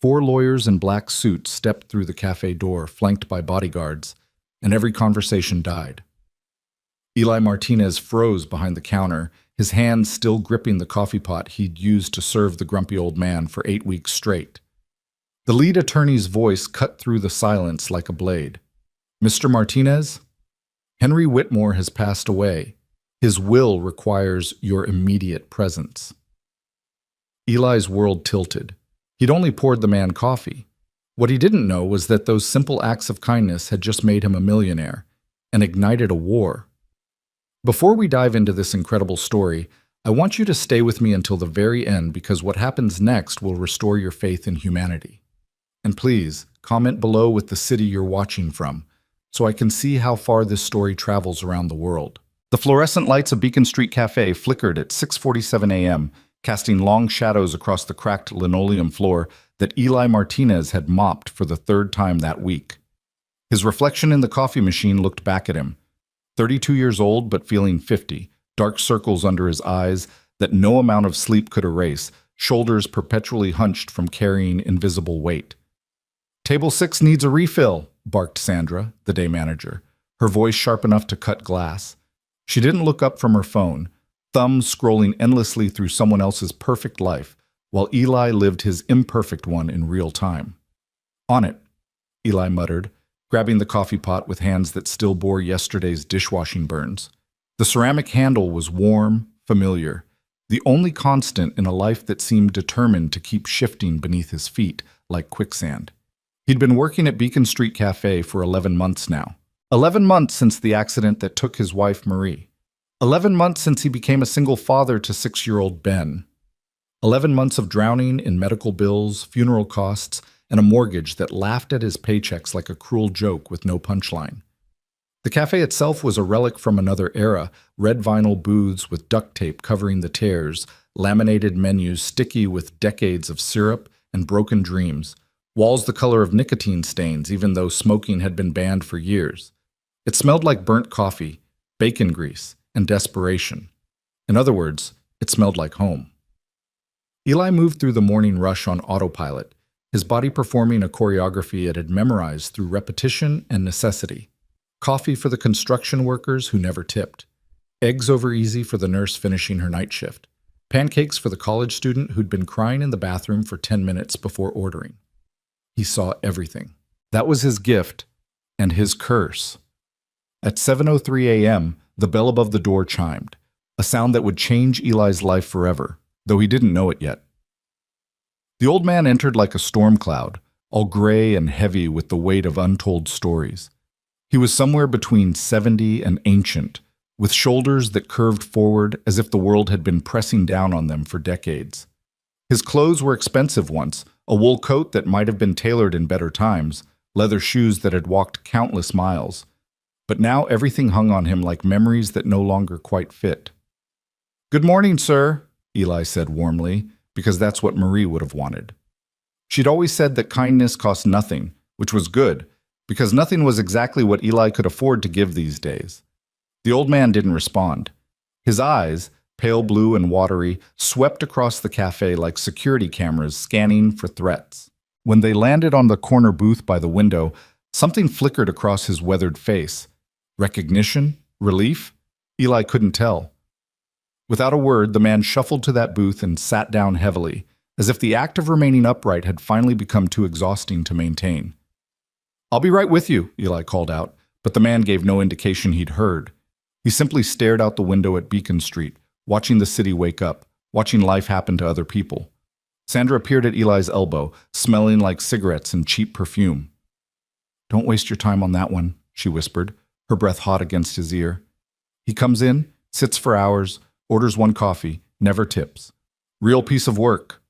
4 lawyers in black suits stepped through the cafe door, flanked by bodyguards, and every conversation died. Eli Martinez froze behind the counter, his hands still gripping the coffee pot he'd used to serve the grumpy old man for 8 weeks straight. The lead attorney's voice cut through the silence like a blade. "Mr. Martinez, Henry Whitmore has passed away. His will requires your immediate presence." Eli's world tilted. He'd only poured the man coffee. What he didn't know was that those simple acts of kindness had just made him a millionaire and ignited a war. Before we dive into this incredible story, I want you to stay with me until the very end because what happens next will restore your faith in humanity. And please, comment below with the city you're watching from, so I can see how far this story travels around the world. The fluorescent lights of Beacon Street Cafe flickered at 6:47 a.m., casting long shadows across the cracked linoleum floor that Eli Martinez had mopped for the 3rd time that week. His reflection in the coffee machine looked back at him. 32 years old but feeling 50, dark circles under his eyes that no amount of sleep could erase, shoulders perpetually hunched from carrying invisible weight. "Table 6 needs a refill," barked Sandra, the day manager, her voice sharp enough to cut glass. She didn't look up from her phone, thumbs scrolling endlessly through someone else's perfect life, while Eli lived his imperfect one in real time. "On it," Eli muttered, grabbing the coffee pot with hands that still bore yesterday's dishwashing burns. The ceramic handle was warm, familiar, the only constant in a life that seemed determined to keep shifting beneath his feet like quicksand. He'd been working at Beacon Street Cafe for 11 months now. 11 months since the accident that took his wife, Marie. 11 months since he became a single father to 6-year-old Ben. 11 months of drowning in medical bills, funeral costs, and a mortgage that laughed at his paychecks like a cruel joke with no punchline. The cafe itself was a relic from another era, red vinyl booths with duct tape covering the tears, laminated menus sticky with decades of syrup and broken dreams, walls the color of nicotine stains even though smoking had been banned for years. It smelled like burnt coffee, bacon grease, and desperation. In other words, it smelled like home. Eli moved through the morning rush on autopilot, his body performing a choreography it had memorized through repetition and necessity. Coffee for the construction workers who never tipped. Eggs over easy for the nurse finishing her night shift. Pancakes for the college student who'd been crying in the bathroom for 10 minutes before ordering. He saw everything. That was his gift and his curse. At 7:03 a.m., the bell above the door chimed, a sound that would change Eli's life forever, though he didn't know it yet. The old man entered like a storm cloud, all gray and heavy with the weight of untold stories. He was somewhere between 70 and ancient, with shoulders that curved forward as if the world had been pressing down on them for decades. His clothes were expensive once, a wool coat that might have been tailored in better times, leather shoes that had walked countless miles. But now everything hung on him like memories that no longer quite fit. "Good morning, sir," Eli said warmly, because that's what Marie would have wanted. She'd always said that kindness cost nothing, which was good, because nothing was exactly what Eli could afford to give these days. The old man didn't respond. His eyes, pale blue and watery, swept across the cafe like security cameras scanning for threats. When they landed on the corner booth by the window, something flickered across his weathered face. Recognition? Relief? Eli couldn't tell. Without a word, the man shuffled to that booth and sat down heavily, as if the act of remaining upright had finally become too exhausting to maintain. "I'll be right with you," Eli called out, but the man gave no indication he'd heard. He simply stared out the window at Beacon Street, watching the city wake up, watching life happen to other people. Sandra appeared at Eli's elbow, smelling like cigarettes and cheap perfume. "Don't waste your time on that one," she whispered, her breath hot against his ear. "He comes in, sits for hours, orders one coffee, never tips. Real piece of work."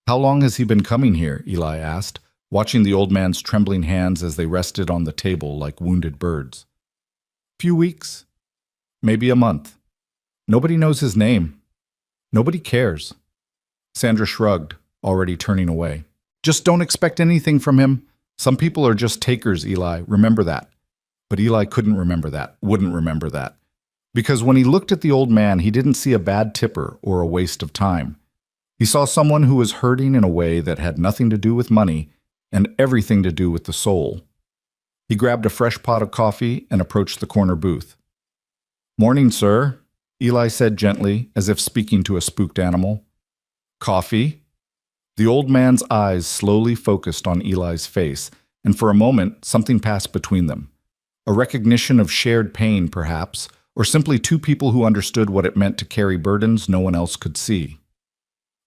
"How long has he been coming here?" Eli asked, watching the old man's trembling hands as they rested on the table like wounded birds. "Few weeks. Maybe a month. Nobody knows his name. Nobody cares." Sandra shrugged, already turning away. "Just don't expect anything from him. Some people are just takers, Eli. Remember that." But Eli couldn't remember that, wouldn't remember that. Because when he looked at the old man, he didn't see a bad tipper or a waste of time. He saw someone who was hurting in a way that had nothing to do with money and everything to do with the soul. He grabbed a fresh pot of coffee and approached the corner booth. "Morning, sir," Eli said gently, as if speaking to a spooked animal. "Coffee?" The old man's eyes slowly focused on Eli's face, and for a moment something passed between them. A recognition of shared pain, perhaps, or simply two people who understood what it meant to carry burdens no one else could see.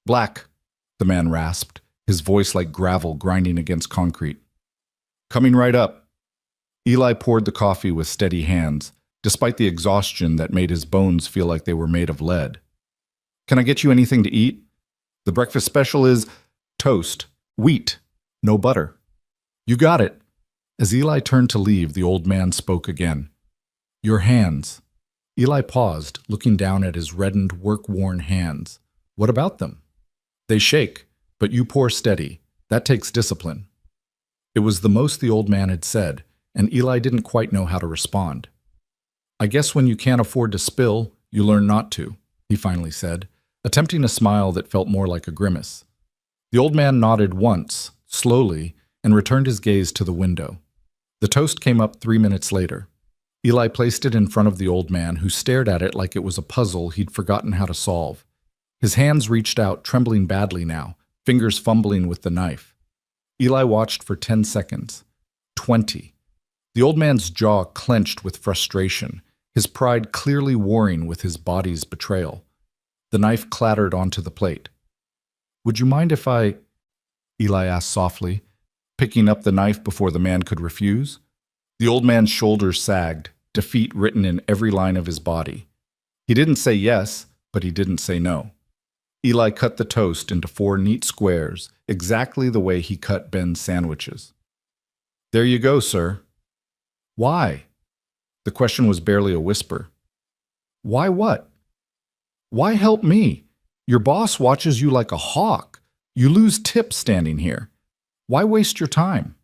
"Black," the man rasped, his voice like gravel grinding against concrete. "Coming right up." Eli poured the coffee with steady hands, despite the exhaustion that made his bones feel like they were made of lead. "Can I get you anything to eat? The breakfast special is toast, wheat, no butter." "You got it." As Eli turned to leave, the old man spoke again. "Your hands." Eli paused, looking down at his reddened, work-worn hands. "What about them?" "They shake, but you pour steady. That takes discipline." It was the most the old man had said, and Eli didn't quite know how to respond. "I guess when you can't afford to spill, you learn not to," he finally said, attempting a smile that felt more like a grimace. The old man nodded once, slowly, and returned his gaze to the window. The toast came up 3 minutes later. Eli placed it in front of the old man, who stared at it like it was a puzzle he'd forgotten how to solve. His hands reached out, trembling badly now, fingers fumbling with the knife. Eli watched for 10 seconds. 20. The old man's jaw clenched with frustration, his pride clearly warring with his body's betrayal. The knife clattered onto the plate. "Would you mind if I—" Eli asked softly, picking up the knife before the man could refuse. The old man's shoulders sagged, defeat written in every line of his body. He didn't say yes, but he didn't say no. Eli cut the toast into 4 neat squares, exactly the way he cut Ben's sandwiches. "There you go, sir." "Why?" The question was barely a whisper. "Why what?" "Why help me? Your boss watches you like a hawk. You lose tips standing here. Why waste your time?"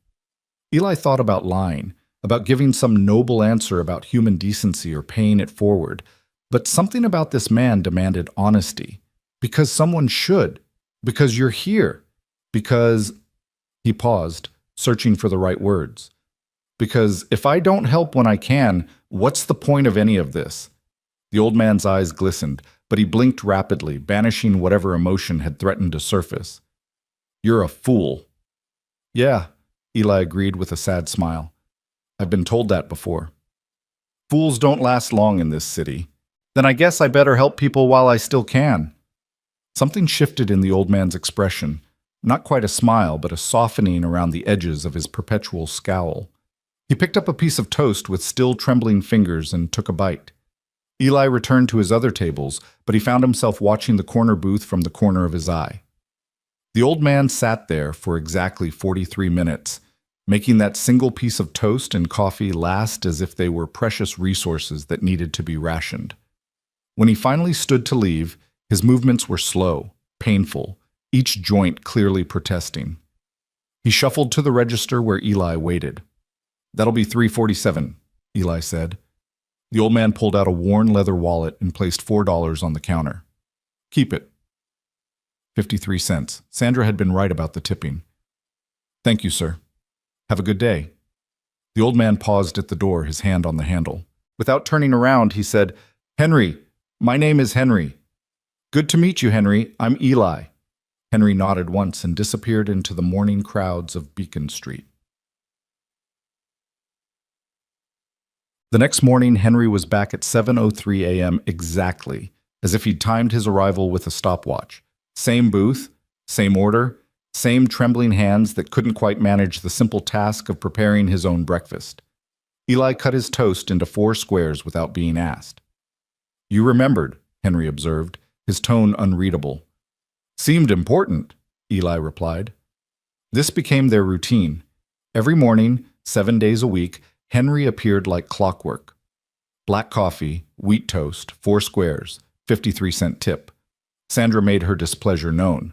Eli thought about lying, about giving some noble answer about human decency or paying it forward, but something about this man demanded honesty. Because someone should. Because you're here. Because— He paused, searching for the right words. "Because if I don't help when I can, what's the point of any of this?" The old man's eyes glistened, but he blinked rapidly, banishing whatever emotion had threatened to surface. "You're a fool." "Yeah," Eli agreed with a sad smile. "I've been told that before." "Fools don't last long in this city. Then I guess I better help people while I still can." Something shifted in the old man's expression, not quite a smile, but a softening around the edges of his perpetual scowl. He picked up a piece of toast with still trembling fingers and took a bite. Eli returned to his other tables, but he found himself watching the corner booth from the corner of his eye. The old man sat there for exactly 43 minutes, making that single piece of toast and coffee last as if they were precious resources that needed to be rationed. When he finally stood to leave, his movements were slow, painful, each joint clearly protesting. He shuffled to the register where Eli waited. "That'll be $3.47, Eli said. The old man pulled out a worn leather wallet and placed $4 on the counter. "Keep it." 53 cents. Sandra had been right about the tipping. "Thank you, sir. Have a good day." The old man paused at the door, his hand on the handle. Without turning around, he said, "Henry, my name is Henry." "Good to meet you, Henry. I'm Eli." Henry nodded once and disappeared into the morning crowds of Beacon Street. The next morning, Henry was back at 7:03 a.m. exactly, as if he'd timed his arrival with a stopwatch. Same booth, same order, same trembling hands that couldn't quite manage the simple task of preparing his own breakfast. Eli cut his toast into 4 squares without being asked. "You remembered," Henry observed, his tone unreadable. "Seemed important," Eli replied. This became their routine. Every morning, 7 days a week, Henry appeared like clockwork. Black coffee, wheat toast, 4 squares, 53-cent tip. Sandra made her displeasure known.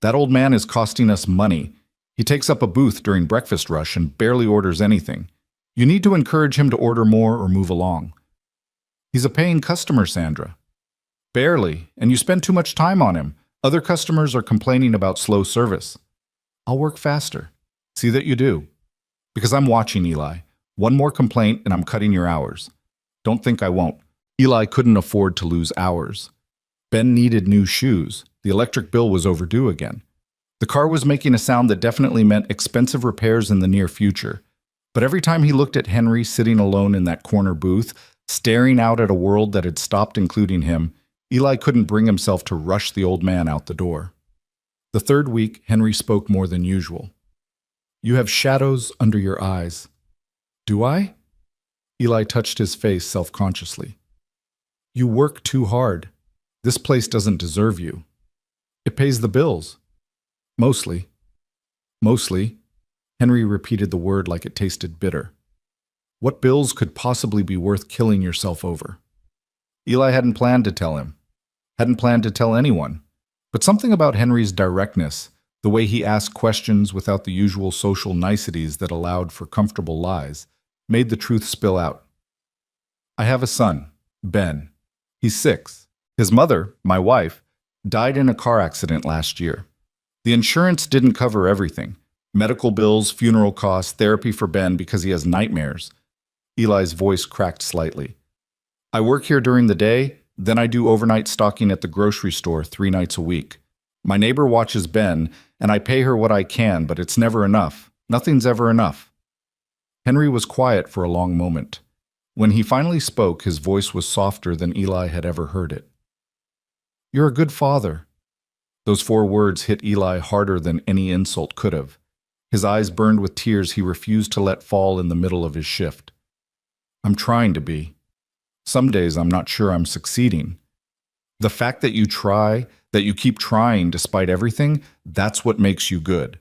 "That old man is costing us money. He takes up a booth during breakfast rush and barely orders anything. You need to encourage him to order more or move along." "He's a paying customer, Sandra." "Barely, and you spend too much time on him. Other customers are complaining about slow service. I'll work faster. See that you do. Because I'm watching, Eli. One more complaint and I'm cutting your hours. Don't think I won't. Eli couldn't afford to lose hours. Ben needed new shoes. The electric bill was overdue again. The car was making a sound that definitely meant expensive repairs in the near future. But every time he looked at Henry sitting alone in that corner booth, staring out at a world that had stopped including him, Eli couldn't bring himself to rush the old man out the door. The third week, Henry spoke more than usual. You have shadows under your eyes. Do I? Eli touched his face self-consciously. You work too hard. This place doesn't deserve you. It pays the bills. Mostly. Mostly. Henry repeated the word like it tasted bitter. What bills could possibly be worth killing yourself over? Eli hadn't planned to tell him. Hadn't planned to tell anyone. But something about Henry's directness, the way he asked questions without the usual social niceties that allowed for comfortable lies, made the truth spill out. I have a son, Ben. He's 6. His mother, my wife, died in a car accident last year. The insurance didn't cover everything. Medical bills, funeral costs, therapy for Ben because he has nightmares. Eli's voice cracked slightly. I work here during the day, then I do overnight stocking at the grocery store 3 nights a week. My neighbor watches Ben, and I pay her what I can, but it's never enough. Nothing's ever enough. Henry was quiet for a long moment. When he finally spoke, his voice was softer than Eli had ever heard it. You're a good father. Those 4 words hit Eli harder than any insult could have. His eyes burned with tears he refused to let fall in the middle of his shift. I'm trying to be. Some days I'm not sure I'm succeeding. The fact that you try, that you keep trying despite everything, that's what makes you good.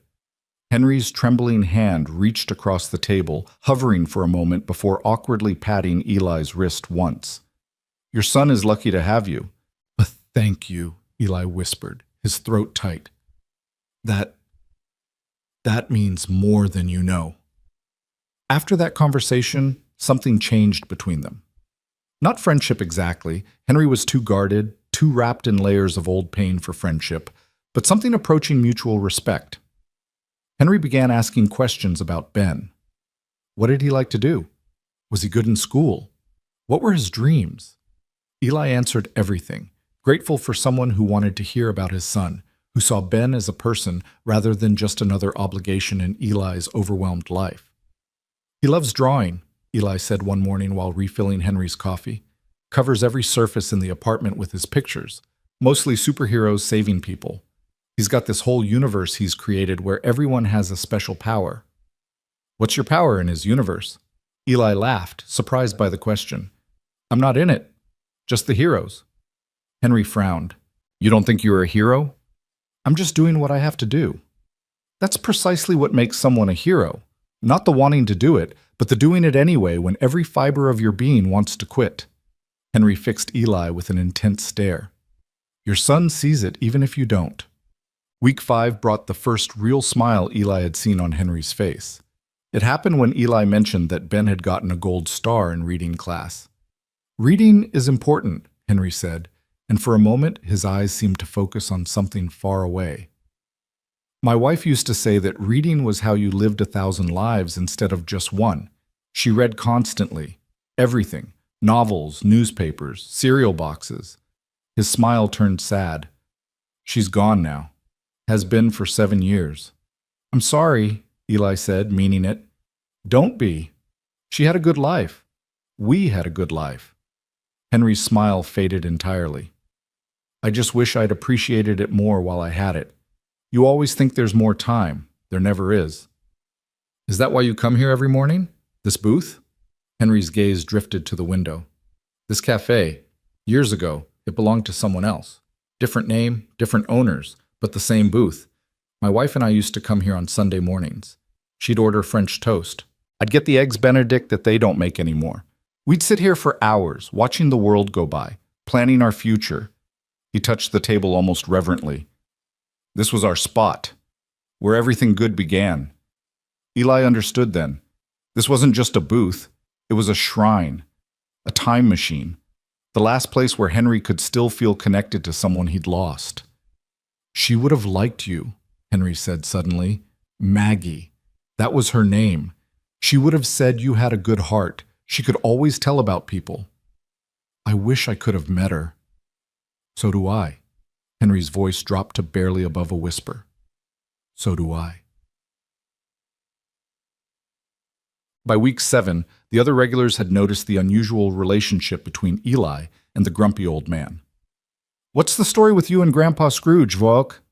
Henry's trembling hand reached across the table, hovering for a moment before awkwardly patting Eli's wrist once. Your son is lucky to have you. But thank you, Eli whispered, his throat tight. That means more than you know. After that conversation, something changed between them. Not friendship exactly. Henry was too guarded, too wrapped in layers of old pain for friendship, but something approaching mutual respect. Henry began asking questions about Ben. What did he like to do? Was he good in school? What were his dreams? Eli answered everything, grateful for someone who wanted to hear about his son, who saw Ben as a person rather than just another obligation in Eli's overwhelmed life. He loves drawing, Eli said one morning while refilling Henry's coffee. Covers every surface in the apartment with his pictures, mostly superheroes saving people. He's got this whole universe he's created where everyone has a special power. What's your power in his universe? Eli laughed, surprised by the question. I'm not in it. Just the heroes. Henry frowned. You don't think you're a hero? I'm just doing what I have to do. That's precisely what makes someone a hero. Not the wanting to do it, but the doing it anyway when every fiber of your being wants to quit. Henry fixed Eli with an intense stare. Your son sees it even if you don't. Week 5 brought the first real smile Eli had seen on Henry's face. It happened when Eli mentioned that Ben had gotten a gold star in reading class. Reading is important, Henry said, and for a moment his eyes seemed to focus on something far away. My wife used to say that reading was how you lived 1,000 lives instead of just one. She read constantly, everything, novels, newspapers, cereal boxes. His smile turned sad. She's gone now. Has been for 7 years. I'm sorry, Eli said, meaning it. Don't be. She had a good life. We had a good life. Henry's smile faded entirely. I just wish I'd appreciated it more while I had it. You always think there's more time. There never is. Is that why you come here every morning? This booth? Henry's gaze drifted to the window. This café. Years ago, it belonged to someone else. Different name, different owners, but the same booth. My wife and I used to come here on Sunday mornings. She'd order French toast. I'd get the eggs Benedict that they don't make anymore. We'd sit here for hours, watching the world go by, planning our future. He touched the table almost reverently. This was our spot, where everything good began. Eli understood then. This wasn't just a booth. It was a shrine, a time machine, the last place where Henry could still feel connected to someone he'd lost. She would have liked you, Henry said suddenly. Maggie. That was her name. She would have said you had a good heart. She could always tell about people. I wish I could have met her. So do I. Henry's voice dropped to barely above a whisper. So do I. By week 7, the other regulars had noticed the unusual relationship between Eli and the grumpy old man. What's the story with you and Grandpa Scrooge, Volk?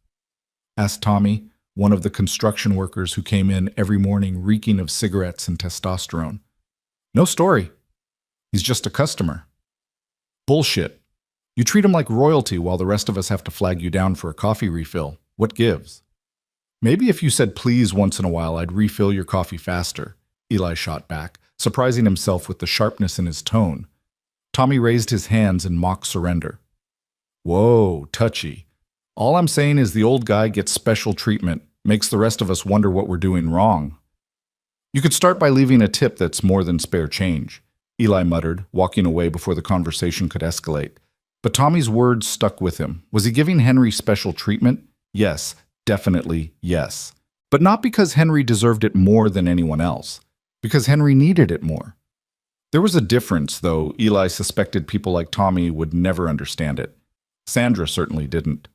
Asked Tommy, one of the construction workers who came in every morning reeking of cigarettes and testosterone. No story. He's just a customer. Bullshit. You treat him like royalty while the rest of us have to flag you down for a coffee refill. What gives? Maybe if you said please once in a while, I'd refill your coffee faster, Eli shot back, surprising himself with the sharpness in his tone. Tommy raised his hands in mock surrender. Whoa, touchy. All I'm saying is the old guy gets special treatment, makes the rest of us wonder what we're doing wrong. You could start by leaving a tip that's more than spare change, Eli muttered, walking away before the conversation could escalate. But Tommy's words stuck with him. Was he giving Henry special treatment? Yes, definitely yes. But not because Henry deserved it more than anyone else, because Henry needed it more. There was a difference, though Eli suspected people like Tommy would never understand it. Sandra certainly didn't.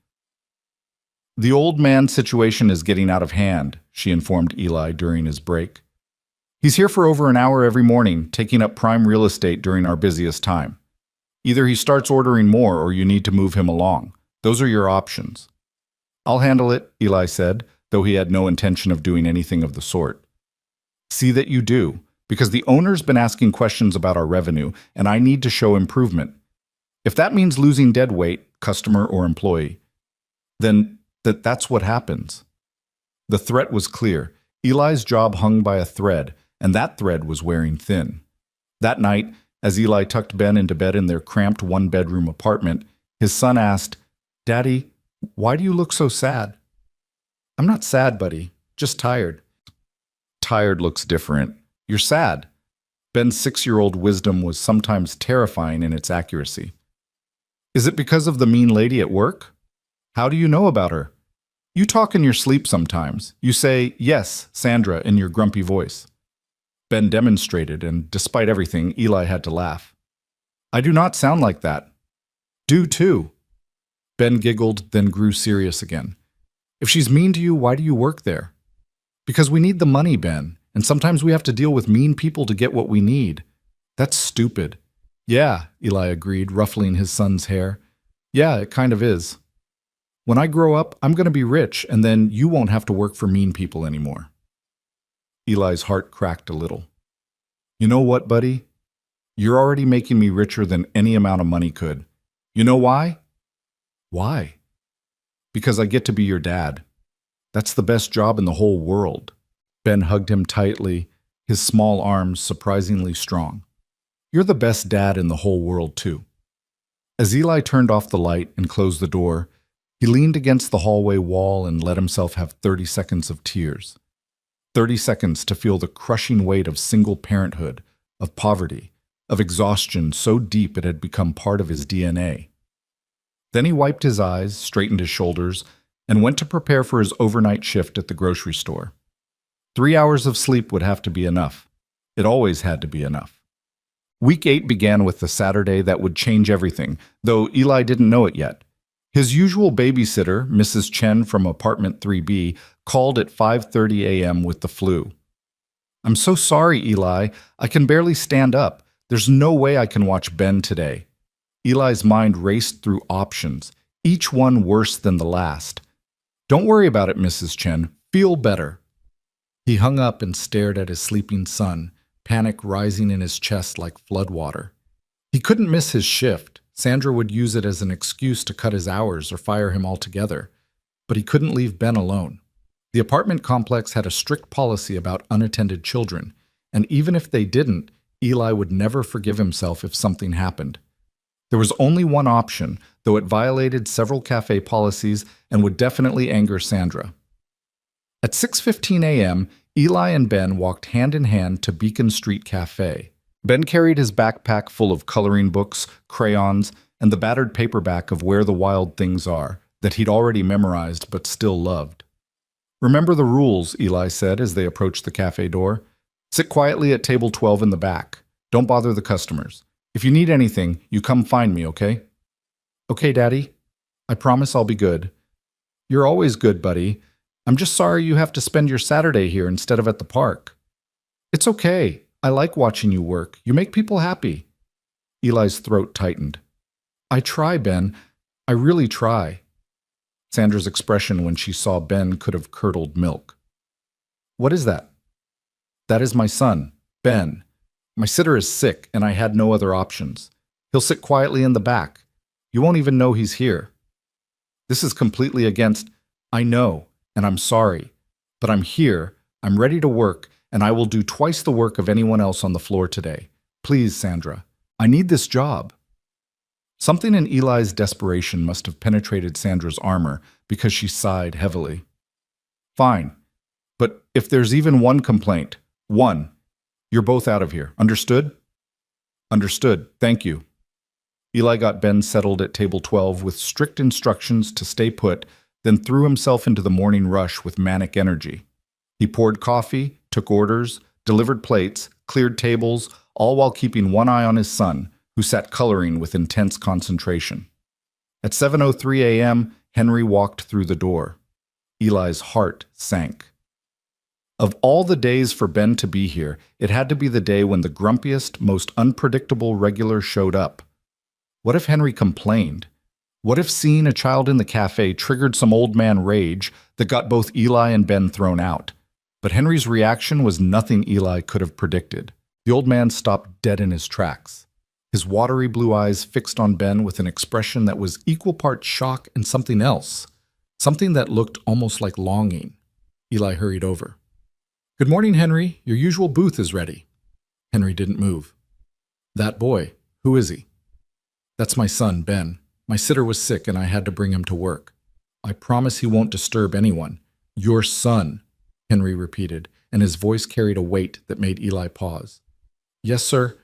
The old man's situation is getting out of hand, she informed Eli during his break. He's here for over an hour every morning, taking up prime real estate during our busiest time. Either he starts ordering more or you need to move him along. Those are your options. I'll handle it, Eli said, though he had no intention of doing anything of the sort. See that you do, because the owner's been asking questions about our revenue, and I need to show improvement. If that means losing dead weight, customer or employee, then that's what happens. The threat was clear. Eli's job hung by a thread, and that thread was wearing thin. That night, as Eli tucked Ben into bed in their cramped one-bedroom apartment, his son asked, Daddy, why do you look so sad? I'm not sad, buddy. Just tired. Tired looks different. You're sad. Ben's 6-year-old wisdom was sometimes terrifying in its accuracy. Is it because of the mean lady at work? How do you know about her? You talk in your sleep sometimes. You say, yes, Sandra, in your grumpy voice. Ben demonstrated, and despite everything, Eli had to laugh. I do not sound like that. Do too. Ben giggled, then grew serious again. If she's mean to you, why do you work there? Because we need the money, Ben, and sometimes we have to deal with mean people to get what we need. That's stupid. Yeah, Eli agreed, ruffling his son's hair. Yeah, it kind of is. When I grow up, I'm going to be rich, and then you won't have to work for mean people anymore. Eli's heart cracked a little. You know what, buddy? You're already making me richer than any amount of money could. You know why? Why? Because I get to be your dad. That's the best job in the whole world. Ben hugged him tightly, his small arms surprisingly strong. You're the best dad in the whole world, too. As Eli turned off the light and closed the door, he leaned against the hallway wall and let himself have 30 seconds of tears. 30 seconds to feel the crushing weight of single parenthood, of poverty, of exhaustion so deep it had become part of his DNA. Then he wiped his eyes, straightened his shoulders, and went to prepare for his overnight shift at the grocery store. 3 hours of sleep would have to be enough. It always had to be enough. Week 8 began with the Saturday that would change everything, though Eli didn't know it yet. His usual babysitter, Mrs. Chen from apartment 3B, called at 5:30 a.m. with the flu. I'm so sorry, Eli. I can barely stand up. There's no way I can watch Ben today. Eli's mind raced through options, each one worse than the last. Don't worry about it, Mrs. Chen. Feel better. He hung up and stared at his sleeping son, panic rising in his chest like floodwater. He couldn't miss his shift. Sandra would use it as an excuse to cut his hours or fire him altogether. But he couldn't leave Ben alone. The apartment complex had a strict policy about unattended children, and even if they didn't, Eli would never forgive himself if something happened. There was only one option, though it violated several cafe policies and would definitely anger Sandra. At 6:15 a.m., Eli and Ben walked hand in hand to Beacon Street Cafe. Ben carried his backpack full of coloring books, crayons, and the battered paperback of Where the Wild Things Are, that he'd already memorized but still loved. "Remember the rules," Eli said as they approached the cafe door. "Sit quietly at table 12 in the back. Don't bother the customers. If you need anything, you come find me, okay?" "Okay, Daddy. I promise I'll be good." "You're always good, buddy. I'm just sorry you have to spend your Saturday here instead of at the park." "It's okay. I like watching you work. You make people happy." Eli's throat tightened. "I try, Ben. I really try." Sandra's expression when she saw Ben could have curdled milk. "What is that?" "That is my son, Ben. My sitter is sick, and I had no other options. He'll sit quietly in the back. You won't even know he's here." "This is completely against—" "I know, and I'm sorry. But I'm here, I'm ready to work, and I will do twice the work of anyone else on the floor today. Please, Sandra. I need this job." Something in Eli's desperation must have penetrated Sandra's armor because she sighed heavily. "Fine. But if there's even one complaint, one, you're both out of here. Understood?" "Understood. Thank you." Eli got Ben settled at table 12 with strict instructions to stay put, then threw himself into the morning rush with manic energy. He poured coffee, took orders, delivered plates, cleared tables, all while keeping one eye on his son, who sat coloring with intense concentration. At 7:03 a.m., Henry walked through the door. Eli's heart sank. Of all the days for Ben to be here, it had to be the day when the grumpiest, most unpredictable regular showed up. What if Henry complained? What if seeing a child in the cafe triggered some old man rage that got both Eli and Ben thrown out? But Henry's reaction was nothing Eli could have predicted. The old man stopped dead in his tracks, his watery blue eyes fixed on Ben with an expression that was equal parts shock and something else, something that looked almost like longing. Eli hurried over. "Good morning, Henry. Your usual booth is ready." Henry didn't move. "That boy, who is he?" "That's my son, Ben. My sitter was sick and I had to bring him to work." "I promise he won't disturb anyone." "Your son," Henry repeated, and his voice carried a weight that made Eli pause. "Yes, sir.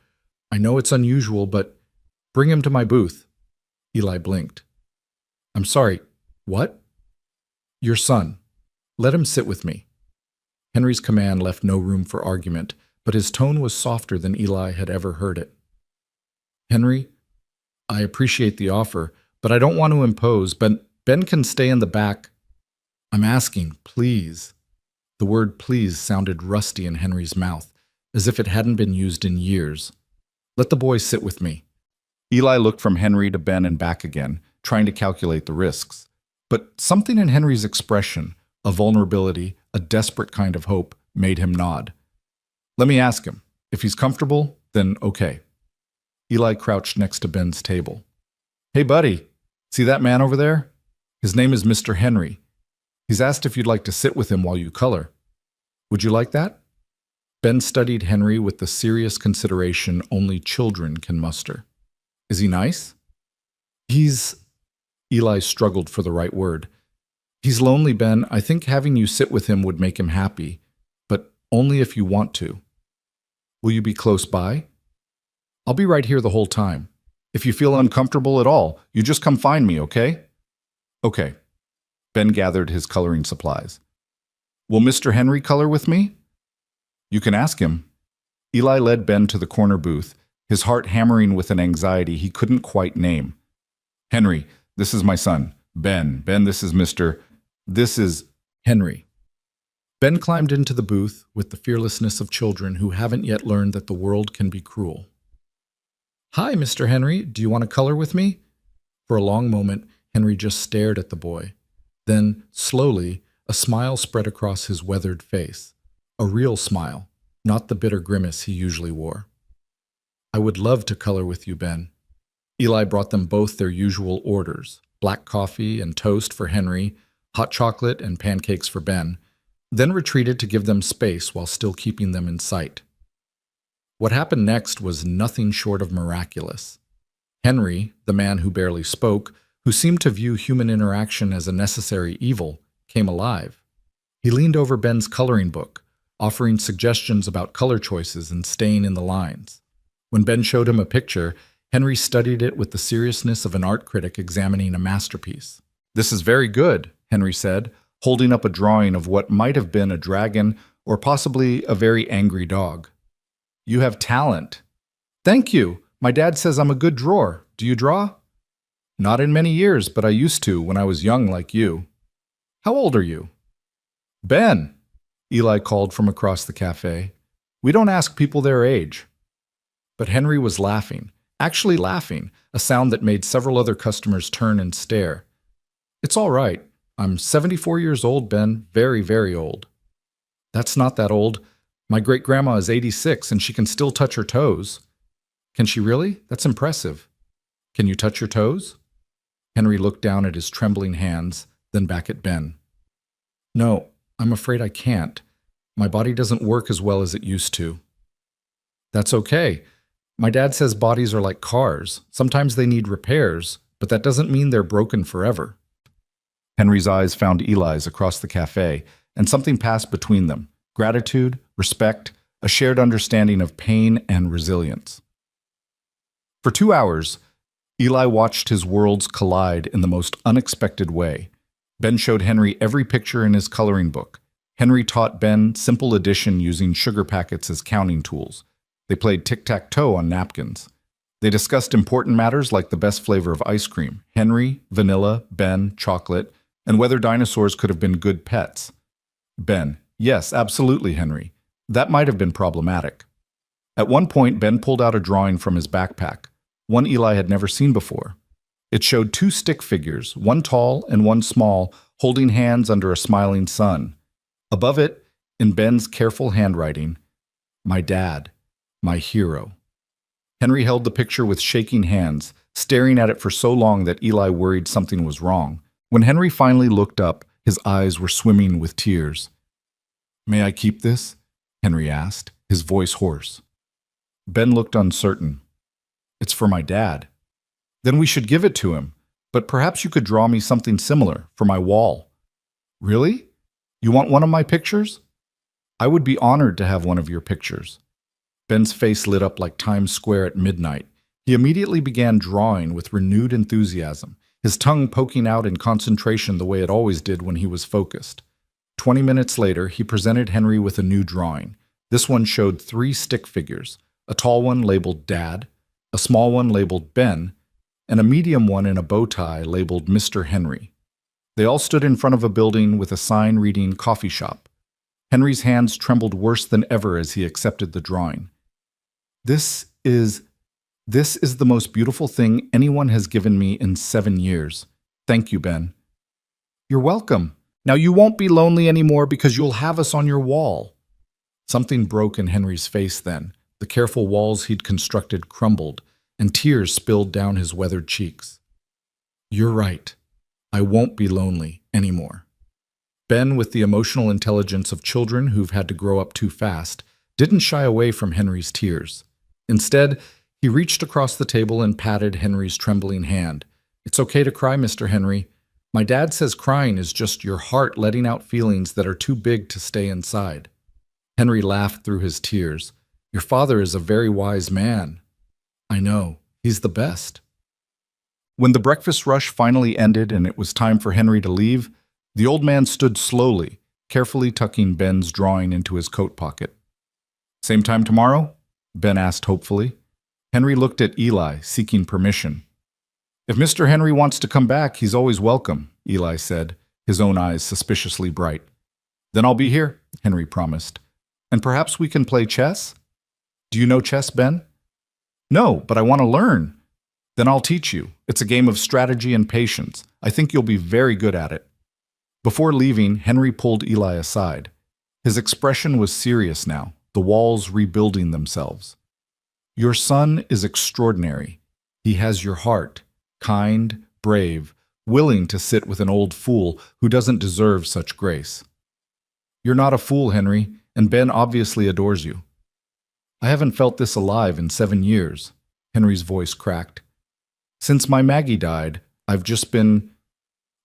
I know it's unusual, but bring him to my booth." Eli blinked. "I'm sorry. What?" "Your son. Let him sit with me." Henry's command left no room for argument, but his tone was softer than Eli had ever heard it. "Henry, I appreciate the offer, but I don't want to impose. Ben can stay in the back." "I'm asking, please." The word please sounded rusty in Henry's mouth, as if it hadn't been used in years. "Let the boy sit with me." Eli looked from Henry to Ben and back again, trying to calculate the risks. But something in Henry's expression, a vulnerability, a desperate kind of hope, made him nod. "Let me ask him. If he's comfortable, then okay." Eli crouched next to Ben's table. "Hey, buddy, see that man over there? His name is Mr. Henry. He's asked if you'd like to sit with him while you color. Would you like that?" Ben studied Henry with the serious consideration only children can muster. "Is he nice?" Eli struggled for the right word. "He's lonely, Ben. I think having you sit with him would make him happy, but only if you want to." "Will you be close by?" "I'll be right here the whole time. If you feel uncomfortable at all, you just come find me, okay?" "Okay." Ben gathered his coloring supplies. "Will Mr. Henry color with me?" "You can ask him." Eli led Ben to the corner booth, his heart hammering with an anxiety he couldn't quite name. "Henry, this is my son. Ben, this is Mr. This is Henry." Ben climbed into the booth with the fearlessness of children who haven't yet learned that the world can be cruel. "Hi, Mr. Henry. Do you want to color with me?" For a long moment, Henry just stared at the boy. Then, slowly, a smile spread across his weathered face. A real smile, not the bitter grimace he usually wore. "I would love to color with you, Ben." Eli brought them both their usual orders, black coffee and toast for Henry, hot chocolate and pancakes for Ben, then retreated to give them space while still keeping them in sight. What happened next was nothing short of miraculous. Henry, the man who barely spoke, who seemed to view human interaction as a necessary evil, came alive. He leaned over Ben's coloring book, offering suggestions about color choices and staying in the lines. When Ben showed him a picture, Henry studied it with the seriousness of an art critic examining a masterpiece. This is very good, Henry said, holding up a drawing of what might have been a dragon or possibly a very angry dog. You have talent. Thank you. My dad says I'm a good drawer. Do you draw? Not in many years, but I used to when I was young like you. How old are you? Ben, Eli called from across the cafe. We don't ask people their age. But Henry was laughing, actually laughing, a sound that made several other customers turn and stare. It's all right. I'm 74 years old, Ben, very, very old. That's not that old. My great-grandma is 86 and she can still touch her toes. Can she really? That's impressive. Can you touch your toes? Henry looked down at his trembling hands, then back at Ben. No, I'm afraid I can't. My body doesn't work as well as it used to. That's okay. My dad says bodies are like cars. Sometimes they need repairs, but that doesn't mean they're broken forever. Henry's eyes found Eli's across the cafe, and something passed between them. Gratitude, respect, a shared understanding of pain and resilience. For 2 hours, Eli watched his worlds collide in the most unexpected way. Ben showed Henry every picture in his coloring book. Henry taught Ben simple addition using sugar packets as counting tools. They played tic-tac-toe on napkins. They discussed important matters like the best flavor of ice cream, Henry, vanilla, Ben, chocolate, and whether dinosaurs could have been good pets. Ben, yes, absolutely, Henry. That might have been problematic. At one point, Ben pulled out a drawing from his backpack, one Eli had never seen before. It showed 2 stick figures, one tall and one small, holding hands under a smiling sun. Above it, in Ben's careful handwriting, my dad, my hero. Henry held the picture with shaking hands, staring at it for so long that Eli worried something was wrong. When Henry finally looked up, his eyes were swimming with tears. May I keep this? Henry asked, his voice hoarse. Ben looked uncertain. It's for my dad. Then we should give it to him, but perhaps you could draw me something similar for my wall. Really? You want one of my pictures? I would be honored to have one of your pictures. Ben's face lit up like Times Square at midnight. He immediately began drawing with renewed enthusiasm, his tongue poking out in concentration the way it always did when he was focused. 20 minutes later, he presented Henry with a new drawing. This one showed 3 stick figures, a tall one labeled Dad, a small one labeled Ben, and a medium one in a bow tie labeled Mr. Henry. They all stood in front of a building with a sign reading coffee shop. Henry's hands trembled worse than ever as he accepted the drawing. This is the most beautiful thing anyone has given me in 7 years. Thank you, Ben. You're welcome. Now you won't be lonely anymore because you'll have us on your wall. Something broke in Henry's face then. The careful walls he'd constructed crumbled, and tears spilled down his weathered cheeks. You're right. I won't be lonely anymore. Ben, with the emotional intelligence of children who've had to grow up too fast, didn't shy away from Henry's tears. Instead, he reached across the table and patted Henry's trembling hand. It's okay to cry, Mr. Henry. My dad says crying is just your heart letting out feelings that are too big to stay inside. Henry laughed through his tears. Your father is a very wise man. I know. He's the best. When the breakfast rush finally ended and it was time for Henry to leave, the old man stood slowly, carefully tucking Ben's drawing into his coat pocket. Same time tomorrow? Ben asked hopefully. Henry looked at Eli, seeking permission. If Mr. Henry wants to come back, he's always welcome, Eli said, his own eyes suspiciously bright. Then I'll be here, Henry promised. And perhaps we can play chess? Do you know chess, Ben? No, but I want to learn. Then I'll teach you. It's a game of strategy and patience. I think you'll be very good at it. Before leaving, Henry pulled Eli aside. His expression was serious now, the walls rebuilding themselves. Your son is extraordinary. He has your heart, kind, brave, willing to sit with an old fool who doesn't deserve such grace. You're not a fool, Henry, and Ben obviously adores you. I haven't felt this alive in 7 years, Henry's voice cracked. Since my Maggie died, I've just been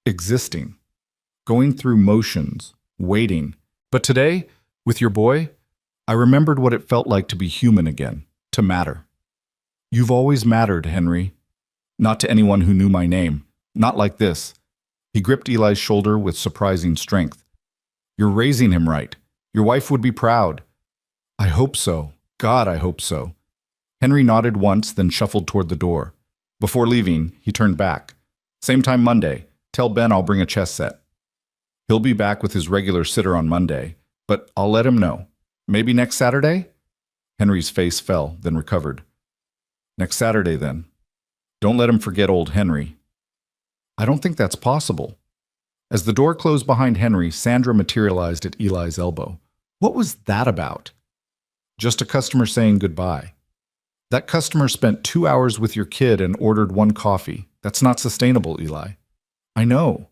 existing, going through motions, waiting. But today, with your boy, I remembered what it felt like to be human again, to matter. You've always mattered, Henry. Not to anyone who knew my name, not like this. He gripped Eli's shoulder with surprising strength. You're raising him right. Your wife would be proud. I hope so. God, I hope so. Henry nodded once, then shuffled toward the door. Before leaving, he turned back. Same time Monday. Tell Ben I'll bring a chess set. He'll be back with his regular sitter on Monday, but I'll let him know. Maybe next Saturday? Henry's face fell, then recovered. Next Saturday, then. Don't let him forget old Henry. I don't think that's possible. As the door closed behind Henry, Sandra materialized at Eli's elbow. What was that about? Just a customer saying goodbye. That customer spent 2 hours with your kid and ordered 1 coffee. That's not sustainable, Eli. I know.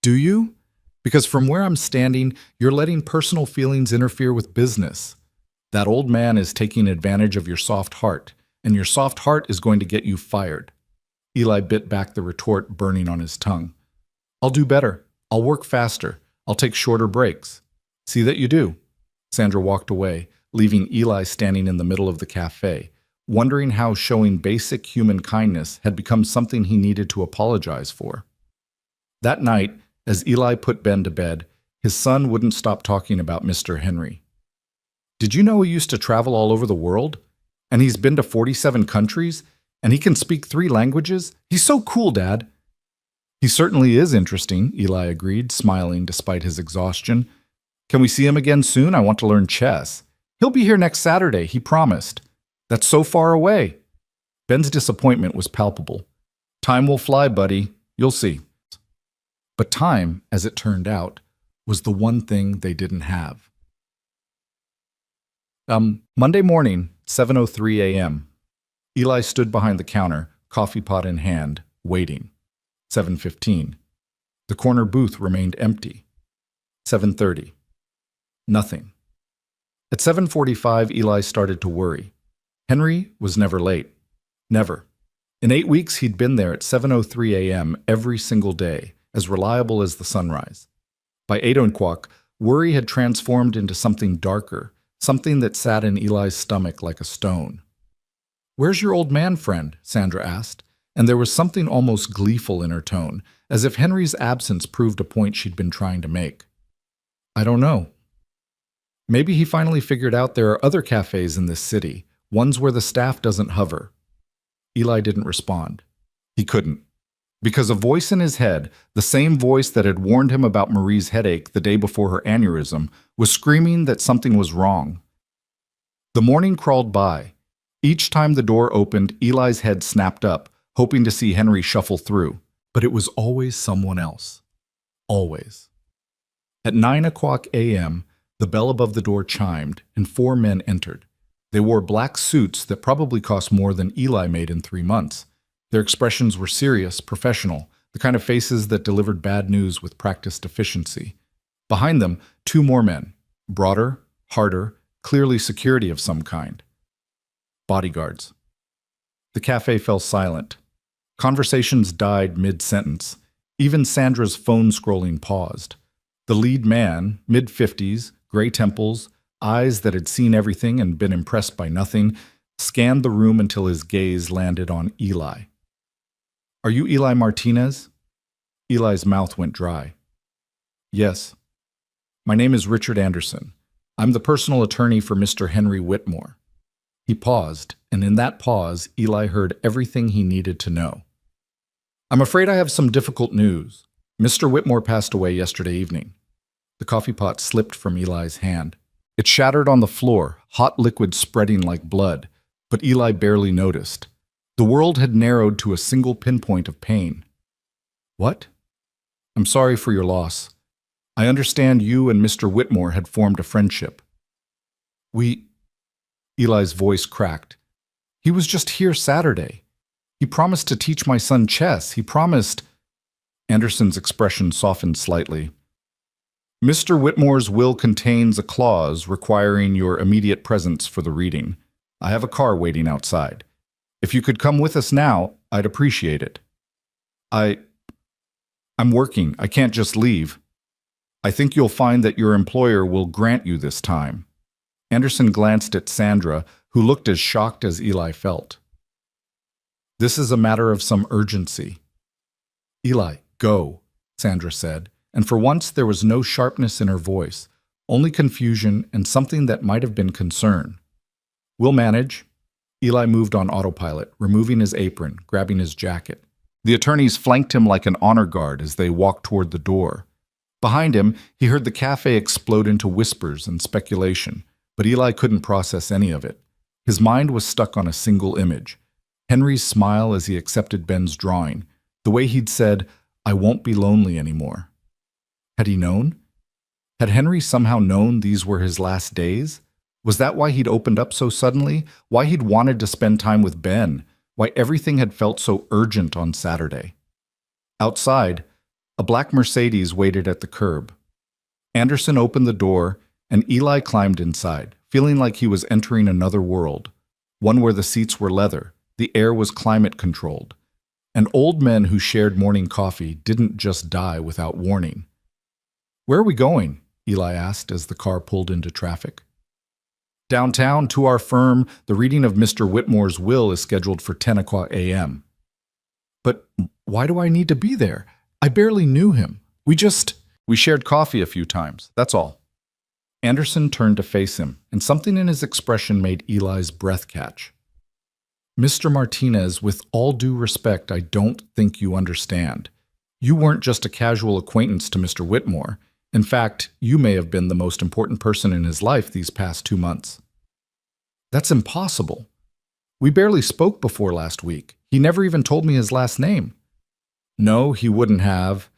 Do you? Because from where I'm standing, you're letting personal feelings interfere with business. That old man is taking advantage of your soft heart, and your soft heart is going to get you fired. Eli bit back the retort burning on his tongue. I'll do better. I'll work faster. I'll take shorter breaks. See that you do. Sandra walked away, leaving Eli standing in the middle of the cafe, wondering how showing basic human kindness had become something he needed to apologize for. That night, as Eli put Ben to bed, his son wouldn't stop talking about Mr. Henry. Did you know he used to travel all over the world? And he's been to 47 countries? And he can speak 3 languages? He's so cool, Dad. He certainly is interesting, Eli agreed, smiling despite his exhaustion. Can we see him again soon? I want to learn chess. He'll be here next Saturday, he promised. That's so far away. Ben's disappointment was palpable. Time will fly, buddy. You'll see. But time, as it turned out, was the one thing they didn't have. Monday morning, 7:03 a.m. Eli stood behind the counter, coffee pot in hand, waiting. 7:15. The corner booth remained empty. 7:30. Nothing. At 7:45, Eli started to worry. Henry was never late. Never. In 8 weeks, he'd been there at 7:03 a.m. every single day, as reliable as the sunrise. By 8 o'clock, worry had transformed into something darker, something that sat in Eli's stomach like a stone. Where's your old man friend? Sandra asked, and there was something almost gleeful in her tone, as if Henry's absence proved a point she'd been trying to make. I don't know. Maybe he finally figured out there are other cafes in this city, ones where the staff doesn't hover. Eli didn't respond. He couldn't. Because a voice in his head, the same voice that had warned him about Marie's headache the day before her aneurysm, was screaming that something was wrong. The morning crawled by. Each time the door opened, Eli's head snapped up, hoping to see Henry shuffle through. But it was always someone else. Always. At 9 o'clock a.m., the bell above the door chimed, and 4 men entered. They wore black suits that probably cost more than Eli made in 3 months. Their expressions were serious, professional, the kind of faces that delivered bad news with practiced efficiency. Behind them, 2 more men, broader, harder, clearly security of some kind. Bodyguards. The cafe fell silent. Conversations died mid-sentence. Even Sandra's phone scrolling paused. The lead man, mid-50s, gray temples, eyes that had seen everything and been impressed by nothing, scanned the room until his gaze landed on Eli. Are you Eli Martinez? Eli's mouth went dry. Yes. My name is Richard Anderson. I'm the personal attorney for Mr. Henry Whitmore. He paused, and in that pause, Eli heard everything he needed to know. I'm afraid I have some difficult news. Mr. Whitmore passed away yesterday evening. The coffee pot slipped from Eli's hand. It shattered on the floor, hot liquid spreading like blood, but Eli barely noticed. The world had narrowed to a single pinpoint of pain. What? I'm sorry for your loss. I understand you and Mr. Whitmore had formed a friendship. Eli's voice cracked. He was just here Saturday. He promised to teach my son chess. He promised... Anderson's expression softened slightly. Mr. Whitmore's will contains a clause requiring your immediate presence for the reading. I have a car waiting outside. If you could come with us now, I'd appreciate it. I'm working. I can't just leave. I think you'll find that your employer will grant you this time. Anderson glanced at Sandra, who looked as shocked as Eli felt. This is a matter of some urgency. Eli, go. Sandra said, and for once there was no sharpness in her voice, only confusion and something that might have been concern. "We'll manage." Eli moved on autopilot, removing his apron, grabbing his jacket. The attorneys flanked him like an honor guard as they walked toward the door. Behind him, he heard the cafe explode into whispers and speculation, but Eli couldn't process any of it. His mind was stuck on a single image. Henry's smile as he accepted Ben's drawing, the way he'd said, "I won't be lonely anymore." Had he known? Had Henry somehow known these were his last days? Was that why he'd opened up so suddenly? Why he'd wanted to spend time with Ben? Why everything had felt so urgent on Saturday? Outside, a black Mercedes waited at the curb. Anderson opened the door, and Eli climbed inside, feeling like he was entering another world, one where the seats were leather, the air was climate-controlled, and old men who shared morning coffee didn't just die without warning. "Where are we going?" Eli asked as the car pulled into traffic. "Downtown, to our firm. The reading of Mr. Whitmore's will is scheduled for 10 o'clock a.m. "But why do I need to be there? I barely knew him. We shared coffee a few times, that's all." Anderson turned to face him, and something in his expression made Eli's breath catch. "Mr. Martinez, with all due respect, I don't think you understand. You weren't just a casual acquaintance to Mr. Whitmore. In fact, you may have been the most important person in his life these past 2 months." "That's impossible. We barely spoke before last week. He never even told me his last name." "No, he wouldn't have.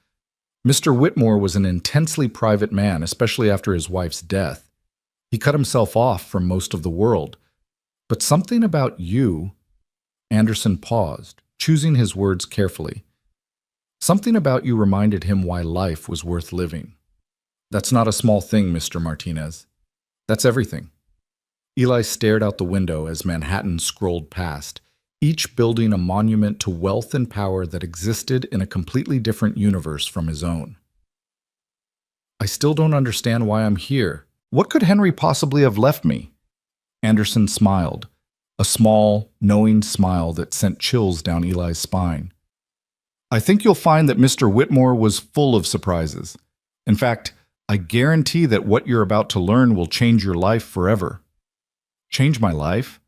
Mr. Whitmore was an intensely private man, especially after his wife's death. He cut himself off from most of the world. But something about you—" Anderson paused, choosing his words carefully. "Something about you reminded him why life was worth living. That's not a small thing, Mr. Martinez. That's everything." Eli stared out the window as Manhattan scrolled past, each building a monument to wealth and power that existed in a completely different universe from his own. "I still don't understand why I'm here. What could Henry possibly have left me?" Anderson smiled, a small, knowing smile that sent chills down Eli's spine. "I think you'll find that Mr. Whitmore was full of surprises. In fact, I guarantee that what you're about to learn will change your life forever." "Change my life?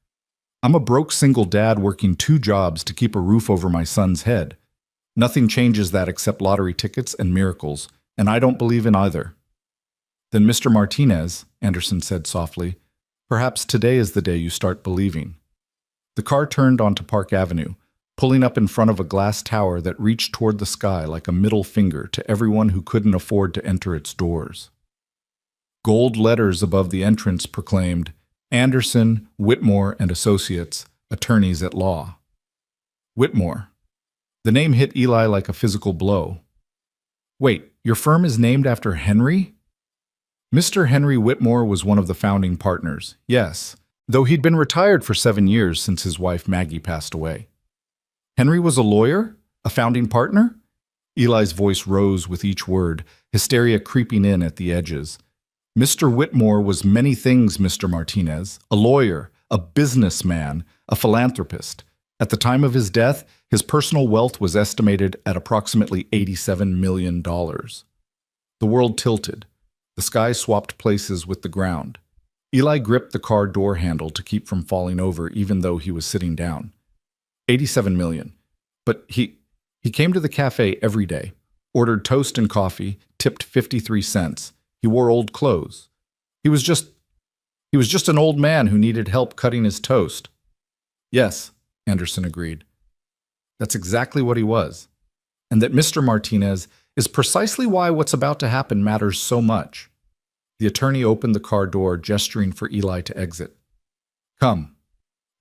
I'm a broke single dad working 2 jobs to keep a roof over my son's head. Nothing changes that except lottery tickets and miracles, and I don't believe in either." "Then, Mr. Martinez," Anderson said softly, "perhaps today is the day you start believing." The car turned onto Park Avenue, pulling up in front of a glass tower that reached toward the sky like a middle finger to everyone who couldn't afford to enter its doors. Gold letters above the entrance proclaimed, "Anderson, Whitmore and Associates, Attorneys at Law." Whitmore. The name hit Eli like a physical blow. "Wait, your firm is named after Henry?" Mr. Henry Whitmore was one of the founding partners, yes, though he'd been retired for 7 years since his wife Maggie passed away. Henry was a lawyer? A founding partner? Eli's voice rose with each word, hysteria creeping in at the edges. Mr. Whitmore was many things, Mr. Martinez. A lawyer, a businessman, a philanthropist. At the time of his death, his personal wealth was estimated at approximately $87 million. The world tilted. The sky swapped places with the ground. Eli gripped the car door handle to keep from falling over even though he was sitting down. 87 million. But he came to the cafe every day, ordered toast and coffee, tipped 53 cents. He wore old clothes. He was just an old man who needed help cutting his toast. Yes, Anderson agreed. That's exactly what he was. And that Mr. Martinez is precisely why what's about to happen matters so much. The attorney opened the car door, gesturing for Eli to exit. "Come.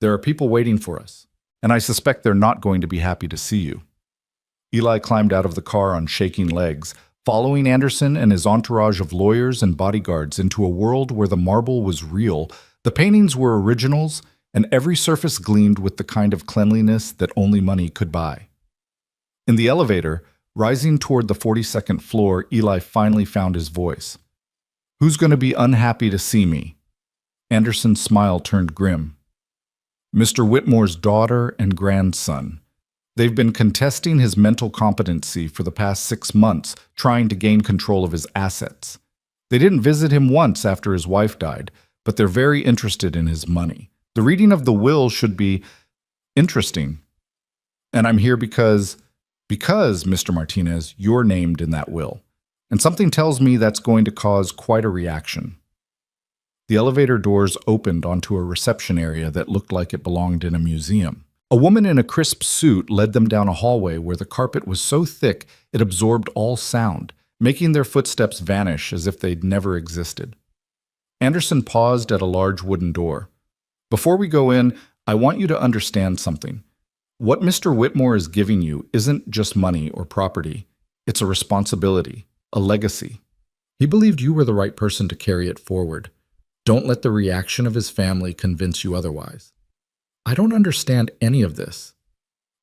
There are people waiting for us, and I suspect they're not going to be happy to see you." Eli climbed out of the car on shaking legs, following Anderson and his entourage of lawyers and bodyguards into a world where the marble was real, the paintings were originals, and every surface gleamed with the kind of cleanliness that only money could buy. In the elevator, rising toward the 42nd floor, Eli finally found his voice. "Who's going to be unhappy to see me?" Anderson's smile turned grim. "Mr. Whitmore's daughter and grandson. They've been contesting his mental competency for the past 6 months, trying to gain control of his assets. They didn't visit him once after his wife died, but they're very interested in his money. The reading of the will should be interesting. And I'm here because, Mr. Martinez, you're named in that will. And something tells me that's going to cause quite a reaction. The elevator doors opened onto a reception area that looked like it belonged in a museum. A woman in a crisp suit led them down a hallway where the carpet was so thick it absorbed all sound, making their footsteps vanish as if they'd never existed. Anderson paused at a large wooden door. Before we go in, I want you to understand something. What Mr. Whitmore is giving you isn't just money or property. It's a responsibility, a legacy. He believed you were the right person to carry it forward. Don't let the reaction of his family convince you otherwise. I don't understand any of this.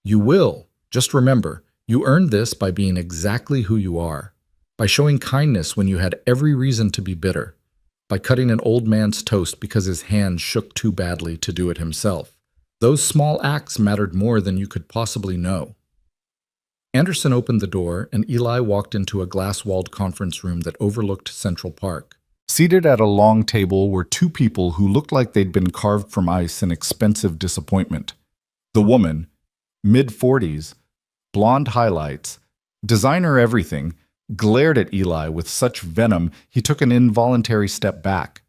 You will. Just remember, you earned this by being exactly who you are, by showing kindness when you had every reason to be bitter, by cutting an old man's toast because his hands shook too badly to do it himself. Those small acts mattered more than you could possibly know. Anderson opened the door, and Eli walked into a glass-walled conference room that overlooked Central Park. Seated at a long table were two people who looked like they'd been carved from ice in expensive disappointment. The woman, mid-40s, blonde highlights, designer everything, glared at Eli with such venom he took an involuntary step back.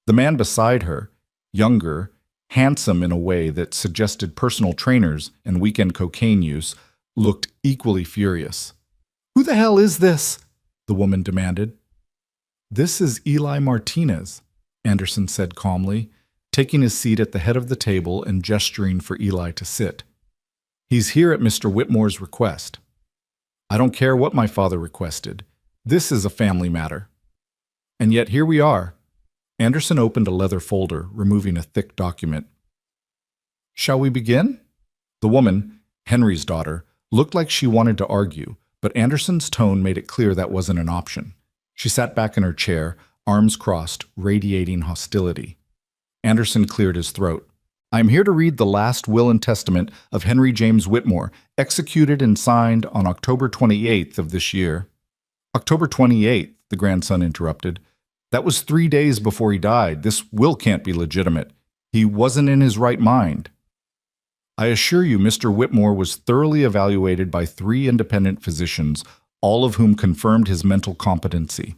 The man beside her, younger, handsome in a way that suggested personal trainers and weekend cocaine use, looked equally furious. "Who the hell is this?" the woman demanded. "This is Eli Martinez," Anderson said calmly, taking his seat at the head of the table and gesturing for Eli to sit. "He's here at Mr. Whitmore's request." "I don't care what my father requested. This is a family matter." "And yet here we are." Anderson opened a leather folder, removing a thick document. "Shall we begin?" The woman, Henry's daughter, looked like she wanted to argue, but Anderson's tone made it clear that wasn't an option. She sat back in her chair, arms crossed, radiating hostility. Anderson cleared his throat. "I am here to read the last will and testament of Henry James Whitmore, executed and signed on October 28th of this year." "October 28th," the grandson interrupted. "That was 3 days before he died. This will can't be legitimate. He wasn't in his right mind." "I assure you, Mr. Whitmore was thoroughly evaluated by 3 independent physicians, all of whom confirmed his mental competency.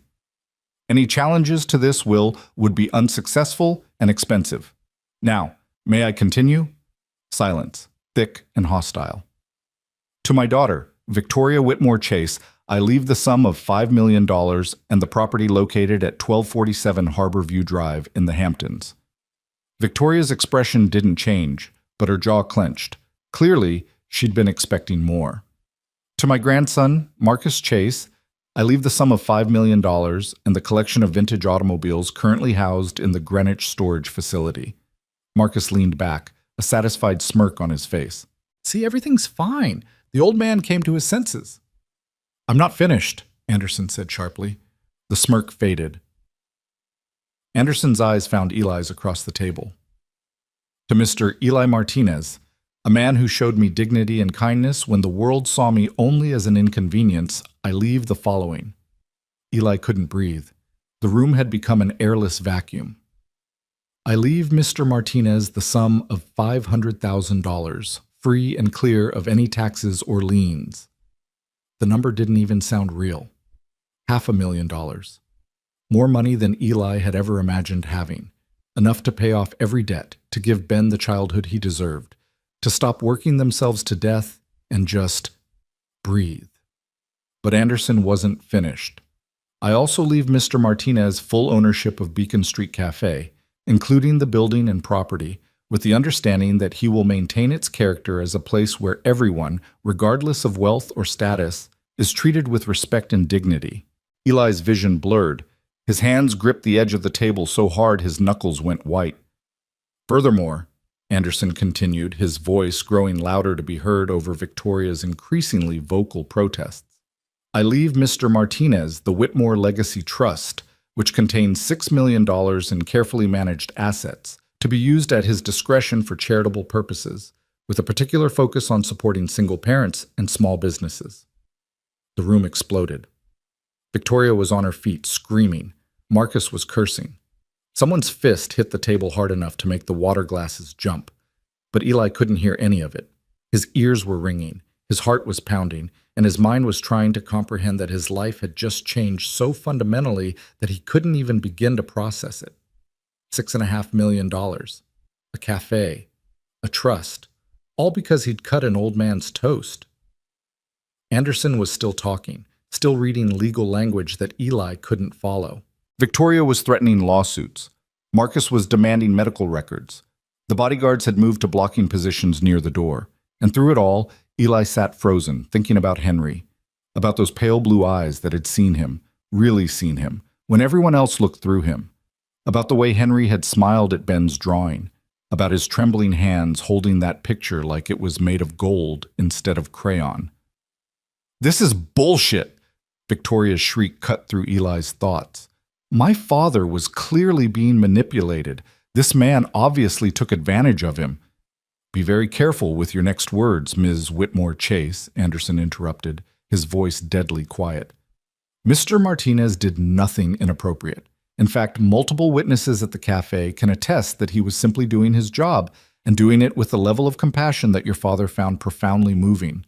Any challenges to this will would be unsuccessful and expensive. Now, may I continue?" Silence, thick and hostile. "To my daughter, Victoria Whitmore Chase, I leave the sum of $5 million and the property located at 1247 Harbor View Drive in the Hamptons." Victoria's expression didn't change, but her jaw clenched. Clearly, she'd been expecting more. "To my grandson, Marcus Chase, I leave the sum of $5 million and the collection of vintage automobiles currently housed in the Greenwich storage facility." Marcus leaned back, a satisfied smirk on his face. "See, everything's fine. The old man came to his senses." "I'm not finished," Anderson said sharply. The smirk faded. Anderson's eyes found Eli's across the table. "To Mr. Eli Martinez, a man who showed me dignity and kindness when the world saw me only as an inconvenience, I leave the following." Eli couldn't breathe. The room had become an airless vacuum. "I leave Mr. Martinez the sum of $500,000, free and clear of any taxes or liens." The number didn't even sound real. $500,000. More money than Eli had ever imagined having. Enough to pay off every debt, to give Ben the childhood he deserved, to stop working themselves to death and just breathe. But Anderson wasn't finished. "I also leave Mr. Martinez full ownership of Beacon Street Café, including the building and property, with the understanding that he will maintain its character as a place where everyone, regardless of wealth or status, is treated with respect and dignity." Eli's vision blurred. His hands gripped the edge of the table so hard his knuckles went white. "Furthermore," Anderson continued, his voice growing louder to be heard over Victoria's increasingly vocal protests, "I leave Mr. Martinez the Whitmore Legacy Trust, which contains $6 million in carefully managed assets, to be used at his discretion for charitable purposes, with a particular focus on supporting single parents and small businesses. The room exploded. Victoria was on her feet, screaming. Marcus was cursing. Someone's fist hit the table hard enough to make the water glasses jump, but Eli couldn't hear any of it. His ears were ringing, his heart was pounding, and his mind was trying to comprehend that his life had just changed so fundamentally that he couldn't even begin to process it. $6.5 million, a café, a trust, all because he'd cut an old man's toast. Anderson was still talking, still reading legal language that Eli couldn't follow. Victoria was threatening lawsuits. Marcus was demanding medical records. The bodyguards had moved to blocking positions near the door. And through it all, Eli sat frozen, thinking about Henry, about those pale blue eyes that had seen him, really seen him, when everyone else looked through him, about the way Henry had smiled at Ben's drawing, about his trembling hands holding that picture like it was made of gold instead of crayon. "This is bullshit!" Victoria's shriek cut through Eli's thoughts. My father was clearly being manipulated. This man obviously took advantage of him. "Be very careful with your next words, Ms. Whitmore Chase," Anderson interrupted, his voice deadly quiet. Mr. Martinez did nothing inappropriate. In fact, multiple witnesses at the cafe can attest that he was simply doing his job and doing it with a level of compassion that your father found profoundly moving.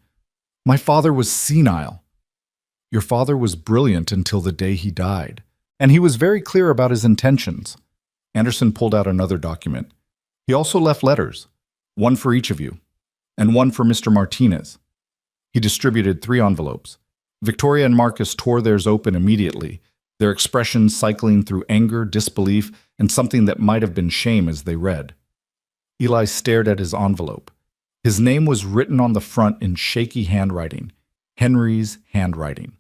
My father was senile. Your father was brilliant until the day he died, and he was very clear about his intentions. Anderson pulled out another document. He also left letters, one for each of you, and one for Mr. Martinez. He distributed 3 envelopes. Victoria and Marcus tore theirs open immediately, their expressions cycling through anger, disbelief, and something that might have been shame as they read. Eli stared at his envelope. His name was written on the front in shaky handwriting, Henry's handwriting.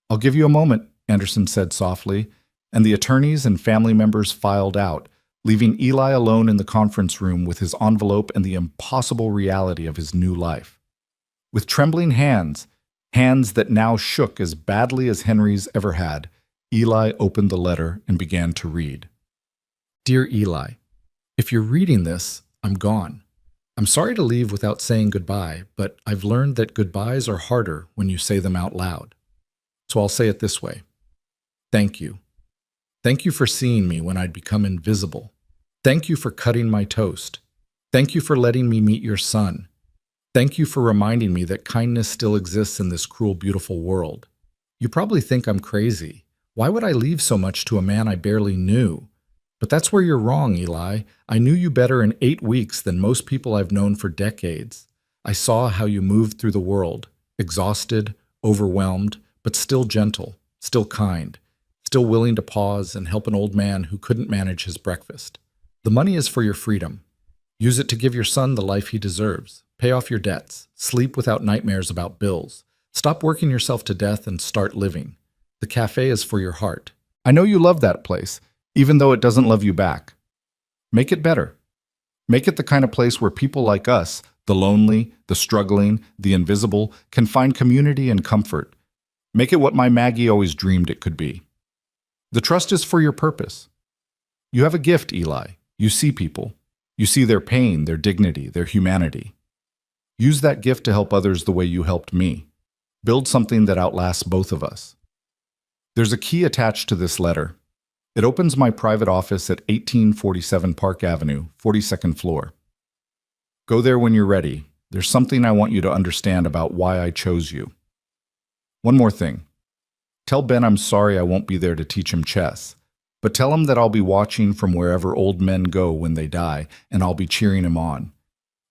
"I'll give you a moment," Anderson said softly, and the attorneys and family members filed out, leaving Eli alone in the conference room with his envelope and the impossible reality of his new life. With trembling hands, hands that now shook as badly as Henry's ever had, Eli opened the letter and began to read. Dear Eli, if you're reading this, I'm gone. I'm sorry to leave without saying goodbye, but I've learned that goodbyes are harder when you say them out loud. So I'll say it this way. Thank you. Thank you for seeing me when I'd become invisible. Thank you for cutting my toast. Thank you for letting me meet your son. Thank you for reminding me that kindness still exists in this cruel, beautiful world. You probably think I'm crazy. Why would I leave so much to a man I barely knew? But that's where you're wrong, Eli. I knew you better in 8 weeks than most people I've known for decades. I saw how you moved through the world, exhausted, overwhelmed, but still gentle, still kind, still willing to pause and help an old man who couldn't manage his breakfast. The money is for your freedom. Use it to give your son the life he deserves. Pay off your debts. Sleep without nightmares about bills. Stop working yourself to death and start living. The cafe is for your heart. I know you love that place, even though it doesn't love you back. Make it better. Make it the kind of place where people like us, the lonely, the struggling, the invisible, can find community and comfort. Make it what my Maggie always dreamed it could be. The trust is for your purpose. You have a gift, Eli. You see people. You see their pain, their dignity, their humanity. Use that gift to help others the way you helped me. Build something that outlasts both of us. There's a key attached to this letter. It opens my private office at 1847 Park Avenue, 42nd floor. Go there when you're ready. There's something I want you to understand about why I chose you. One more thing. Tell Ben I'm sorry I won't be there to teach him chess, but tell him that I'll be watching from wherever old men go when they die, and I'll be cheering him on.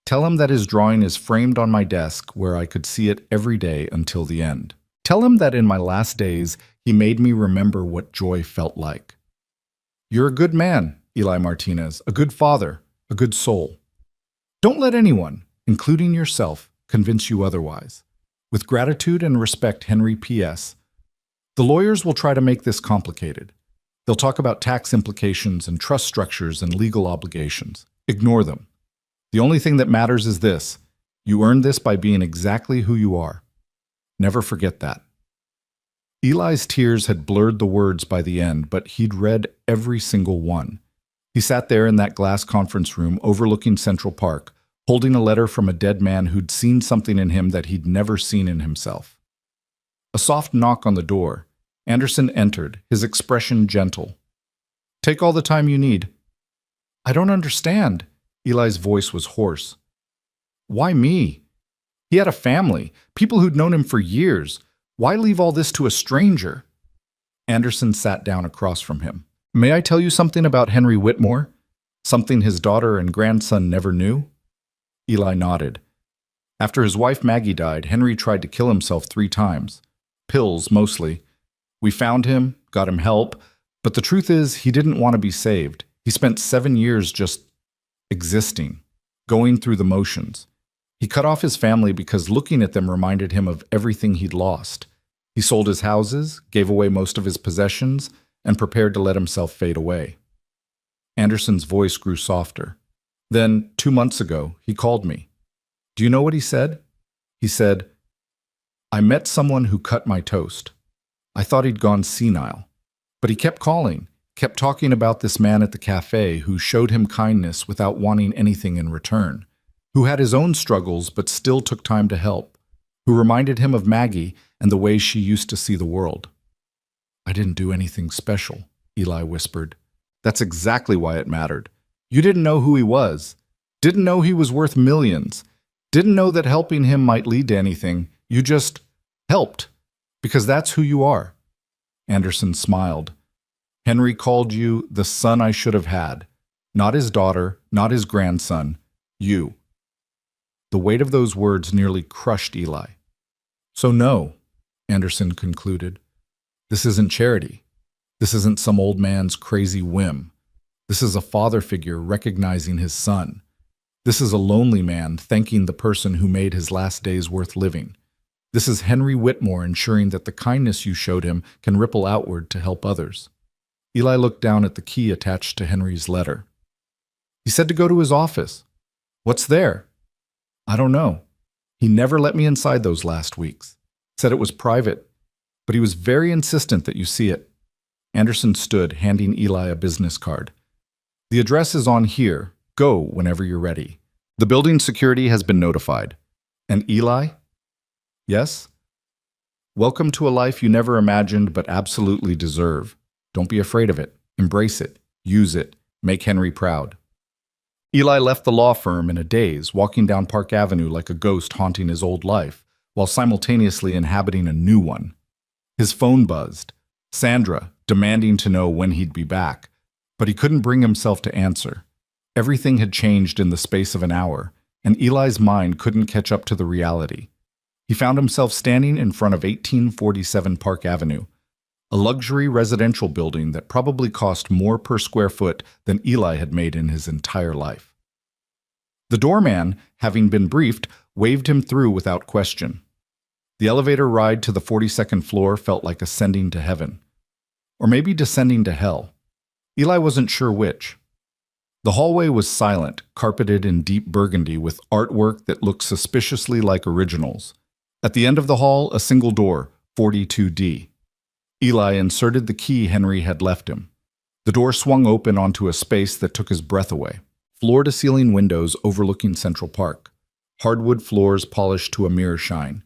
Tell him that his drawing is framed on my desk where I could see it every day until the end. Tell him that in my last days, he made me remember what joy felt like. You're a good man, Eli Martinez, a good father, a good soul. Don't let anyone, including yourself, convince you otherwise. With gratitude and respect, Henry P.S. The lawyers will try to make this complicated. They'll talk about tax implications and trust structures and legal obligations. Ignore them. The only thing that matters is this. You earned this by being exactly who you are. Never forget that. Eli's tears had blurred the words by the end, but he'd read every single one. He sat there in that glass conference room overlooking Central Park, holding a letter from a dead man who'd seen something in him that he'd never seen in himself. A soft knock on the door. Anderson entered, his expression gentle. "Take all the time you need." "I don't understand." Eli's voice was hoarse. "Why me? He had a family, people who'd known him for years. Why leave all this to a stranger?" Anderson sat down across from him. "May I tell you something about Henry Whitmore? Something his daughter and grandson never knew?" Eli nodded. After his wife Maggie died, Henry tried to kill himself 3 times. Pills, mostly. We found him, got him help, but the truth is he didn't want to be saved. He spent 7 years just existing, going through the motions. He cut off his family because looking at them reminded him of everything he'd lost. He sold his houses, gave away most of his possessions, and prepared to let himself fade away. Anderson's voice grew softer. Then, 2 months ago, he called me. Do you know what he said? He said, "I met someone who cut my toast. I thought he'd gone senile. But he kept calling, kept talking about this man at the cafe who showed him kindness without wanting anything in return, who had his own struggles but still took time to help, who reminded him of Maggie and the way she used to see the world." "I didn't do anything special," Eli whispered. "That's exactly why it mattered. You didn't know who he was, didn't know he was worth millions, didn't know that helping him might lead to anything. You just helped, because that's who you are." Anderson smiled. "Henry called you the son I should have had. Not his daughter, not his grandson, you." The weight of those words nearly crushed Eli. "So no," Anderson concluded. "This isn't charity. This isn't some old man's crazy whim. This is a father figure recognizing his son. This is a lonely man thanking the person who made his last days worth living. This is Henry Whitmore ensuring that the kindness you showed him can ripple outward to help others." Eli looked down at the key attached to Henry's letter. "He said to go to his office." "What's there?" "I don't know. He never let me inside those last weeks. Said it was private, but he was very insistent that you see it." Anderson stood, handing Eli a business card. "The address is on here. Go whenever you're ready. The building security has been notified." "And Eli?" "Yes?" "Welcome to a life you never imagined but absolutely deserve. Don't be afraid of it. Embrace it. Use it. Make Henry proud." Eli left the law firm in a daze, walking down Park Avenue like a ghost haunting his old life, while simultaneously inhabiting a new one. His phone buzzed. Sandra, demanding to know when he'd be back, but he couldn't bring himself to answer. Everything had changed in the space of an hour, and Eli's mind couldn't catch up to the reality. He found himself standing in front of 1847 Park Avenue, a luxury residential building that probably cost more per square foot than Eli had made in his entire life. The doorman, having been briefed, waved him through without question. The elevator ride to the 42nd floor felt like ascending to heaven. Or maybe descending to hell. Eli wasn't sure which. The hallway was silent, carpeted in deep burgundy with artwork that looked suspiciously like originals. At the end of the hall, a single door, 42D. Eli inserted the key Henry had left him. The door swung open onto a space that took his breath away. Floor-to-ceiling windows overlooking Central Park. Hardwood floors polished to a mirror shine.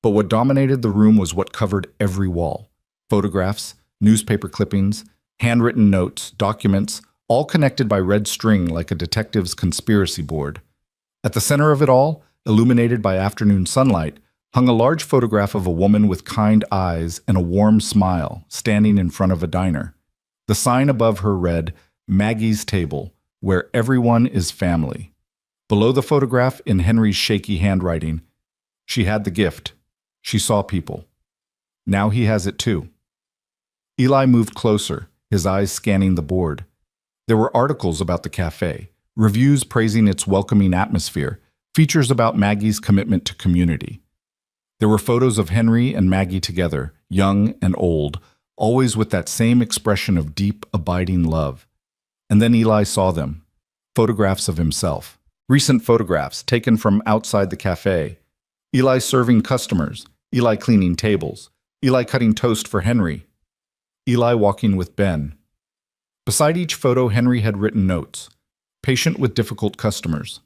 But what dominated the room was what covered every wall. Photographs, newspaper clippings, handwritten notes, documents, all connected by red string like a detective's conspiracy board. At the center of it all, illuminated by afternoon sunlight, hung a large photograph of a woman with kind eyes and a warm smile, standing in front of a diner. The sign above her read, "Maggie's Table, where everyone is family." Below the photograph, in Henry's shaky handwriting, "She had the gift. She saw people. Now he has it too." Eli moved closer, his eyes scanning the board. There were articles about the cafe, reviews praising its welcoming atmosphere, features about Maggie's commitment to community. There were photos of Henry and Maggie together, young and old, always with that same expression of deep, abiding love. And then Eli saw them, photographs of himself, recent photographs taken from outside the cafe. Eli serving customers, Eli cleaning tables, Eli cutting toast for Henry, Eli walking with Ben. Beside each photo, Henry had written notes, patient with difficult customers.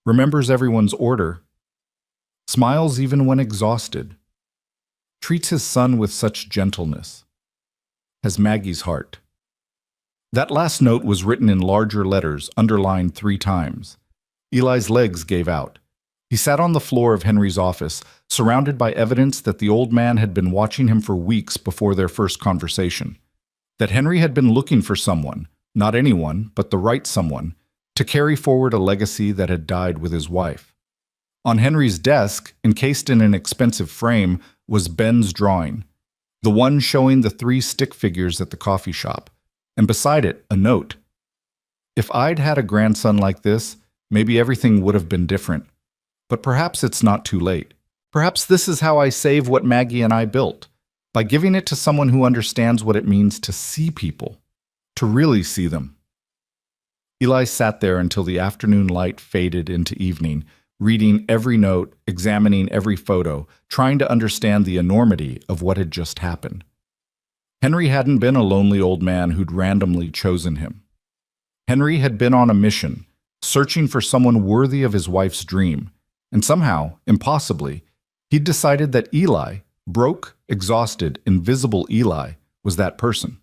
remembers everyone's order, smiles even when exhausted, treats his son with such gentleness, has Maggie's heart. That last note was written in larger letters, underlined 3 times. Eli's legs gave out. He sat on the floor of Henry's office, surrounded by evidence that the old man had been watching him for weeks before their first conversation. That Henry had been looking for someone, not anyone, but the right someone, to carry forward a legacy that had died with his wife. On Henry's desk, encased in an expensive frame, was Ben's drawing, the one showing the 3 stick figures at the coffee shop, and beside it, a note. If I'd had a grandson like this, maybe everything would have been different. But perhaps it's not too late. Perhaps this is how I save what Maggie and I built, by giving it to someone who understands what it means to see people, to really see them. Eli sat there until the afternoon light faded into evening, reading every note, examining every photo, trying to understand the enormity of what had just happened. Henry hadn't been a lonely old man who'd randomly chosen him. Henry had been on a mission, searching for someone worthy of his wife's dream, and somehow, impossibly, he'd decided that Eli, broke, exhausted, invisible Eli, was that person.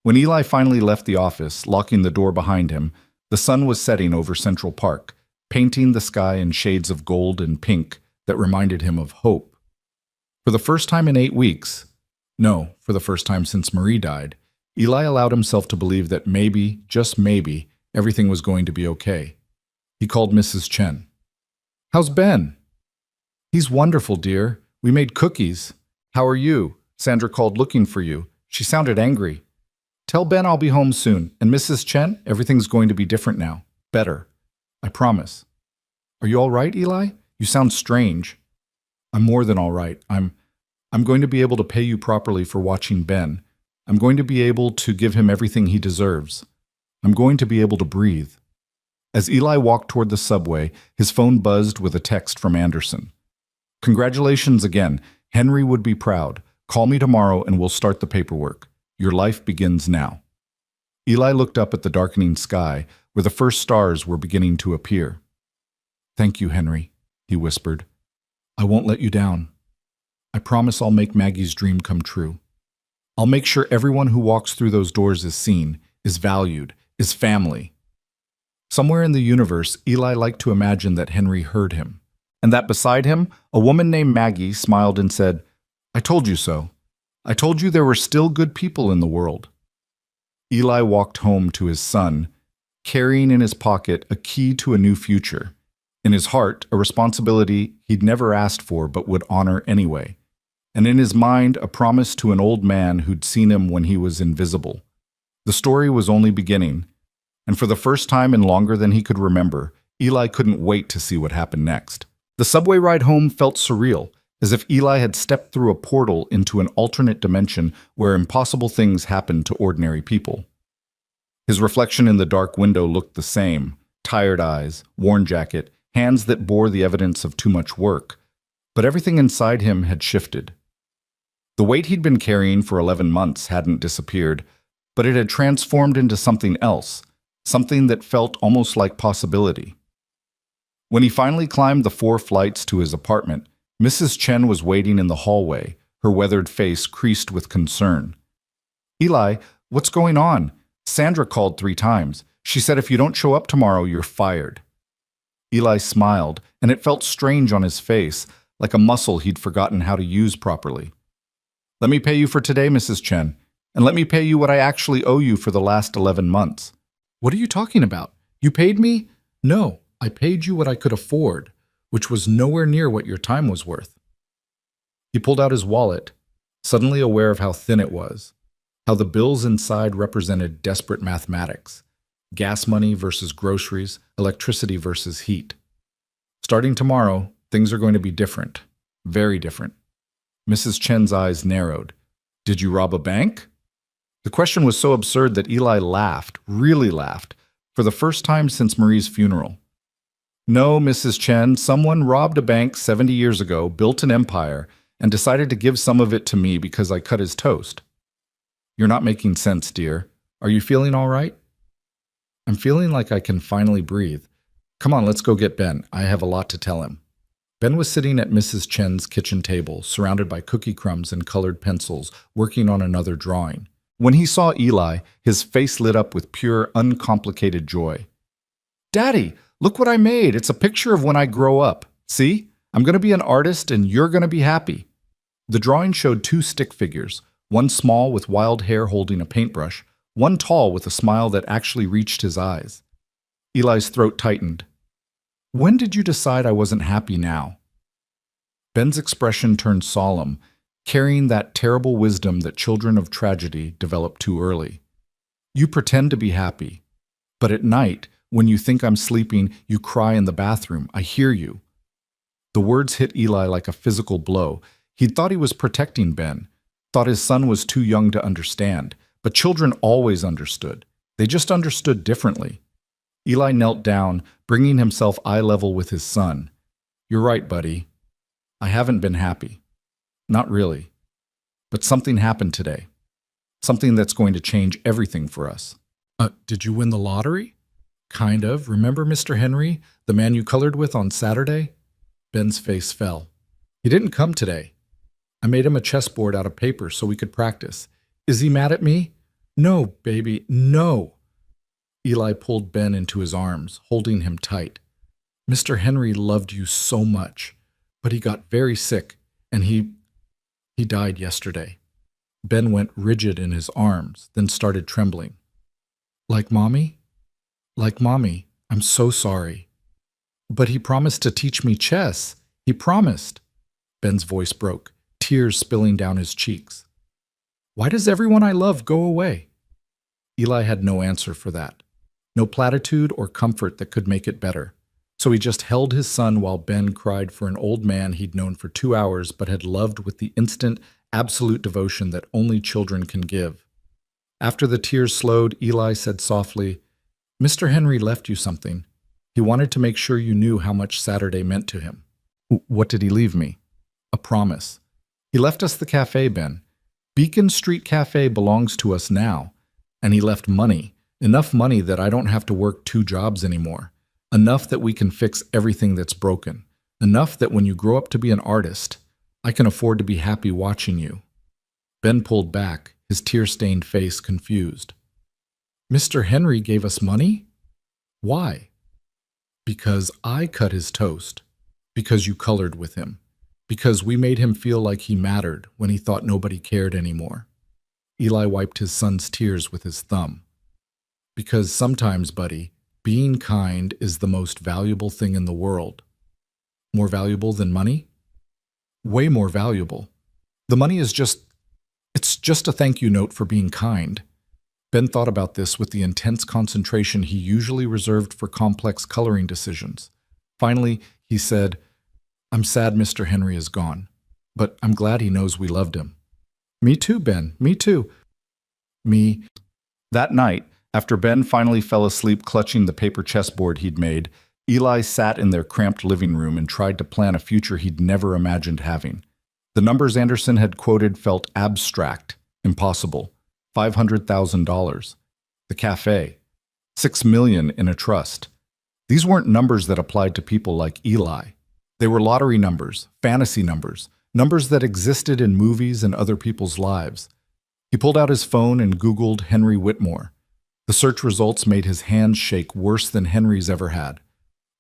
When Eli finally left the office, locking the door behind him, the sun was setting over Central Park, painting the sky in shades of gold and pink that reminded him of hope. For the first time in 8 weeks, no, for the first time since Marie died, Eli allowed himself to believe that maybe, just maybe, everything was going to be okay. He called Mrs. Chen. "How's Ben?" "He's wonderful, dear. We made cookies. How are you? Sandra called looking for you. She sounded angry. Tell Ben I'll be home soon. And Mrs. Chen, everything's going to be different now. Better. I promise." "Are you all right, Eli? You sound strange." "I'm more than all right. I'm going to be able to pay you properly for watching Ben. I'm going to be able to give him everything he deserves. I'm going to be able to breathe." As Eli walked toward the subway, his phone buzzed with a text from Anderson. "Congratulations again. Henry would be proud. Call me tomorrow and we'll start the paperwork. Your life begins now." Eli looked up at the darkening sky, where the first stars were beginning to appear. "Thank you, Henry," he whispered. "I won't let you down. I promise I'll make Maggie's dream come true. I'll make sure everyone who walks through those doors is seen, is valued, is family." Somewhere in the universe, Eli liked to imagine that Henry heard him, and that beside him, a woman named Maggie smiled and said, "I told you so. I told you there were still good people in the world." Eli walked home to his son, carrying in his pocket a key to a new future. In his heart, a responsibility he'd never asked for but would honor anyway. And in his mind, a promise to an old man who'd seen him when he was invisible. The story was only beginning, and for the first time in longer than he could remember, Eli couldn't wait to see what happened next. The subway ride home felt surreal, as if Eli had stepped through a portal into an alternate dimension where impossible things happened to ordinary people. His reflection in the dark window looked the same: tired eyes, worn jacket, hands that bore the evidence of too much work. But everything inside him had shifted. The weight he'd been carrying for 11 months hadn't disappeared, but it had transformed into something else, something that felt almost like possibility. When he finally climbed the 4 flights to his apartment, Mrs. Chen was waiting in the hallway, her weathered face creased with concern. "Eli, what's going on? Sandra called 3 times. She said if you don't show up tomorrow, you're fired." Eli smiled, and it felt strange on his face, like a muscle he'd forgotten how to use properly. "Let me pay you for today, Mrs. Chen, and let me pay you what I actually owe you for the last 11 months. "What are you talking about? You paid me?" "No, I paid you what I could afford, which was nowhere near what your time was worth." He pulled out his wallet, suddenly aware of how thin it was, how the bills inside represented desperate mathematics: gas money versus groceries, electricity versus heat. Starting tomorrow, things are going to be different, very different. Mrs. Chen's eyes narrowed. "Did you rob a bank?" The question was so absurd that Eli laughed, really laughed, for the first time since Marie's funeral. "No, Mrs. Chen, someone robbed a bank 70 years ago, built an empire, and decided to give some of it to me because I cut his toast." "You're not making sense, dear. Are you feeling all right?" "I'm feeling like I can finally breathe. Come on, let's go get Ben. I have a lot to tell him. Ben was sitting at Mrs. Chen's kitchen table, surrounded by cookie crumbs and colored pencils, working on another drawing. When he saw Eli, his face lit up with pure, uncomplicated joy. Daddy, look what I made. It's a picture of when I grow up. See? I'm going to be an artist and you're going to be happy. The drawing showed two stick figures, one small with wild hair holding a paintbrush, one tall with a smile that actually reached his eyes. Eli's throat tightened. When did you decide I wasn't happy now? Ben's expression turned solemn, carrying that terrible wisdom that children of tragedy develop too early. You pretend to be happy, but at night, when you think I'm sleeping, you cry in the bathroom. I hear you. The words hit Eli like a physical blow. He'd thought he was protecting Ben, thought his son was too young to understand, but children always understood. They just understood differently. Eli knelt down, bringing himself eye level with his son. You're right, buddy. I haven't been happy. Not really. But something happened today. Something that's going to change everything for us. Did you win the lottery? Kind of. Remember Mr. Henry, the man you colored with on Saturday? Ben's face fell. He didn't come today. I made him a chessboard out of paper so we could practice. Is he mad at me? No, baby, no. Eli pulled Ben into his arms, holding him tight. Mr. Henry loved you so much, but he got very sick, and he died yesterday. Ben went rigid in his arms, then started trembling. Like Mommy? Like Mommy, I'm so sorry. But he promised to teach me chess. He promised. Ben's voice broke, tears spilling down his cheeks. Why does everyone I love go away? Eli had no answer for that. No platitude or comfort that could make it better. So he just held his son while Ben cried for an old man he'd known for 2 hours but had loved with the instant, absolute devotion that only children can give. After the tears slowed, Eli said softly, Mr. Henry left you something. He wanted to make sure you knew how much Saturday meant to him. What did he leave me? A promise. He left us the cafe, Ben. Beacon Street Cafe belongs to us now. And he left money. Enough money that I don't have to work 2 jobs anymore. Enough that we can fix everything that's broken. Enough that when you grow up to be an artist, I can afford to be happy watching you. Ben pulled back, his tear-stained face confused. Mr. Henry gave us money? Why? Because I cut his toast. Because you colored with him. Because we made him feel like he mattered when he thought nobody cared anymore. Eli wiped his son's tears with his thumb. Because sometimes, buddy, being kind is the most valuable thing in the world. More valuable than money? Way more valuable. The money is it's just a thank you note for being kind. Ben thought about this with the intense concentration he usually reserved for complex coloring decisions. Finally, he said, I'm sad Mr. Henry is gone, but I'm glad he knows we loved him. Me too, Ben, me too. Me. That night, after Ben finally fell asleep clutching the paper chessboard he'd made, Eli sat in their cramped living room and tried to plan a future he'd never imagined having. The numbers Anderson had quoted felt abstract, impossible. $500,000. The cafe. $6 million in a trust. These weren't numbers that applied to people like Eli. They were lottery numbers, fantasy numbers, numbers that existed in movies and other people's lives. He pulled out his phone and Googled Henry Whitmore. The search results made his hands shake worse than Henry's ever had.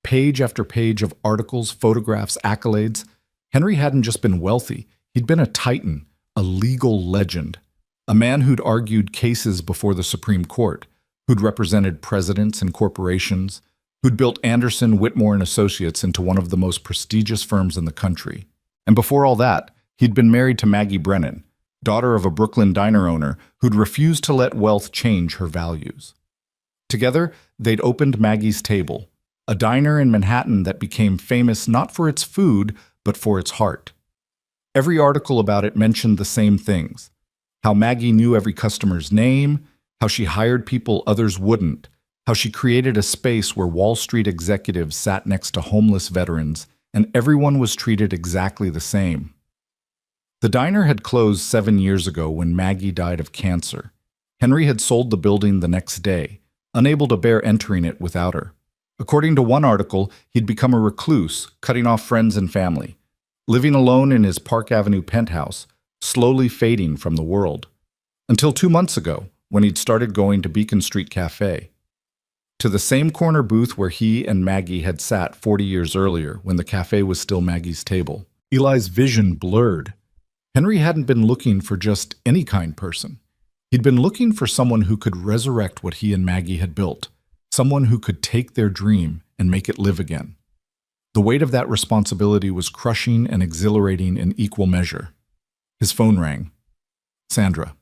Page after page of articles, photographs, accolades. Henry hadn't just been wealthy, he'd been a titan, a legal legend. A man who'd argued cases before the Supreme Court, who'd represented presidents and corporations, who'd built Anderson, Whitmore and Associates into one of the most prestigious firms in the country. And before all that, he'd been married to Maggie Brennan, daughter of a Brooklyn diner owner who'd refused to let wealth change her values. Together, they'd opened Maggie's Table, a diner in Manhattan that became famous not for its food, but for its heart. Every article about it mentioned the same things. How Maggie knew every customer's name, how she hired people others wouldn't, how she created a space where Wall Street executives sat next to homeless veterans, and everyone was treated exactly the same. The diner had closed 7 years ago when Maggie died of cancer. Henry had sold the building the next day, unable to bear entering it without her. According to one article, he'd become a recluse, cutting off friends and family, living alone in his Park Avenue penthouse, slowly fading from the world. Until 2 months ago, when he'd started going to Beacon Street Café, to the same corner booth where he and Maggie had sat 40 years earlier when the cafe was still Maggie's table. Eli's vision blurred. Henry hadn't been looking for just any kind person. He'd been looking for someone who could resurrect what he and Maggie had built, someone who could take their dream and make it live again. The weight of that responsibility was crushing and exhilarating in equal measure. His phone rang. Sandra.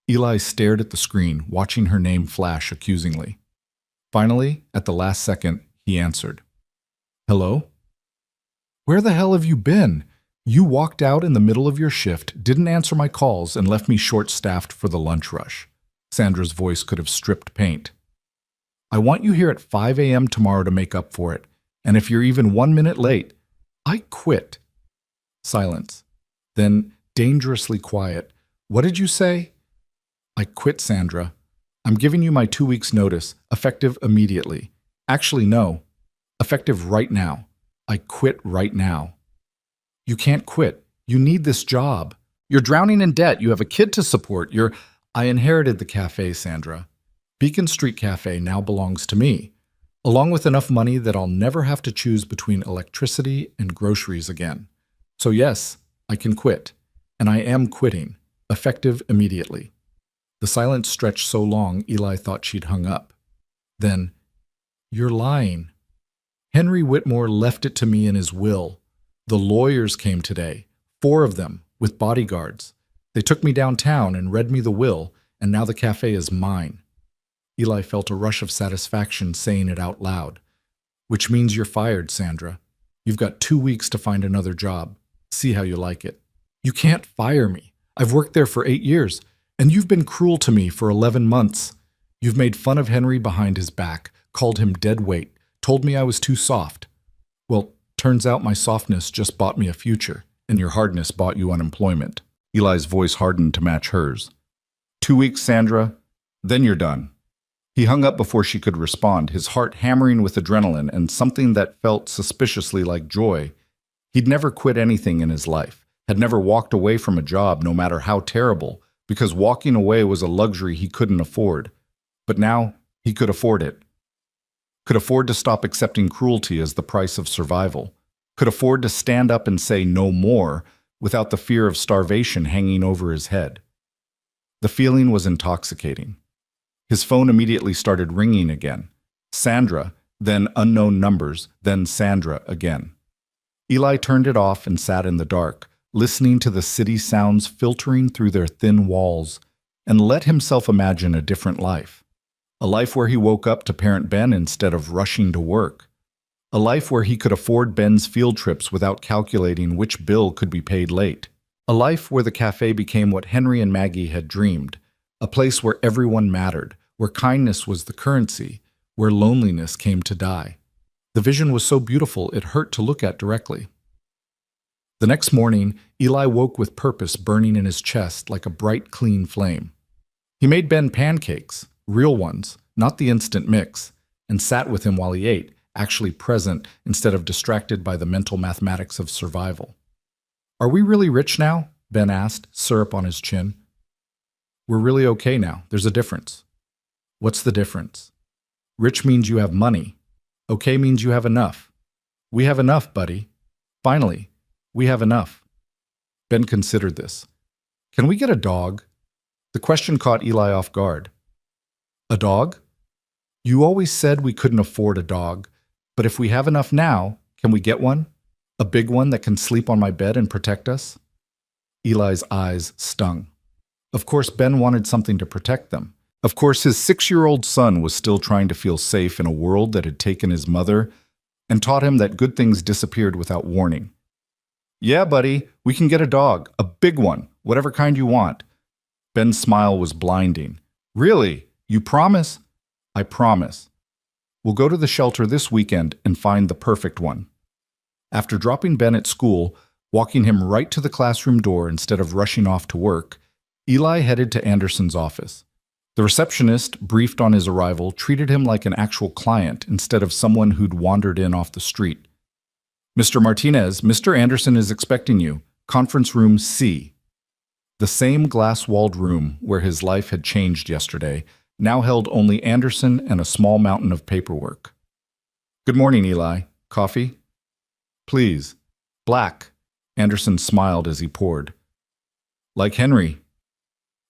Eli stared at the screen, watching her name flash accusingly. Finally, at the last second, he answered. Hello? Where the hell have you been? You walked out in the middle of your shift, didn't answer my calls, and left me short-staffed for the lunch rush. Sandra's voice could have stripped paint. I want you here at 5 a.m. tomorrow to make up for it, and if you're even 1 minute late, I quit. Silence. Then, dangerously quiet. What did you say? I quit, Sandra. I'm giving you my 2 weeks' notice, effective immediately. Actually, no. Effective right now. I quit right now. You can't quit. You need this job. You're drowning in debt. You have a kid to support. I inherited the cafe, Sandra. Beacon Street Cafe now belongs to me, along with enough money that I'll never have to choose between electricity and groceries again. So yes, I can quit. And I am quitting, effective immediately. The silence stretched so long, Eli thought she'd hung up. Then, you're lying. Henry Whitmore left it to me in his will. The lawyers came today, 4 of them, with bodyguards. They took me downtown and read me the will, and now the cafe is mine. Eli felt a rush of satisfaction saying it out loud. Which means you're fired, Sandra. You've got 2 weeks to find another job. See how you like it. You can't fire me. I've worked there for 8 years. And you've been cruel to me for 11 months. You've made fun of Henry behind his back, called him dead weight, told me I was too soft. Well, turns out my softness just bought me a future, and your hardness bought you unemployment. Eli's voice hardened to match hers. 2 weeks, Sandra, then you're done. He hung up before she could respond, his heart hammering with adrenaline and something that felt suspiciously like joy. He'd never quit anything in his life, had never walked away from a job no matter how terrible, because walking away was a luxury he couldn't afford. But now, he could afford it. Could afford to stop accepting cruelty as the price of survival. Could afford to stand up and say no more without the fear of starvation hanging over his head. The feeling was intoxicating. His phone immediately started ringing again. Sandra, then unknown numbers, then Sandra again. Eli turned it off and sat in the dark, listening to the city sounds filtering through their thin walls, and let himself imagine a different life. A life where he woke up to parent Ben instead of rushing to work. A life where he could afford Ben's field trips without calculating which bill could be paid late. A life where the cafe became what Henry and Maggie had dreamed. A place where everyone mattered, where kindness was the currency, where loneliness came to die. The vision was so beautiful it hurt to look at directly. The next morning, Eli woke with purpose burning in his chest like a bright, clean flame. He made Ben pancakes, real ones, not the instant mix, and sat with him while he ate, actually present instead of distracted by the mental mathematics of survival. Are we really rich now? Ben asked, syrup on his chin. We're really okay now. There's a difference. What's the difference? Rich means you have money. Okay means you have enough. We have enough, buddy. Finally. We have enough. Ben considered this. Can we get a dog? The question caught Eli off guard. A dog? You always said we couldn't afford a dog, but if we have enough now, can we get one? A big one that can sleep on my bed and protect us? Eli's eyes stung. Of course, Ben wanted something to protect them. Of course, his 6-year-old son was still trying to feel safe in a world that had taken his mother and taught him that good things disappeared without warning. Yeah, buddy, we can get a dog, a big one, whatever kind you want. Ben's smile was blinding. Really? You promise? I promise. We'll go to the shelter this weekend and find the perfect one. After dropping Ben at school, walking him right to the classroom door instead of rushing off to work, Eli headed to Anderson's office. The receptionist, briefed on his arrival, treated him like an actual client instead of someone who'd wandered in off the street. "Mr. Martinez, Mr. Anderson is expecting you. Conference room C." The same glass-walled room where his life had changed yesterday now held only Anderson and a small mountain of paperwork. "Good morning, Eli. Coffee?" "Please." "Black." Anderson smiled as he poured. "Like Henry."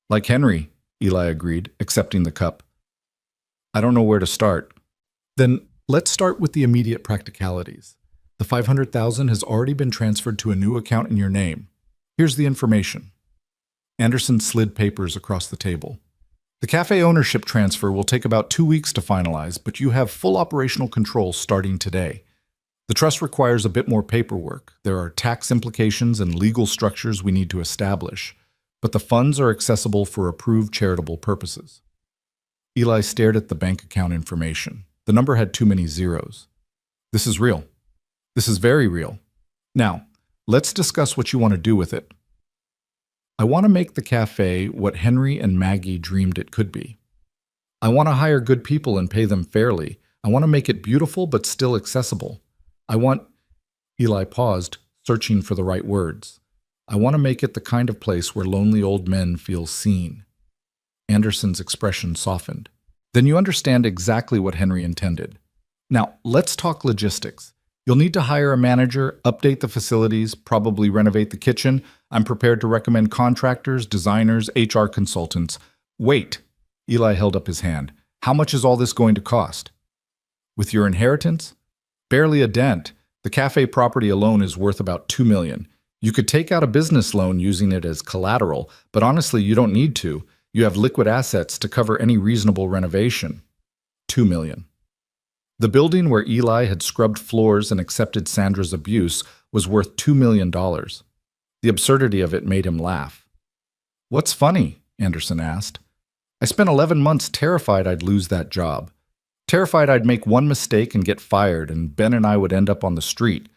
"Like Henry," Eli agreed, accepting the cup. "I don't know where to start." "Then let's start with the immediate practicalities. The $500,000 has already been transferred to a new account in your name. Here's the information." Anderson slid papers across the table. "The cafe ownership transfer will take about 2 weeks to finalize, but you have full operational control starting today. The trust requires a bit more paperwork. There are tax implications and legal structures we need to establish, but the funds are accessible for approved charitable purposes." Eli stared at the bank account information. The number had too many zeros. "This is real. This is very real. Now, let's discuss what you want to do with it." "I want to make the cafe what Henry and Maggie dreamed it could be. I want to hire good people and pay them fairly. I want to make it beautiful but still accessible. I want—" Eli paused, searching for the right words. "I want to make it the kind of place where lonely old men feel seen." Anderson's expression softened. "Then you understand exactly what Henry intended. Now, let's talk logistics. You'll need to hire a manager, update the facilities, probably renovate the kitchen. I'm prepared to recommend contractors, designers, HR consultants." "Wait," Eli held up his hand. "How much is all this going to cost?" "With your inheritance? Barely a dent. The cafe property alone is worth about $2 million. You could take out a business loan using it as collateral, but honestly, you don't need to. You have liquid assets to cover any reasonable renovation." $2 million. The building where Eli had scrubbed floors and accepted Sandra's abuse was worth $2 million. The absurdity of it made him laugh. "What's funny?" Anderson asked. "I spent 11 months terrified I'd lose that job. Terrified I'd make one mistake and get fired, and Ben and I would end up on the street.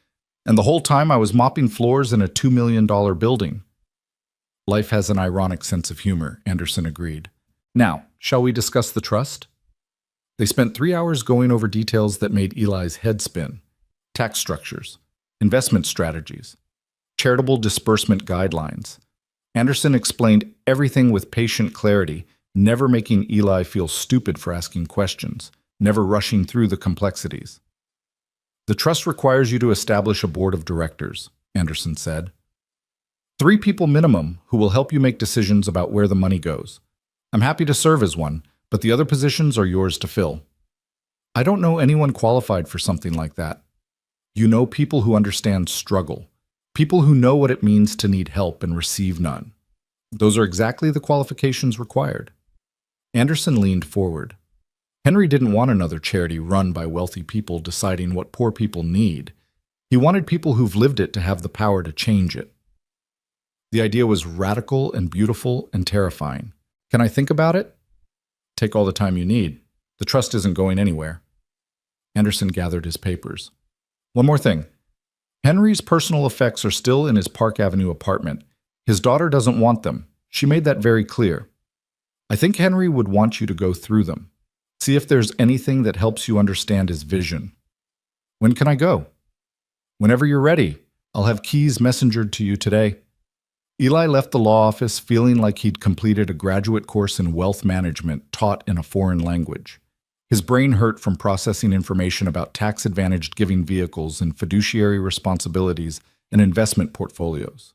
And the whole time I was mopping floors in a $2 million building." "Life has an ironic sense of humor," Anderson agreed. "Now, shall we discuss the trust?" They spent 3 hours going over details that made Eli's head spin. Tax structures, investment strategies, charitable disbursement guidelines. Anderson explained everything with patient clarity, never making Eli feel stupid for asking questions, never rushing through the complexities. "The trust requires you to establish a board of directors," Anderson said. 3 people minimum who will help you make decisions about where the money goes. I'm happy to serve as one, but the other positions are yours to fill." "I don't know anyone qualified for something like that." "You know people who understand struggle, people who know what it means to need help and receive none. Those are exactly the qualifications required." Anderson leaned forward. Henry didn't want another charity run by wealthy people deciding what poor people need. He wanted people who've lived it to have the power to change it. The idea was radical and beautiful and terrifying. "Can I think about it?" "Take all the time you need. The trust isn't going anywhere." Anderson gathered his papers. "One more thing. Henry's personal effects are still in his Park Avenue apartment. His daughter doesn't want them. She made that very clear. I think Henry would want you to go through them. See if there's anything that helps you understand his vision." "When can I go?" "Whenever you're ready. I'll have keys messengered to you today." Eli left the law office feeling like he'd completed a graduate course in wealth management taught in a foreign language. His brain hurt from processing information about tax-advantaged giving vehicles and fiduciary responsibilities and investment portfolios.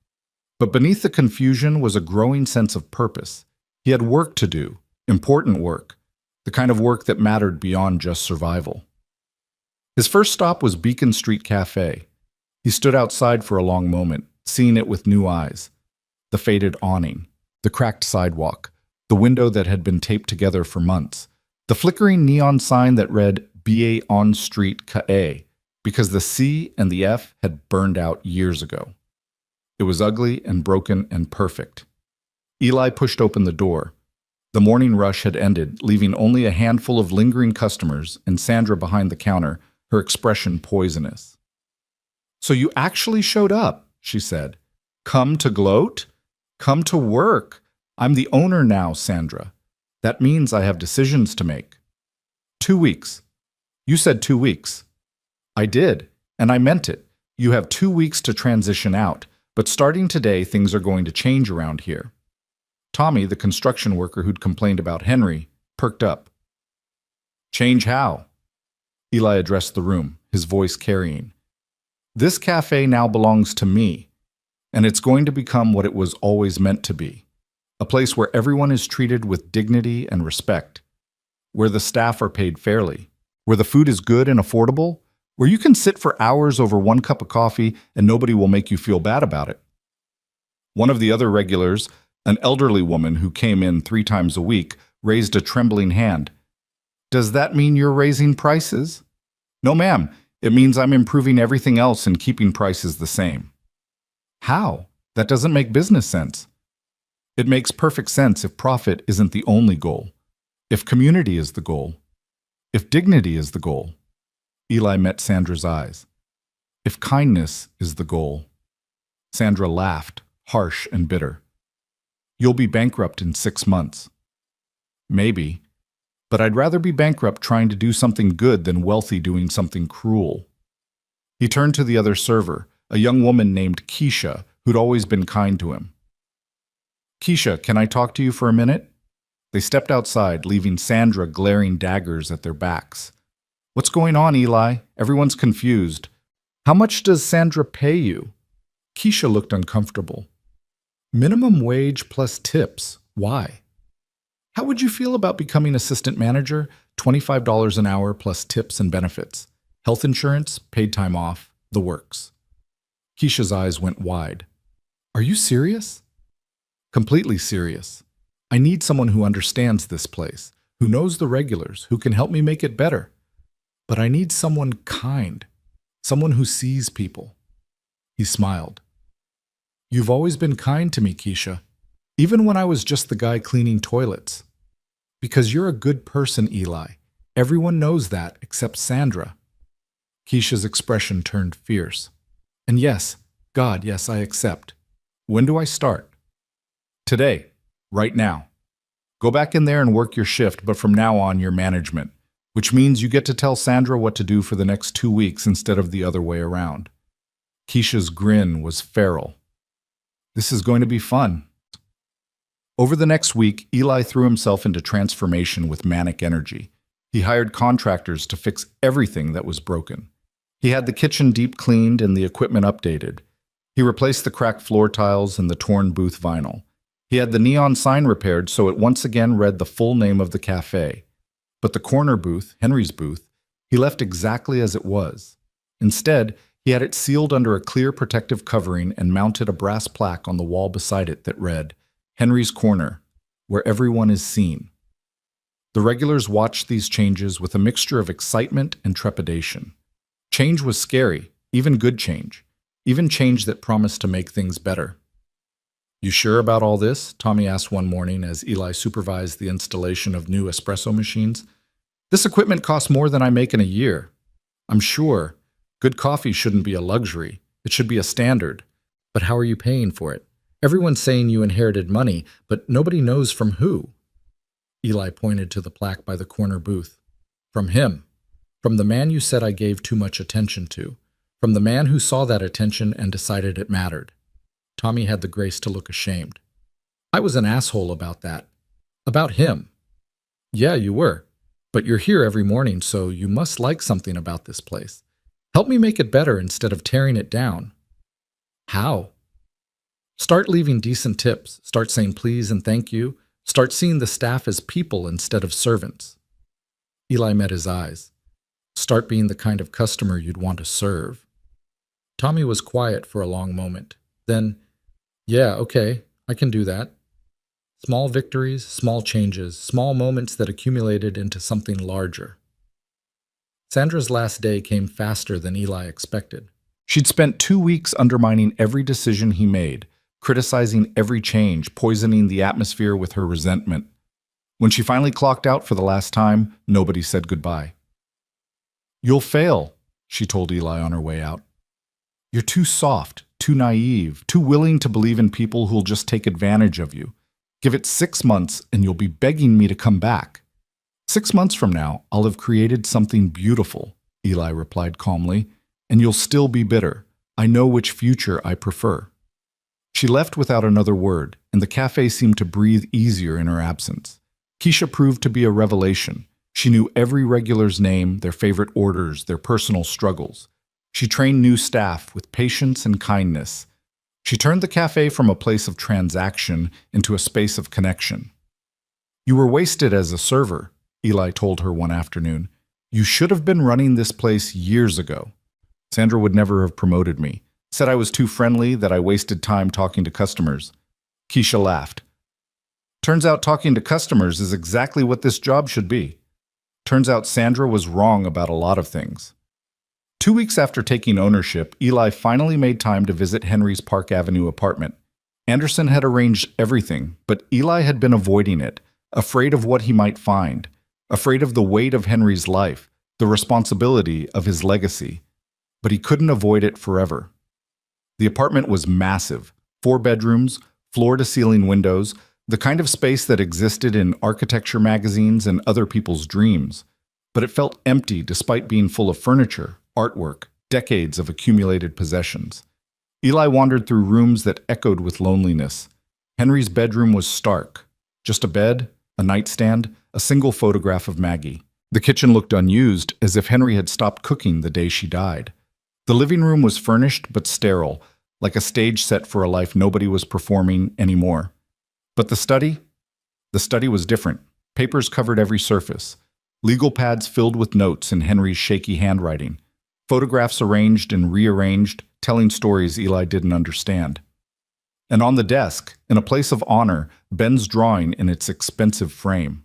But beneath the confusion was a growing sense of purpose. He had work to do, important work, the kind of work that mattered beyond just survival. His first stop was Beacon Street Café. He stood outside for a long moment, seeing it with new eyes. The faded awning, the cracked sidewalk, the window that had been taped together for months, the flickering neon sign that read BA on Street Ka, because the C and the F had burned out years ago. It was ugly and broken and perfect. Eli pushed open the door. The morning rush had ended, leaving only a handful of lingering customers and Sandra behind the counter, her expression poisonous. "So you actually showed up," she said. "Come to gloat? Come to work. I'm the owner now, Sandra. That means I have decisions to make. 2 weeks. You said 2 weeks. I did, and I meant it. You have 2 weeks to transition out, but starting today, things are going to change around here. Tommy, the construction worker who'd complained about Henry, perked up. Change how? Eli addressed the room, his voice carrying. This cafe now belongs to me, and it's going to become what it was always meant to be. A place where everyone is treated with dignity and respect, where the staff are paid fairly, where the food is good and affordable, where you can sit for hours over one cup of coffee and nobody will make you feel bad about it. One of the other regulars, an elderly woman who came in 3 times a week, raised a trembling hand. Does that mean you're raising prices? No, ma'am. It means I'm improving everything else and keeping prices the same. How? That doesn't make business sense. It makes perfect sense if profit isn't the only goal, if community is the goal, if dignity is the goal. Eli met Sandra's eyes. If kindness is the goal. Sandra laughed, harsh and bitter. You'll be bankrupt in 6 months. Maybe, but I'd rather be bankrupt trying to do something good than wealthy doing something cruel. He turned to the other server, a young woman named Keisha, who'd always been kind to him. Keisha, can I talk to you for a minute? They stepped outside, leaving Sandra glaring daggers at their backs. What's going on, Eli? Everyone's confused. How much does Sandra pay you? Keisha looked uncomfortable. Minimum wage plus tips. Why? How would you feel about becoming assistant manager? $25 an hour plus tips and benefits. Health insurance, paid time off, the works. Keisha's eyes went wide. Are you serious? Completely serious. I need someone who understands this place, who knows the regulars, who can help me make it better. But I need someone kind, someone who sees people. He smiled. You've always been kind to me, Keisha, even when I was just the guy cleaning toilets. Because you're a good person, Eli. Everyone knows that except Sandra. Keisha's expression turned fierce. And yes, God, yes, I accept. When do I start? Today. Right now. Go back in there and work your shift, but from now on, you're management, which means you get to tell Sandra what to do for the next 2 weeks instead of the other way around. Keisha's grin was feral. This is going to be fun. Over the next week, Eli threw himself into transformation with manic energy. He hired contractors to fix everything that was broken. He had the kitchen deep cleaned and the equipment updated. He replaced the cracked floor tiles and the torn booth vinyl. He had the neon sign repaired so it once again read the full name of the cafe. But the corner booth, Henry's booth, he left exactly as it was. Instead, he had it sealed under a clear protective covering and mounted a brass plaque on the wall beside it that read, Henry's Corner, where everyone is seen. The regulars watched these changes with a mixture of excitement and trepidation. Change was scary, even good change, even change that promised to make things better. You sure about all this? Tommy asked one morning as Eli supervised the installation of new espresso machines. This equipment costs more than I make in a year. I'm sure. Good coffee shouldn't be a luxury. It should be a standard. But how are you paying for it? Everyone's saying you inherited money, but nobody knows from who. Eli pointed to the plaque by the corner booth. From him. From the man you said I gave too much attention to. From the man who saw that attention and decided it mattered. Tommy had the grace to look ashamed. I was an asshole about that. About him. Yeah, you were. But you're here every morning, so you must like something about this place. Help me make it better instead of tearing it down. How? Start leaving decent tips. Start saying please and thank you. Start seeing the staff as people instead of servants. Eli met his eyes. Start being the kind of customer you'd want to serve. Tommy was quiet for a long moment. Then, yeah, okay, I can do that. Small victories, small changes, small moments that accumulated into something larger. Sandra's last day came faster than Eli expected. She'd spent 2 weeks undermining every decision he made, criticizing every change, poisoning the atmosphere with her resentment. When she finally clocked out for the last time, nobody said goodbye. You'll fail, she told Eli on her way out. You're too soft, too naive, too willing to believe in people who'll just take advantage of you. Give it 6 months and you'll be begging me to come back. 6 months from now, I'll have created something beautiful, Eli replied calmly, and you'll still be bitter. I know which future I prefer. She left without another word, and the cafe seemed to breathe easier in her absence. Keisha proved to be a revelation. She knew every regular's name, their favorite orders, their personal struggles. She trained new staff with patience and kindness. She turned the cafe from a place of transaction into a space of connection. You were wasted as a server, Eli told her one afternoon. You should have been running this place years ago. Sandra would never have promoted me. Said I was too friendly, that I wasted time talking to customers. Keisha laughed. Turns out talking to customers is exactly what this job should be. Turns out Sandra was wrong about a lot of things. 2 weeks after taking ownership, Eli finally made time to visit Henry's Park Avenue apartment. Anderson had arranged everything, but Eli had been avoiding it, afraid of what he might find, afraid of the weight of Henry's life, the responsibility of his legacy. But he couldn't avoid it forever. The apartment was massive, 4 bedrooms, floor-to-ceiling windows, the kind of space that existed in architecture magazines and other people's dreams. But it felt empty despite being full of furniture, artwork, decades of accumulated possessions. Eli wandered through rooms that echoed with loneliness. Henry's bedroom was stark. Just a bed, a nightstand, a single photograph of Maggie. The kitchen looked unused, as if Henry had stopped cooking the day she died. The living room was furnished but sterile, like a stage set for a life nobody was performing anymore. But the study? The study was different. Papers covered every surface. Legal pads filled with notes in Henry's shaky handwriting. Photographs arranged and rearranged, telling stories Eli didn't understand. And on the desk, in a place of honor, Ben's drawing in its expensive frame.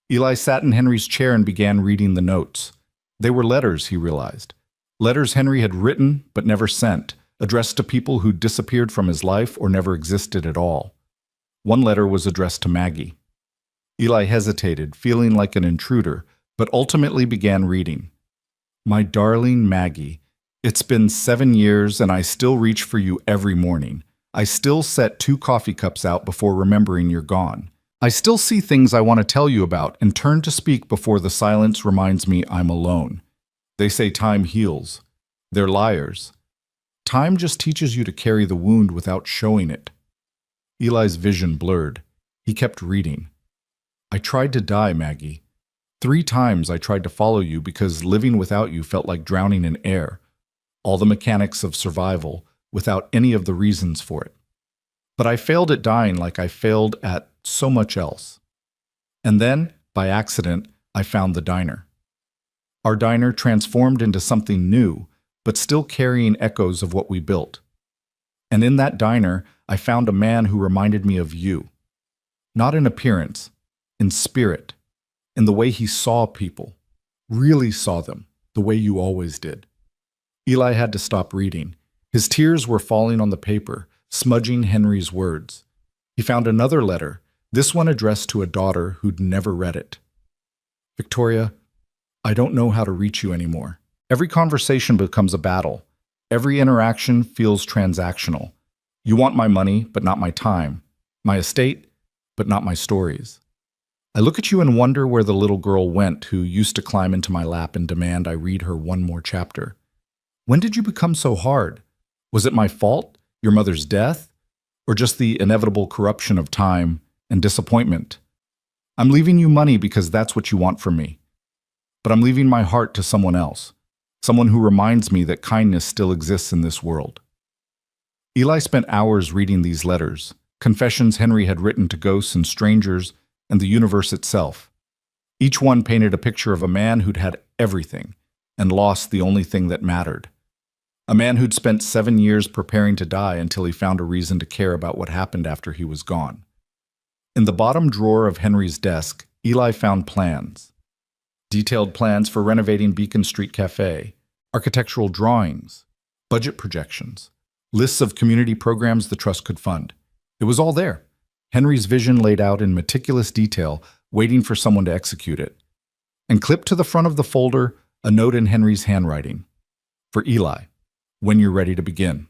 Eli sat in Henry's chair and began reading the notes. They were letters, he realized. Letters Henry had written but never sent, addressed to people who'd disappeared from his life or never existed at all. One letter was addressed to Maggie. Eli hesitated, feeling like an intruder, but ultimately began reading. My darling Maggie, it's been 7 years and I still reach for you every morning. I still set 2 coffee cups out before remembering you're gone. I still see things I want to tell you about and turn to speak before the silence reminds me I'm alone. They say time heals. They're liars. Time just teaches you to carry the wound without showing it. Eli's vision blurred. He kept reading. I tried to die, Maggie. 3 times I tried to follow you because living without you felt like drowning in air. All the mechanics of survival, without any of the reasons for it. But I failed at dying like I failed at so much else. And then, by accident, I found the diner. Our diner transformed into something new, but still carrying echoes of what we built. And in that diner, I found a man who reminded me of you. Not in appearance, in spirit, in the way he saw people, really saw them, the way you always did. Eli had to stop reading. His tears were falling on the paper, smudging Henry's words. He found another letter, this one addressed to a daughter who'd never read it. Victoria, I don't know how to reach you anymore. Every conversation becomes a battle. Every interaction feels transactional. You want my money, but not my time. My estate, but not my stories. I look at you and wonder where the little girl went who used to climb into my lap and demand I read her one more chapter. When did you become so hard? Was it my fault, your mother's death, or just the inevitable corruption of time and disappointment? I'm leaving you money because that's what you want from me. But I'm leaving my heart to someone else, someone who reminds me that kindness still exists in this world. Eli spent hours reading these letters, confessions Henry had written to ghosts and strangers and the universe itself. Each one painted a picture of a man who'd had everything and lost the only thing that mattered. A man who'd spent 7 years preparing to die until he found a reason to care about what happened after he was gone. In the bottom drawer of Henry's desk, Eli found plans. Detailed plans for renovating Beacon Street Cafe, architectural drawings, budget projections, lists of community programs the trust could fund. It was all there. Henry's vision laid out in meticulous detail, waiting for someone to execute it. And clipped to the front of the folder, a note in Henry's handwriting. For Eli, when you're ready to begin.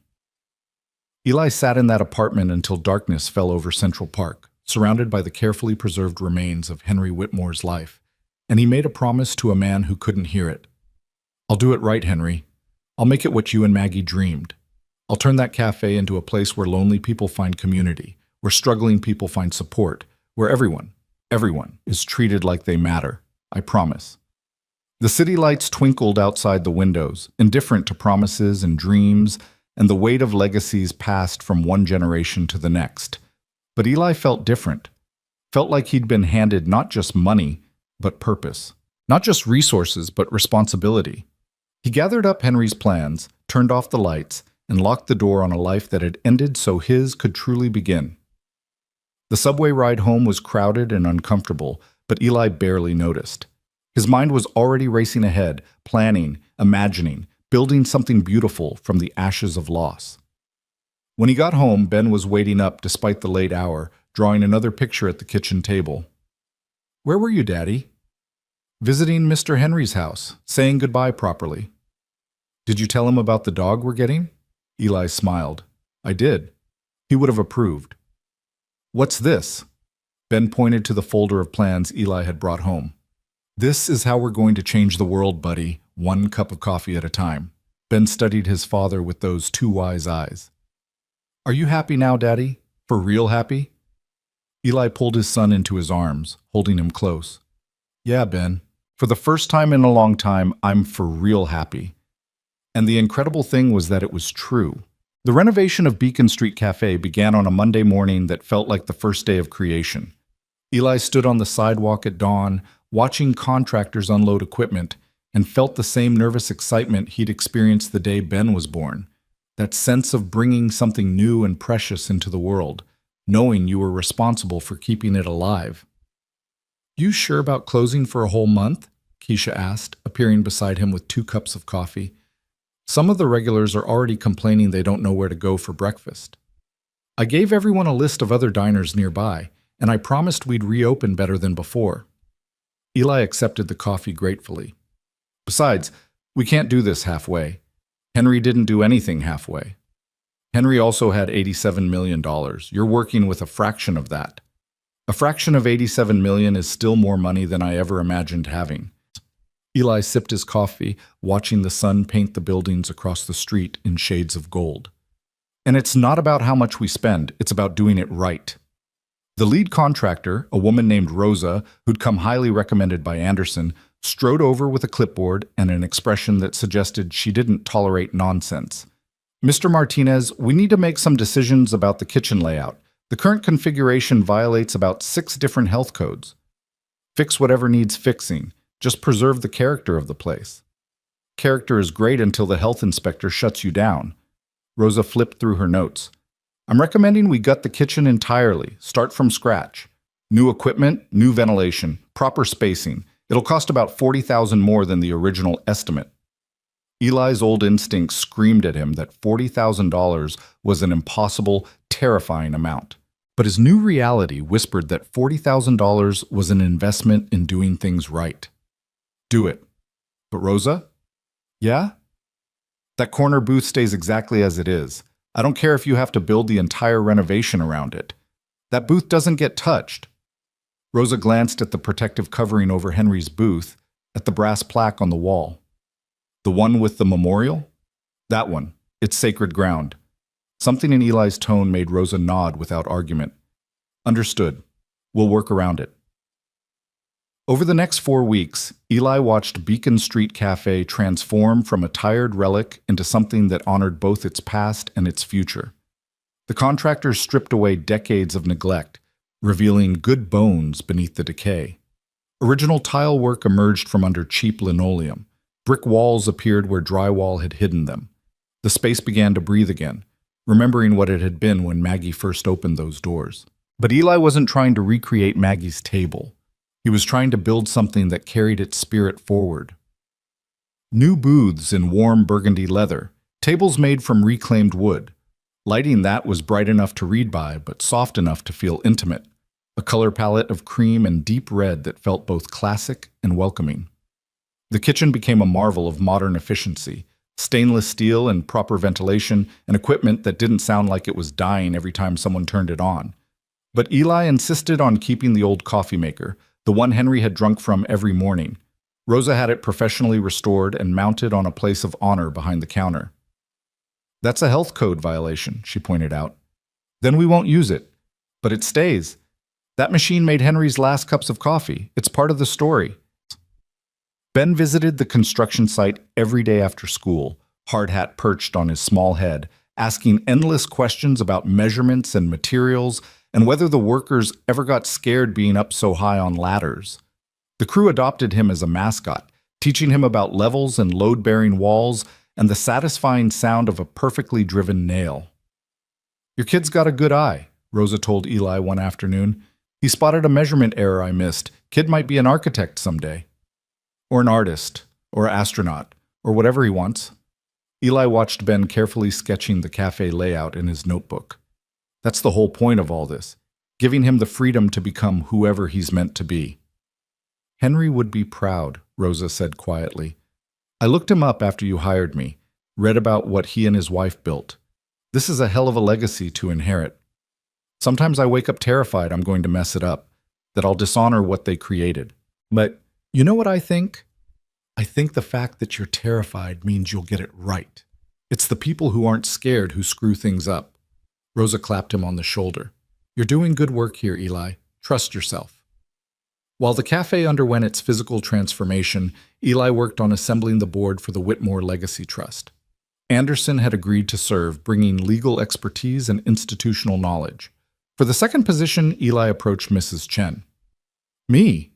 Eli sat in that apartment until darkness fell over Central Park, surrounded by the carefully preserved remains of Henry Whitmore's life, and he made a promise to a man who couldn't hear it. "I'll do it right, Henry. I'll make it what you and Maggie dreamed. I'll turn that cafe into a place where lonely people find community, where struggling people find support, where everyone is treated like they matter. I promise." The city lights twinkled outside the windows, indifferent to promises and dreams, and the weight of legacies passed from one generation to the next. But Eli felt different. Felt like he'd been handed not just money, but purpose. Not just resources, but responsibility. He gathered up Henry's plans, turned off the lights, and locked the door on a life that had ended so his could truly begin. The subway ride home was crowded and uncomfortable, but Eli barely noticed. His mind was already racing ahead, planning, imagining, building something beautiful from the ashes of loss. When he got home, Ben was waiting up despite the late hour, drawing another picture at the kitchen table. "Where were you, Daddy?" "Visiting Mr. Henry's house, saying goodbye properly." "Did you tell him about the dog we're getting?" Eli smiled. "I did. He would have approved." "What's this?" Ben pointed to the folder of plans Eli had brought home. "This is how we're going to change the world, buddy, one cup of coffee at a time." Ben studied his father with those two wise eyes. "Are you happy now, Daddy? For real happy?" Eli pulled his son into his arms, holding him close. "Yeah, Ben. For the first time in a long time, I'm for real happy." And the incredible thing was that it was true. The renovation of Beacon Street Cafe began on a Monday morning that felt like the first day of creation. Eli stood on the sidewalk at dawn, watching contractors unload equipment, and felt the same nervous excitement he'd experienced the day Ben was born. That sense of bringing something new and precious into the world, knowing you were responsible for keeping it alive. "You sure about closing for a whole month?" Keisha asked, appearing beside him with 2 cups of coffee. "Some of the regulars are already complaining they don't know where to go for breakfast." "I gave everyone a list of other diners nearby, and I promised we'd reopen better than before." Eli accepted the coffee gratefully. "Besides, we can't do this halfway. Henry didn't do anything halfway. Henry also had $87 million. You're working with a fraction of that. A fraction of $87 million is still more money than I ever imagined having." Eli sipped his coffee, watching the sun paint the buildings across the street in shades of gold. "And it's not about how much we spend, it's about doing it right." The lead contractor, a woman named Rosa, who'd come highly recommended by Anderson, strode over with a clipboard and an expression that suggested she didn't tolerate nonsense. "Mr. Martinez, we need to make some decisions about the kitchen layout. The current configuration violates about 6 different health codes. Fix whatever needs fixing. Just preserve the character of the place." "Character is great until the health inspector shuts you down." Rosa flipped through her notes. "I'm recommending we gut the kitchen entirely, start from scratch. New equipment, new ventilation, proper spacing. It'll cost about $40,000 more than the original estimate." Eli's old instinct screamed at him that $40,000 was an impossible, terrifying amount. But his new reality whispered that $40,000 was an investment in doing things right. "Do it." "But Rosa?" "Yeah?" "That corner booth stays exactly as it is. I don't care if you have to build the entire renovation around it. That booth doesn't get touched." Rosa glanced at the protective covering over Henry's booth, at the brass plaque on the wall. "The one with the memorial?" "That one. It's sacred ground." Something in Eli's tone made Rosa nod without argument. "Understood. We'll work around it." Over the next 4 weeks, Eli watched Beacon Street Cafe transform from a tired relic into something that honored both its past and its future. The contractors stripped away decades of neglect, revealing good bones beneath the decay. Original tile work emerged from under cheap linoleum. Brick walls appeared where drywall had hidden them. The space began to breathe again, remembering what it had been when Maggie first opened those doors. But Eli wasn't trying to recreate Maggie's table. He was trying to build something that carried its spirit forward. New booths in warm burgundy leather, tables made from reclaimed wood. Lighting that was bright enough to read by, but soft enough to feel intimate. A color palette of cream and deep red that felt both classic and welcoming. The kitchen became a marvel of modern efficiency. Stainless steel and proper ventilation, and equipment that didn't sound like it was dying every time someone turned it on. But Eli insisted on keeping the old coffee maker, the one Henry had drunk from every morning. Rosa had it professionally restored and mounted on a place of honor behind the counter. That's a health code violation, she pointed out. Then we won't use it. But it stays. That machine made Henry's last cups of coffee. It's part of the story. Ben visited the construction site every day after school, hard hat perched on his small head, asking endless questions about measurements and materials and whether the workers ever got scared being up so high on ladders. The crew adopted him as a mascot, teaching him about levels and load-bearing walls and the satisfying sound of a perfectly driven nail. Your kid's got a good eye, Rosa told Eli one afternoon. He spotted a measurement error I missed. Kid might be an architect someday. Or an artist, or an astronaut, or whatever he wants. Eli watched Ben carefully sketching the cafe layout in his notebook. That's the whole point of all this, giving him the freedom to become whoever he's meant to be. Henry would be proud, Rosa said quietly. I looked him up after you hired me, read about what he and his wife built. This is a hell of a legacy to inherit. Sometimes I wake up terrified I'm going to mess it up, that I'll dishonor what they created. But you know what I think? I think the fact that you're terrified means you'll get it right. It's the people who aren't scared who screw things up. Rosa clapped him on the shoulder. You're doing good work here, Eli. Trust yourself. While the cafe underwent its physical transformation, Eli worked on assembling the board for the Whitmore Legacy Trust. Anderson had agreed to serve, bringing legal expertise and institutional knowledge. For the second position, Eli approached Mrs. Chen. Me?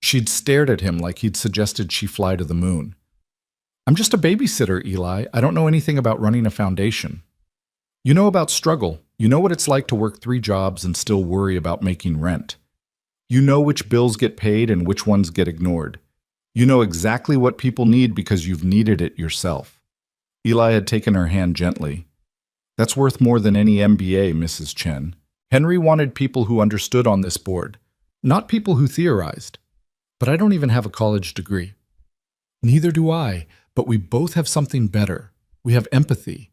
She'd stared at him like he'd suggested she fly to the moon. I'm just a babysitter, Eli. I don't know anything about running a foundation. You know about struggle. You know what it's like to work 3 jobs and still worry about making rent. You know which bills get paid and which ones get ignored. You know exactly what people need because you've needed it yourself. Eli had taken her hand gently. That's worth more than any MBA, Mrs. Chen. Henry wanted people who understood on this board, not people who theorized. But I don't even have a college degree. Neither do I, but we both have something better. We have empathy.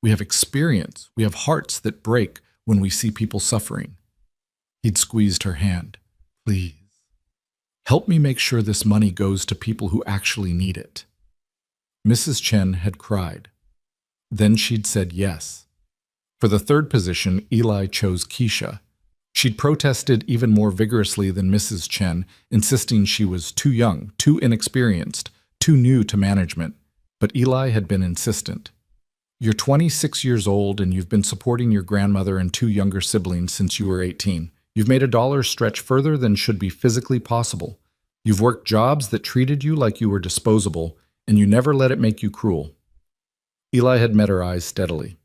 We have experience. We have hearts that break when we see people suffering. He'd squeezed her hand. Please, help me make sure this money goes to people who actually need it. Mrs. Chen had cried. Then she'd said yes. For the third position, Eli chose Keisha. She'd protested even more vigorously than Mrs. Chen, insisting she was too young, too inexperienced, too new to management. But Eli had been insistent. You're 26 years old and you've been supporting your grandmother and 2 younger siblings since you were 18. You've made $1 stretch further than should be physically possible. You've worked jobs that treated you like you were disposable, and you never let it make you cruel. Eli had met her eyes steadily.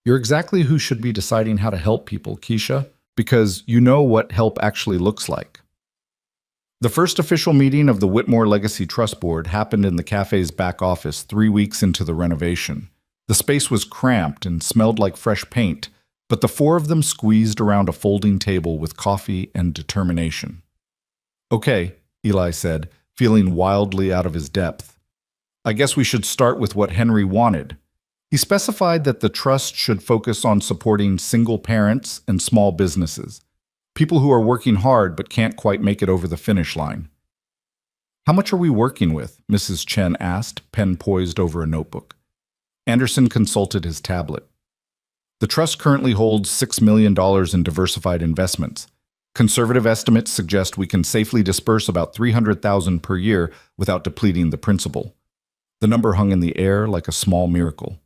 You're exactly who should be deciding how to help people, Keisha, because you know what help actually looks like. The first official meeting of the Whitmore Legacy Trust Board happened in the cafe's back office 3 weeks into the renovation. The space was cramped and smelled like fresh paint, but the 4 of them squeezed around a folding table with coffee and determination. Okay, Eli said, feeling wildly out of his depth. I guess we should start with what Henry wanted. He specified that the trust should focus on supporting single parents and small businesses, people who are working hard but can't quite make it over the finish line. How much are we working with? Mrs. Chen asked, pen poised over a notebook. Anderson consulted his tablet. The trust currently holds $6 million in diversified investments. Conservative estimates suggest we can safely disperse about $300,000 per year without depleting the principal. The number hung in the air like a small miracle.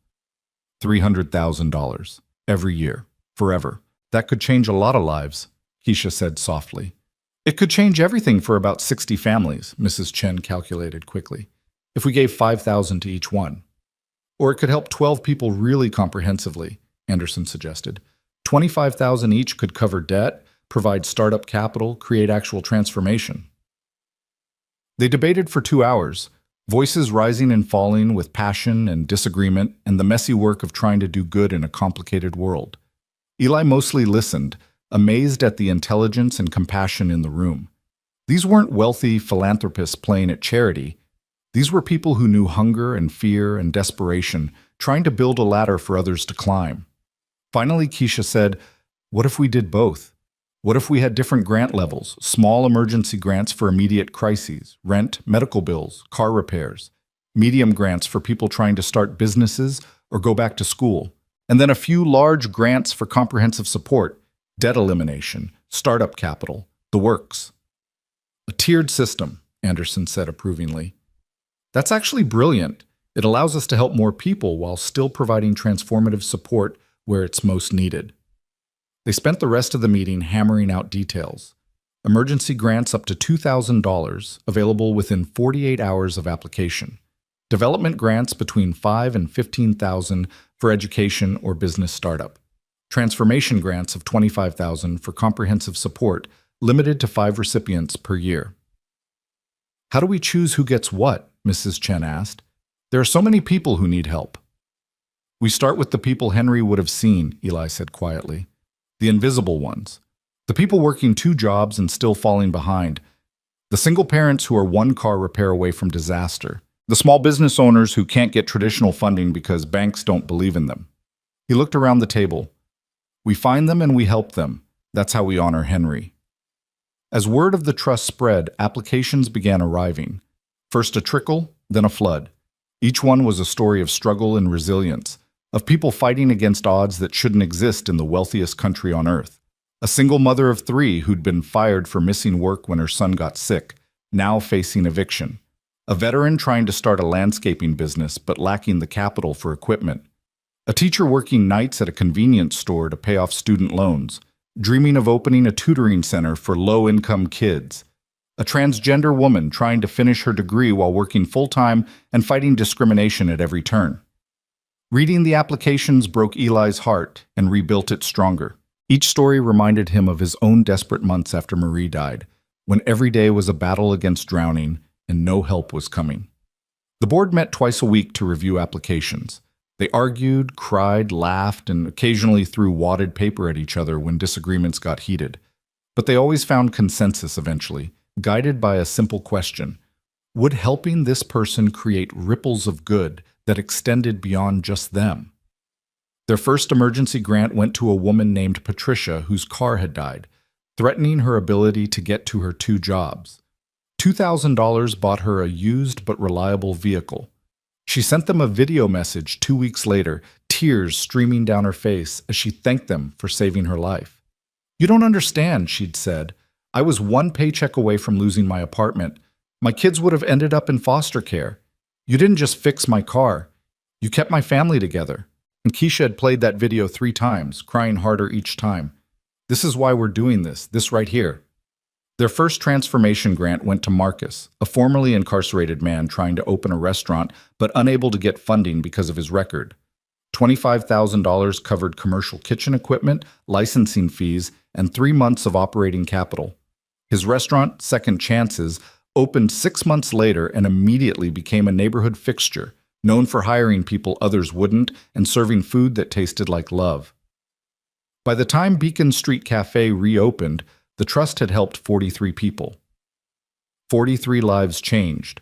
$300,000 every year, forever. That could change a lot of lives, Keisha said softly. It could change everything for about 60 families, Mrs. Chen calculated quickly, if we gave $5,000 to each one. Or it could help 12 people really comprehensively, Anderson suggested. $25,000 each could cover debt, provide startup capital, create actual transformation. They debated for 2 hours, voices rising and falling with passion and disagreement and the messy work of trying to do good in a complicated world. Eli mostly listened, amazed at the intelligence and compassion in the room. These weren't wealthy philanthropists playing at charity. These were people who knew hunger and fear and desperation, trying to build a ladder for others to climb. Finally, Keisha said, what if we did both? What if we had different grant levels? Small emergency grants for immediate crises, rent, medical bills, car repairs. Medium grants for people trying to start businesses or go back to school. And then a few large grants for comprehensive support, debt elimination, startup capital, the works. A tiered system, Anderson said approvingly. That's actually brilliant. It allows us to help more people while still providing transformative support where it's most needed. They spent the rest of the meeting hammering out details. Emergency grants up to $2,000, available within 48 hours of application. Development grants between $5,000 and $15,000 for education or business startup. Transformation grants of $25,000 for comprehensive support, limited to 5 recipients per year. How do we choose who gets what? Mrs. Chen asked. There are so many people who need help. We start with the people Henry would have seen, Eli said quietly. The invisible ones. The people working 2 jobs and still falling behind. The single parents who are 1 car repair away from disaster. The small business owners who can't get traditional funding because banks don't believe in them. He looked around the table. We find them and we help them. That's how we honor Henry. As word of the trust spread, applications began arriving. First a trickle, then a flood. Each one was a story of struggle and resilience, of people fighting against odds that shouldn't exist in the wealthiest country on earth. A single mother of 3 who'd been fired for missing work when her son got sick, now facing eviction. A veteran trying to start a landscaping business but lacking the capital for equipment. A teacher working nights at a convenience store to pay off student loans, dreaming of opening a tutoring center for low-income kids. A transgender woman trying to finish her degree while working full-time and fighting discrimination at every turn. Reading the applications broke Eli's heart and rebuilt it stronger. Each story reminded him of his own desperate months after Marie died, when every day was a battle against drowning and no help was coming. The board met twice a week to review applications. They argued, cried, laughed, and occasionally threw wadded paper at each other when disagreements got heated. But they always found consensus eventually, guided by a simple question. Would helping this person create ripples of good that extended beyond just them? Their first emergency grant went to a woman named Patricia whose car had died, threatening her ability to get to her 2 jobs. $2,000 bought her a used but reliable vehicle. She sent them a video message 2 weeks later, tears streaming down her face as she thanked them for saving her life. You don't understand, she'd said. I was 1 paycheck away from losing my apartment. My kids would have ended up in foster care. You didn't just fix my car. You kept my family together. And Keisha had played that video 3 times, crying harder each time. This is why we're doing this right here. Their first transformation grant went to Marcus, a formerly incarcerated man trying to open a restaurant but unable to get funding because of his record. $25,000 covered commercial kitchen equipment, licensing fees, and 3 months of operating capital. His restaurant, Second Chances, opened 6 months later and immediately became a neighborhood fixture, known for hiring people others wouldn't and serving food that tasted like love. By the time Beacon Street Café reopened, the trust had helped 43 people. 43 lives changed.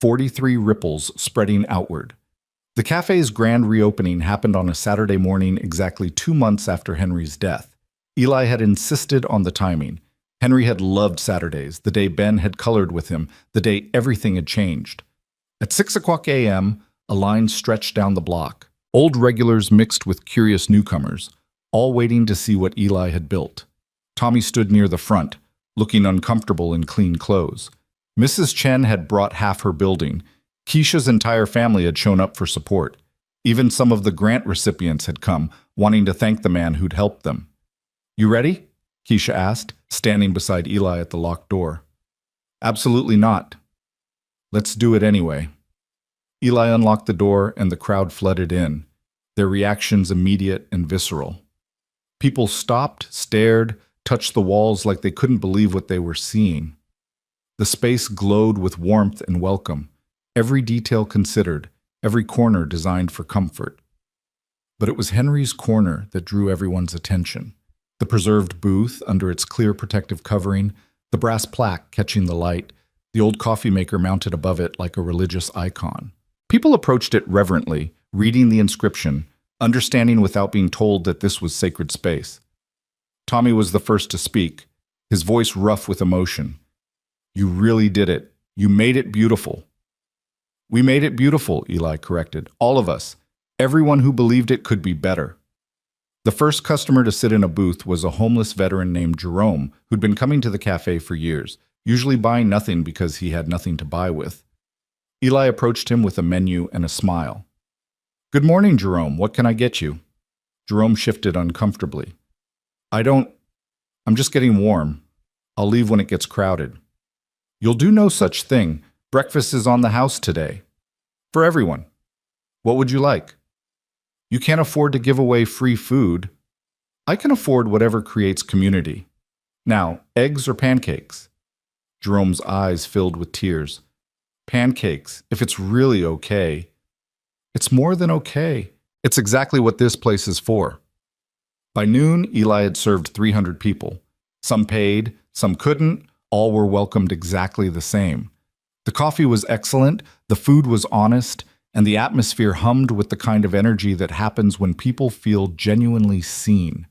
43 ripples spreading outward. The cafe's grand reopening happened on a Saturday morning exactly 2 months after Henry's death. Eli had insisted on the timing. Henry had loved Saturdays, the day Ben had colored with him, the day everything had changed. At 6:00 a.m., a line stretched down the block. Old regulars mixed with curious newcomers, all waiting to see what Eli had built. Tommy stood near the front, looking uncomfortable in clean clothes. Mrs. Chen had brought half her building. Keisha's entire family had shown up for support. Even some of the grant recipients had come, wanting to thank the man who'd helped them. You ready? Keisha asked, standing beside Eli at the locked door. Absolutely not. Let's do it anyway. Eli unlocked the door and the crowd flooded in, their reactions immediate and visceral. People stopped, stared, touched the walls like they couldn't believe what they were seeing. The space glowed with warmth and welcome, every detail considered, every corner designed for comfort. But it was Henry's corner that drew everyone's attention. The preserved booth under its clear protective covering, the brass plaque catching the light, the old coffee maker mounted above it like a religious icon. People approached it reverently, reading the inscription, understanding without being told that this was sacred space. Tommy was the first to speak, his voice rough with emotion. You really did it. You made it beautiful. We made it beautiful, Eli corrected. All of us. Everyone who believed it could be better. The first customer to sit in a booth was a homeless veteran named Jerome, who'd been coming to the cafe for years, usually buying nothing because he had nothing to buy with. Eli approached him with a menu and a smile. Good morning, Jerome. What can I get you? Jerome shifted uncomfortably. I'm just getting warm. I'll leave when it gets crowded. You'll do no such thing. Breakfast is on the house today. For everyone. What would you like? You can't afford to give away free food. I can afford whatever creates community. Now, eggs or pancakes? Jerome's eyes filled with tears. Pancakes, if it's really okay. It's more than okay. It's exactly what this place is for. By noon, Eli had served 300 people. Some paid, some couldn't, all were welcomed exactly the same. The coffee was excellent, the food was honest, and the atmosphere hummed with the kind of energy that happens when people feel genuinely seen.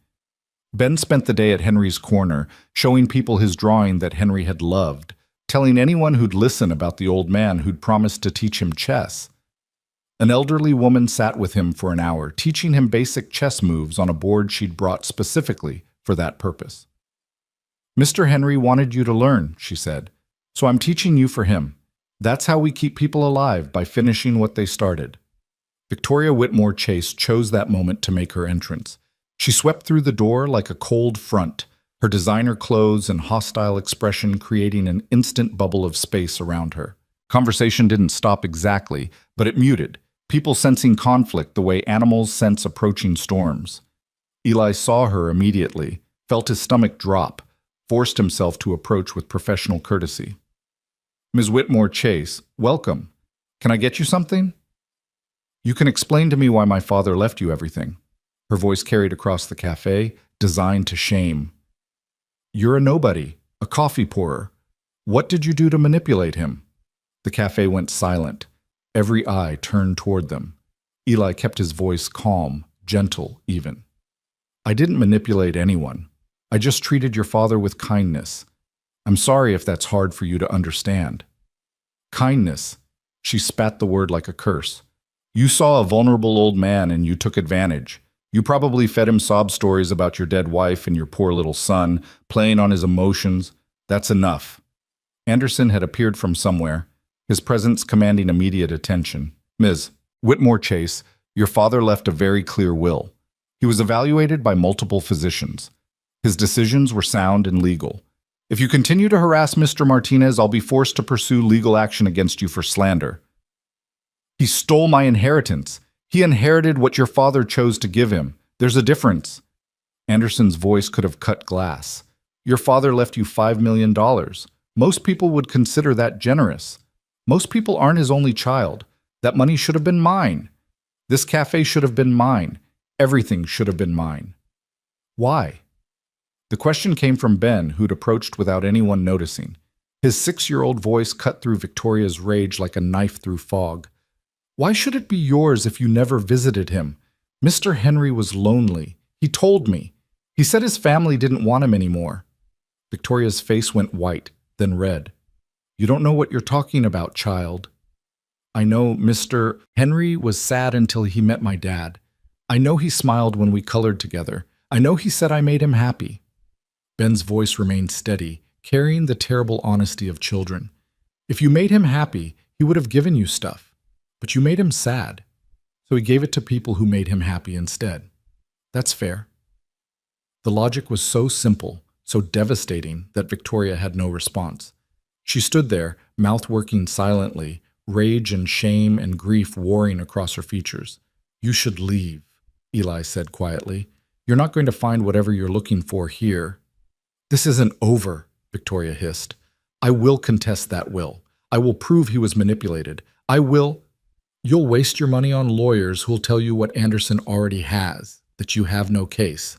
Ben spent the day at Henry's corner, showing people his drawing that Henry had loved, telling anyone who'd listen about the old man who'd promised to teach him chess. An elderly woman sat with him for an hour, teaching him basic chess moves on a board she'd brought specifically for that purpose. Mr. Henry wanted you to learn, she said, so I'm teaching you for him. That's how we keep people alive, by finishing what they started. Victoria Whitmore Chase chose that moment to make her entrance. She swept through the door like a cold front, her designer clothes and hostile expression creating an instant bubble of space around her. Conversation didn't stop exactly, but it muted, people sensing conflict the way animals sense approaching storms. Eli saw her immediately, felt his stomach drop, forced himself to approach with professional courtesy. Ms. Whitmore Chase, welcome. Can I get you something? You can explain to me why my father left you everything. Her voice carried across the cafe, designed to shame. You're a nobody, a coffee pourer. What did you do to manipulate him? The cafe went silent. Every eye turned toward them. Eli kept his voice calm, gentle even. I didn't manipulate anyone. I just treated your father with kindness. I'm sorry if that's hard for you to understand. Kindness. She spat the word like a curse. You saw a vulnerable old man and you took advantage. You probably fed him sob stories about your dead wife and your poor little son, playing on his emotions. That's enough. Anderson had appeared from somewhere, his presence commanding immediate attention. Ms. Whitmore Chase, your father left a very clear will. He was evaluated by multiple physicians. His decisions were sound and legal. If you continue to harass Mr. Martinez, I'll be forced to pursue legal action against you for slander. He stole my inheritance. He inherited what your father chose to give him. There's a difference. Anderson's voice could have cut glass. Your father left you $5 million. Most people would consider that generous. Most people aren't his only child. That money should have been mine. This cafe should have been mine. Everything should have been mine. Why? The question came from Ben, who'd approached without anyone noticing. His 6-year-old voice cut through Victoria's rage like a knife through fog. Why should it be yours if you never visited him? Mr. Henry was lonely. He told me. He said his family didn't want him anymore. Victoria's face went white, then red. You don't know what you're talking about, child. I know Mr. Henry was sad until he met my dad. I know he smiled when we colored together. I know he said I made him happy. Ben's voice remained steady, carrying the terrible honesty of children. If you made him happy, he would have given you stuff. But you made him sad, so he gave it to people who made him happy instead. That's fair. The logic was so simple, so devastating, that Victoria had no response. She stood there, mouth working silently, rage and shame and grief warring across her features. You should leave, Eli said quietly. You're not going to find whatever you're looking for here. This isn't over, Victoria hissed. I will contest that will. I will prove he was manipulated. I will... You'll waste your money on lawyers who'll tell you what Anderson already has, that you have no case.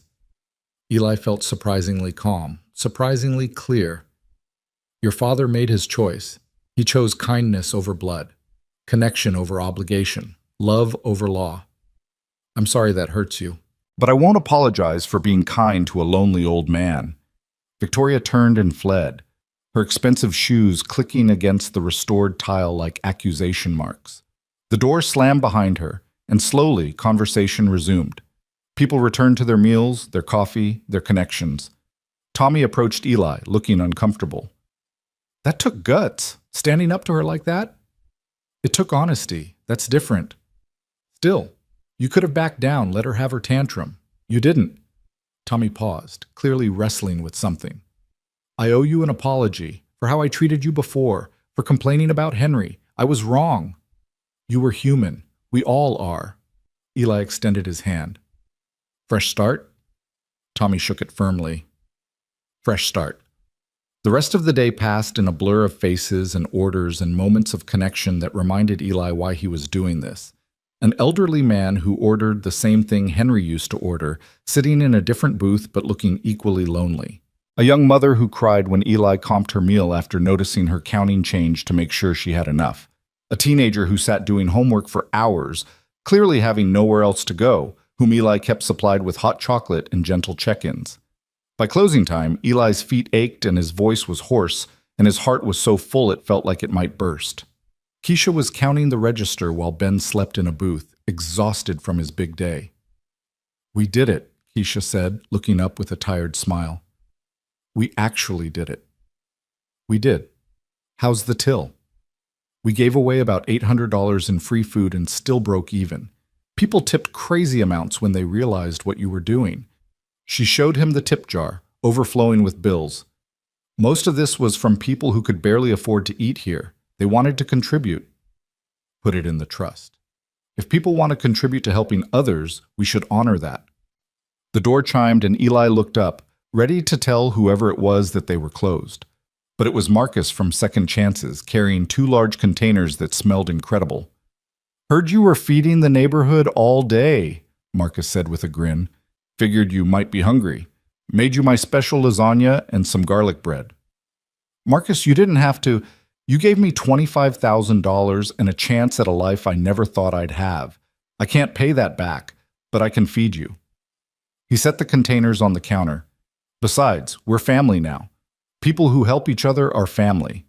Eli felt surprisingly calm, surprisingly clear. Your father made his choice. He chose kindness over blood, connection over obligation, love over law. I'm sorry that hurts you. But I won't apologize for being kind to a lonely old man. Victoria turned and fled, her expensive shoes clicking against the restored tile like accusation marks. The door slammed behind her, and slowly conversation resumed. People returned to their meals, their coffee, their connections. Tommy approached Eli, looking uncomfortable. That took guts, standing up to her like that? It took honesty. That's different. Still, you could have backed down, let her have her tantrum. You didn't. Tommy paused, clearly wrestling with something. I owe you an apology for how I treated you before, for complaining about Henry. I was wrong. You were human. We all are. Eli extended his hand. Fresh start? Tommy shook it firmly. Fresh start. The rest of the day passed in a blur of faces and orders and moments of connection that reminded Eli why he was doing this. An elderly man who ordered the same thing Henry used to order, sitting in a different booth but looking equally lonely. A young mother who cried when Eli comped her meal after noticing her counting change to make sure she had enough. A teenager who sat doing homework for hours, clearly having nowhere else to go, whom Eli kept supplied with hot chocolate and gentle check-ins. By closing time, Eli's feet ached and his voice was hoarse, and his heart was so full it felt like it might burst. Keisha was counting the register while Ben slept in a booth, exhausted from his big day. We did it, Keisha said, looking up with a tired smile. We actually did it. We did. How's the till? We gave away about $800 in free food and still broke even. People tipped crazy amounts when they realized what you were doing. She showed him the tip jar, overflowing with bills. Most of this was from people who could barely afford to eat here. They wanted to contribute. Put it in the trust. If people want to contribute to helping others, we should honor that. The door chimed and Eli looked up, ready to tell whoever it was that they were closed. But it was Marcus from Second Chances, carrying 2 large containers that smelled incredible. Heard you were feeding the neighborhood all day, Marcus said with a grin. Figured you might be hungry. Made you my special lasagna and some garlic bread. Marcus, you didn't have to. You gave me $25,000 and a chance at a life I never thought I'd have. I can't pay that back, but I can feed you. He set the containers on the counter. Besides, we're family now. People who help each other are family.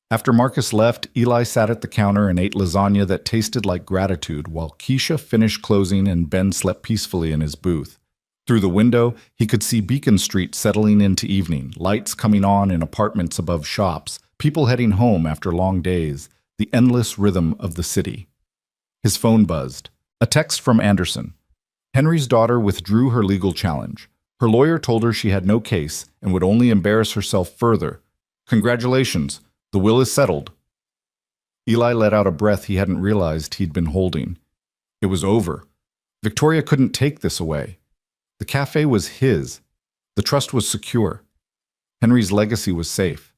After Marcus left, Eli sat at the counter and ate lasagna that tasted like gratitude while Keisha finished closing and Ben slept peacefully in his booth. Through the window, he could see Beacon Street settling into evening, lights coming on in apartments above shops, people heading home after long days, the endless rhythm of the city. His phone buzzed. A text from Anderson. Henry's daughter withdrew her legal challenge. Her lawyer told her she had no case and would only embarrass herself further. Congratulations, the will is settled. Eli let out a breath he hadn't realized he'd been holding. It was over. Victoria couldn't take this away. The cafe was his. The trust was secure. Henry's legacy was safe.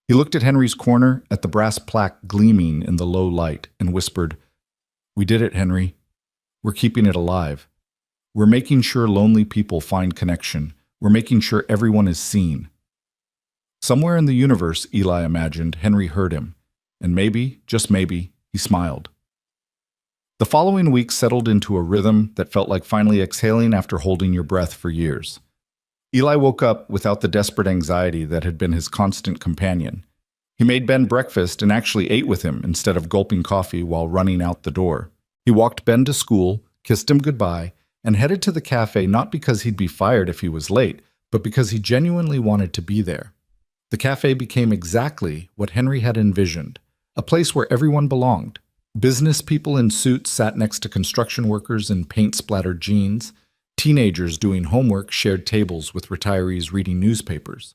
He looked at Henry's corner, at the brass plaque gleaming in the low light, and whispered, We did it, Henry. We're keeping it alive. We're making sure lonely people find connection. We're making sure everyone is seen. Somewhere in the universe, Eli imagined, Henry heard him. And maybe, just maybe, he smiled. The following week settled into a rhythm that felt like finally exhaling after holding your breath for years. Eli woke up without the desperate anxiety that had been his constant companion. He made Ben breakfast and actually ate with him instead of gulping coffee while running out the door. He walked Ben to school, kissed him goodbye, and headed to the cafe not because he'd be fired if he was late, but because he genuinely wanted to be there. The cafe became exactly what Henry had envisioned, a place where everyone belonged. Business people in suits sat next to construction workers in paint-splattered jeans. Teenagers doing homework shared tables with retirees reading newspapers.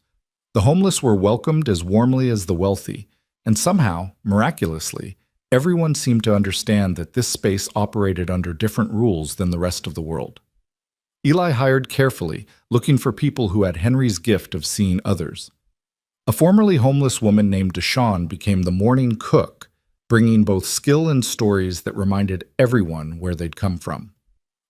The homeless were welcomed as warmly as the wealthy, and somehow, miraculously, everyone seemed to understand that this space operated under different rules than the rest of the world. Eli hired carefully, looking for people who had Henry's gift of seeing others. A formerly homeless woman named Deshawn became the morning cook, bringing both skill and stories that reminded everyone where they'd come from.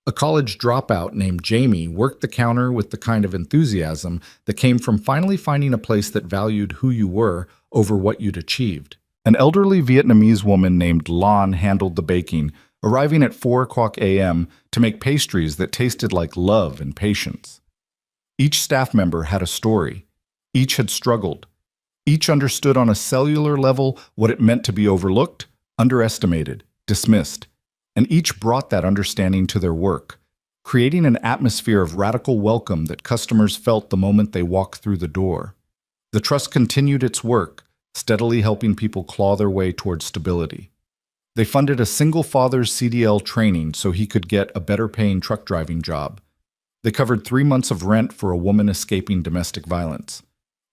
A college dropout named Jamie worked the counter with the kind of enthusiasm that came from finally finding a place that valued who you were over what you'd achieved. An elderly Vietnamese woman named Lan handled the baking, arriving at 4 o'clock a.m. to make pastries that tasted like love and patience. Each staff member had a story. Each had struggled. Each understood on a cellular level what it meant to be overlooked, underestimated, dismissed, and each brought that understanding to their work, creating an atmosphere of radical welcome that customers felt the moment they walked through the door. The trust continued its work, steadily helping people claw their way toward stability. They funded a single father's CDL training so he could get a better-paying truck driving job. They covered 3 months of rent for a woman escaping domestic violence.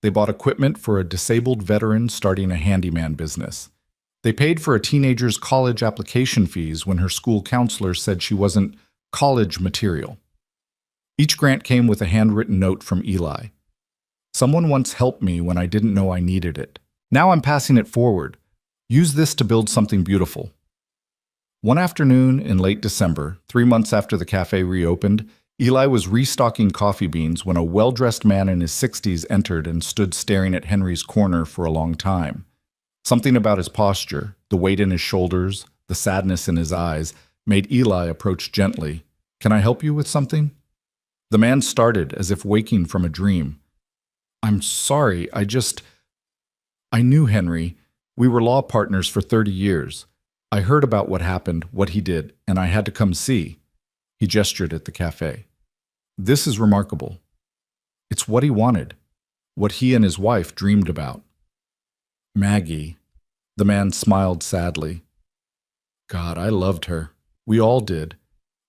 They bought equipment for a disabled veteran starting a handyman business. They paid for a teenager's college application fees when her school counselor said she wasn't college material. Each grant came with a handwritten note from Eli. Someone once helped me when I didn't know I needed it. Now I'm passing it forward. Use this to build something beautiful. One afternoon in late December, 3 months after the cafe reopened, Eli was restocking coffee beans when a well-dressed man in his 60s entered and stood staring at Henry's corner for a long time. Something about his posture, the weight in his shoulders, the sadness in his eyes, made Eli approach gently. "Can I help you with something?" The man started as if waking from a dream. "I'm sorry, I knew Henry. We were law partners for 30 years. I heard about what happened, what he did, and I had to come see." He gestured at the cafe. "This is remarkable. It's what he wanted, what he and his wife dreamed about." "Maggie," the man smiled sadly. "God, I loved her. We all did.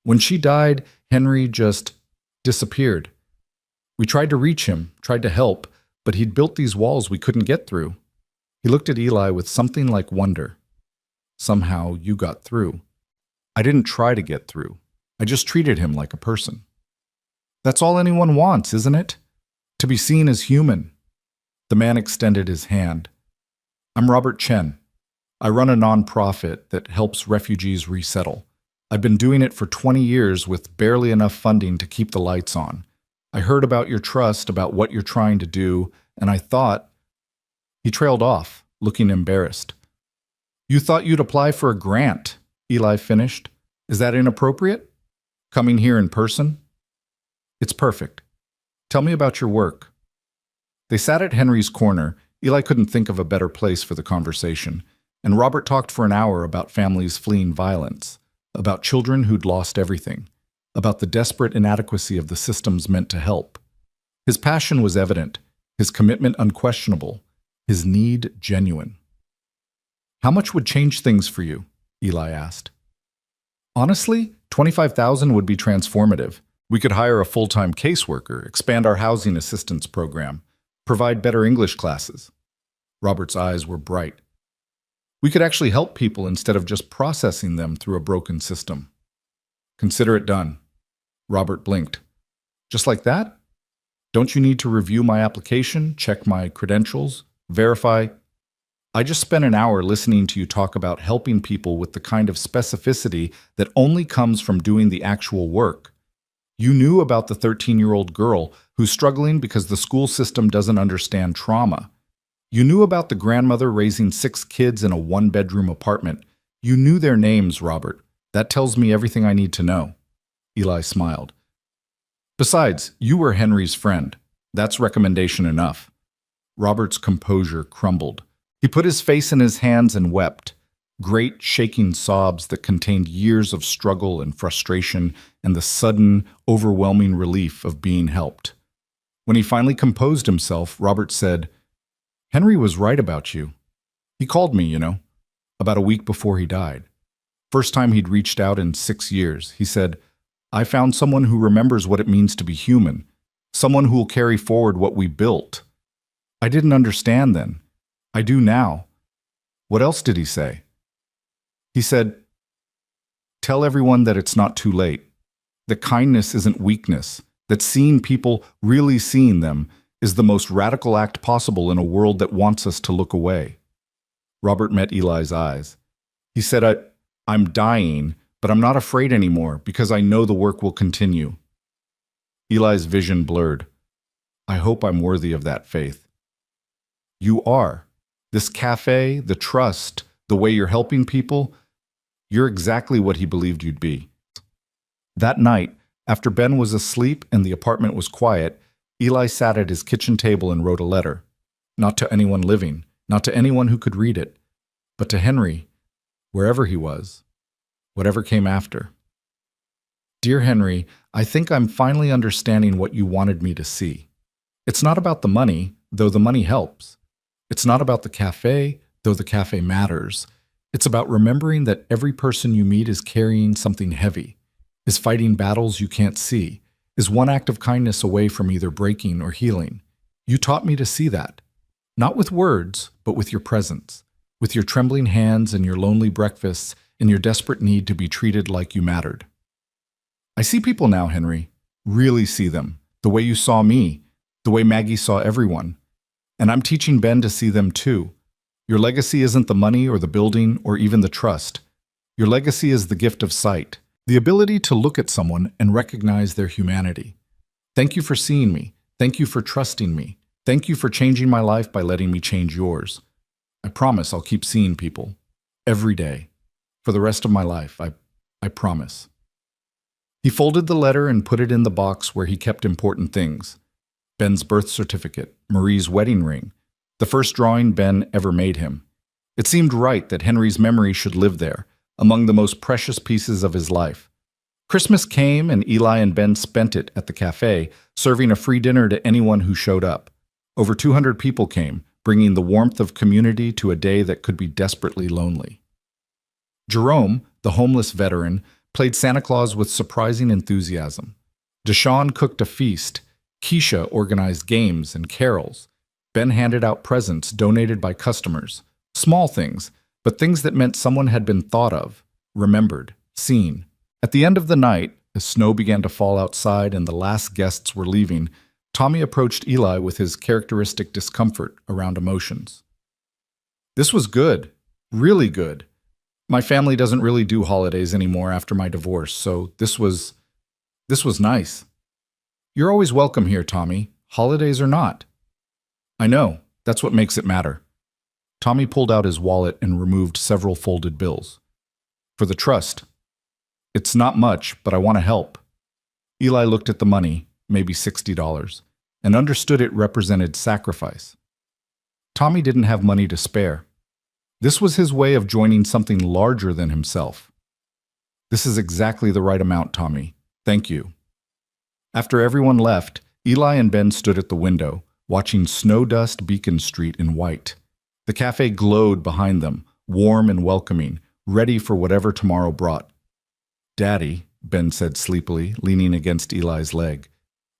When she died, Henry just disappeared. We tried to reach him, tried to help, but he'd built these walls we couldn't get through." He looked at Eli with something like wonder. "Somehow you got through." "I didn't try to get through. I just treated him like a person." "That's all anyone wants, isn't it? To be seen as human." The man extended his hand. "I'm Robert Chen. I run a nonprofit that helps refugees resettle. I've been doing it for 20 years with barely enough funding to keep the lights on. I heard about your trust, about what you're trying to do, and I thought—" He trailed off, looking embarrassed. "You thought you'd apply for a grant," Eli finished. "Is that inappropriate? Coming here in person?" "It's perfect. Tell me about your work." They sat at Henry's corner. Eli couldn't think of a better place for the conversation, and Robert talked for an hour about families fleeing violence, about children who'd lost everything, about the desperate inadequacy of the systems meant to help. His passion was evident, his commitment unquestionable, his need genuine. "How much would change things for you?" Eli asked. "Honestly, $25,000 would be transformative. We could hire a full-time caseworker, expand our housing assistance program, provide better English classes." Robert's eyes were bright. "We could actually help people instead of just processing them through a broken system." "Consider it done." Robert blinked. "Just like that? Don't you need to review my application, check my credentials, verify—" "I just spent an hour listening to you talk about helping people with the kind of specificity that only comes from doing the actual work. You knew about the 13-year-old girl who's struggling because the school system doesn't understand trauma. You knew about the grandmother raising 6 kids in a 1-bedroom apartment. You knew their names, Robert. That tells me everything I need to know." Eli smiled. "Besides, you were Henry's friend. That's recommendation enough." Robert's composure crumbled. He put his face in his hands and wept, great shaking sobs that contained years of struggle and frustration and the sudden, overwhelming relief of being helped. When he finally composed himself, Robert said, "Henry was right about you. He called me, about a week before he died. First time he'd reached out in 6 years. He said, 'I found someone who remembers what it means to be human, someone who will carry forward what we built.' I didn't understand then. I do now." "What else did he say?" "He said, 'Tell everyone that it's not too late, that kindness isn't weakness, that seeing people, really seeing them, is the most radical act possible in a world that wants us to look away.'" Robert met Eli's eyes. He said, I'm dying, but I'm not afraid anymore because I know the work will continue." Eli's vision blurred. "I hope I'm worthy of that faith." "You are. This cafe, the trust, the way you're helping people, you're exactly what he believed you'd be." That night, after Ben was asleep and the apartment was quiet, Eli sat at his kitchen table and wrote a letter. Not to anyone living, not to anyone who could read it, but to Henry, wherever he was, whatever came after. Dear Henry, I think I'm finally understanding what you wanted me to see. It's not about the money, though the money helps. It's not about the cafe, though the cafe matters. It's about remembering that every person you meet is carrying something heavy, is fighting battles you can't see, is one act of kindness away from either breaking or healing. You taught me to see that, not with words, but with your presence, with your trembling hands and your lonely breakfasts and your desperate need to be treated like you mattered. I see people now, Henry, really see them, the way you saw me, the way Maggie saw everyone. And I'm teaching Ben to see them too. Your legacy isn't the money or the building or even the trust. Your legacy is the gift of sight, the ability to look at someone and recognize their humanity. Thank you for seeing me. Thank you for trusting me. Thank you for changing my life by letting me change yours. I promise I'll keep seeing people every day for the rest of my life. I promise. He folded the letter and put it in the box where he kept important things. Ben's birth certificate, Marie's wedding ring, the first drawing Ben ever made him. It seemed right that Henry's memory should live there, among the most precious pieces of his life. Christmas came and Eli and Ben spent it at the cafe, serving a free dinner to anyone who showed up. Over 200 people came, bringing the warmth of community to a day that could be desperately lonely. Jerome, the homeless veteran, played Santa Claus with surprising enthusiasm. Deshawn cooked a feast. Keisha organized games and carols. Ben handed out presents donated by customers. Small things, but things that meant someone had been thought of, remembered, seen. At the end of the night, as snow began to fall outside and the last guests were leaving, Tommy approached Eli with his characteristic discomfort around emotions. This was good, really good. My family doesn't really do holidays anymore after my divorce, so this was nice. You're always welcome here, Tommy, holidays or not. I know, that's what makes it matter. Tommy pulled out his wallet and removed several folded bills. For the trust. It's not much, but I want to help. Eli looked at the money, maybe $60, and understood it represented sacrifice. Tommy didn't have money to spare. This was his way of joining something larger than himself. This is exactly the right amount, Tommy. Thank you. After everyone left, Eli and Ben stood at the window, watching snow dust Beacon Street in white. The cafe glowed behind them, warm and welcoming, ready for whatever tomorrow brought. Daddy, Ben said sleepily, leaning against Eli's leg,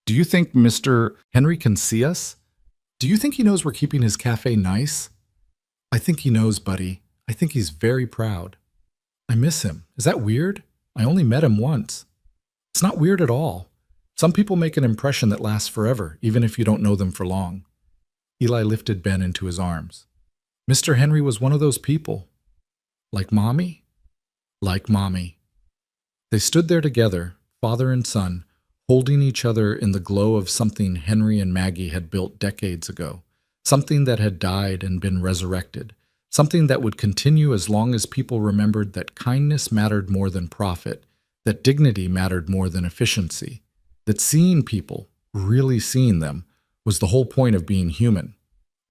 do you think Mr. Henry can see us? Do you think he knows we're keeping his cafe nice? I think he knows, buddy. I think he's very proud. I miss him. Is that weird? I only met him once. It's not weird at all. Some people make an impression that lasts forever, even if you don't know them for long. Eli lifted Ben into his arms. Mr. Henry was one of those people. Like Mommy? Like Mommy. They stood there together, father and son, holding each other in the glow of something Henry and Maggie had built decades ago, something that had died and been resurrected, something that would continue as long as people remembered that kindness mattered more than profit, that dignity mattered more than efficiency, that seeing people, really seeing them, was the whole point of being human.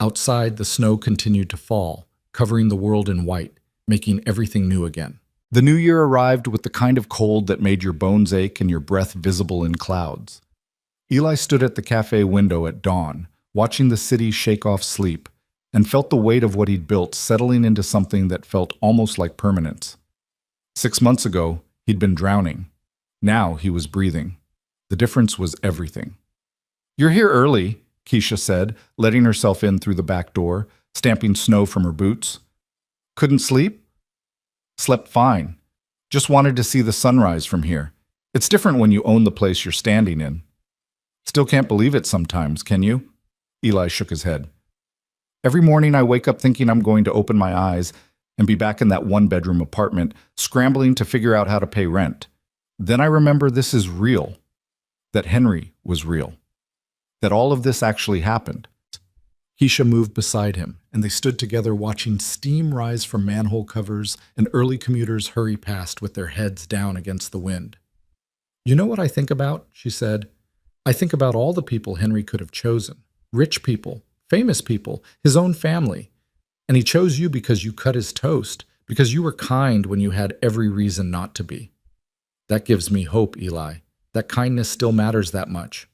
Outside, the snow continued to fall, covering the world in white, making everything new again. The new year arrived with the kind of cold that made your bones ache and your breath visible in clouds. Eli stood at the cafe window at dawn, watching the city shake off sleep, and felt the weight of what he'd built settling into something that felt almost like permanence. 6 months ago, he'd been drowning. Now he was breathing. The difference was everything. You're here early, Keisha said, letting herself in through the back door, stamping snow from her boots. Couldn't sleep? Slept fine. Just wanted to see the sunrise from here. It's different when you own the place you're standing in. Still can't believe it sometimes, can you? Eli shook his head. Every morning I wake up thinking I'm going to open my eyes and be back in that one-bedroom apartment, scrambling to figure out how to pay rent. Then I remember this is real. That Henry was real. That all of this actually happened. Keisha moved beside him, and they stood together watching steam rise from manhole covers and early commuters hurry past with their heads down against the wind. You know what I think about? She said. I think about all the people Henry could have chosen. Rich people, famous people, his own family. And he chose you because you cut his toast, because you were kind when you had every reason not to be. That gives me hope, Eli. That kindness still matters that much.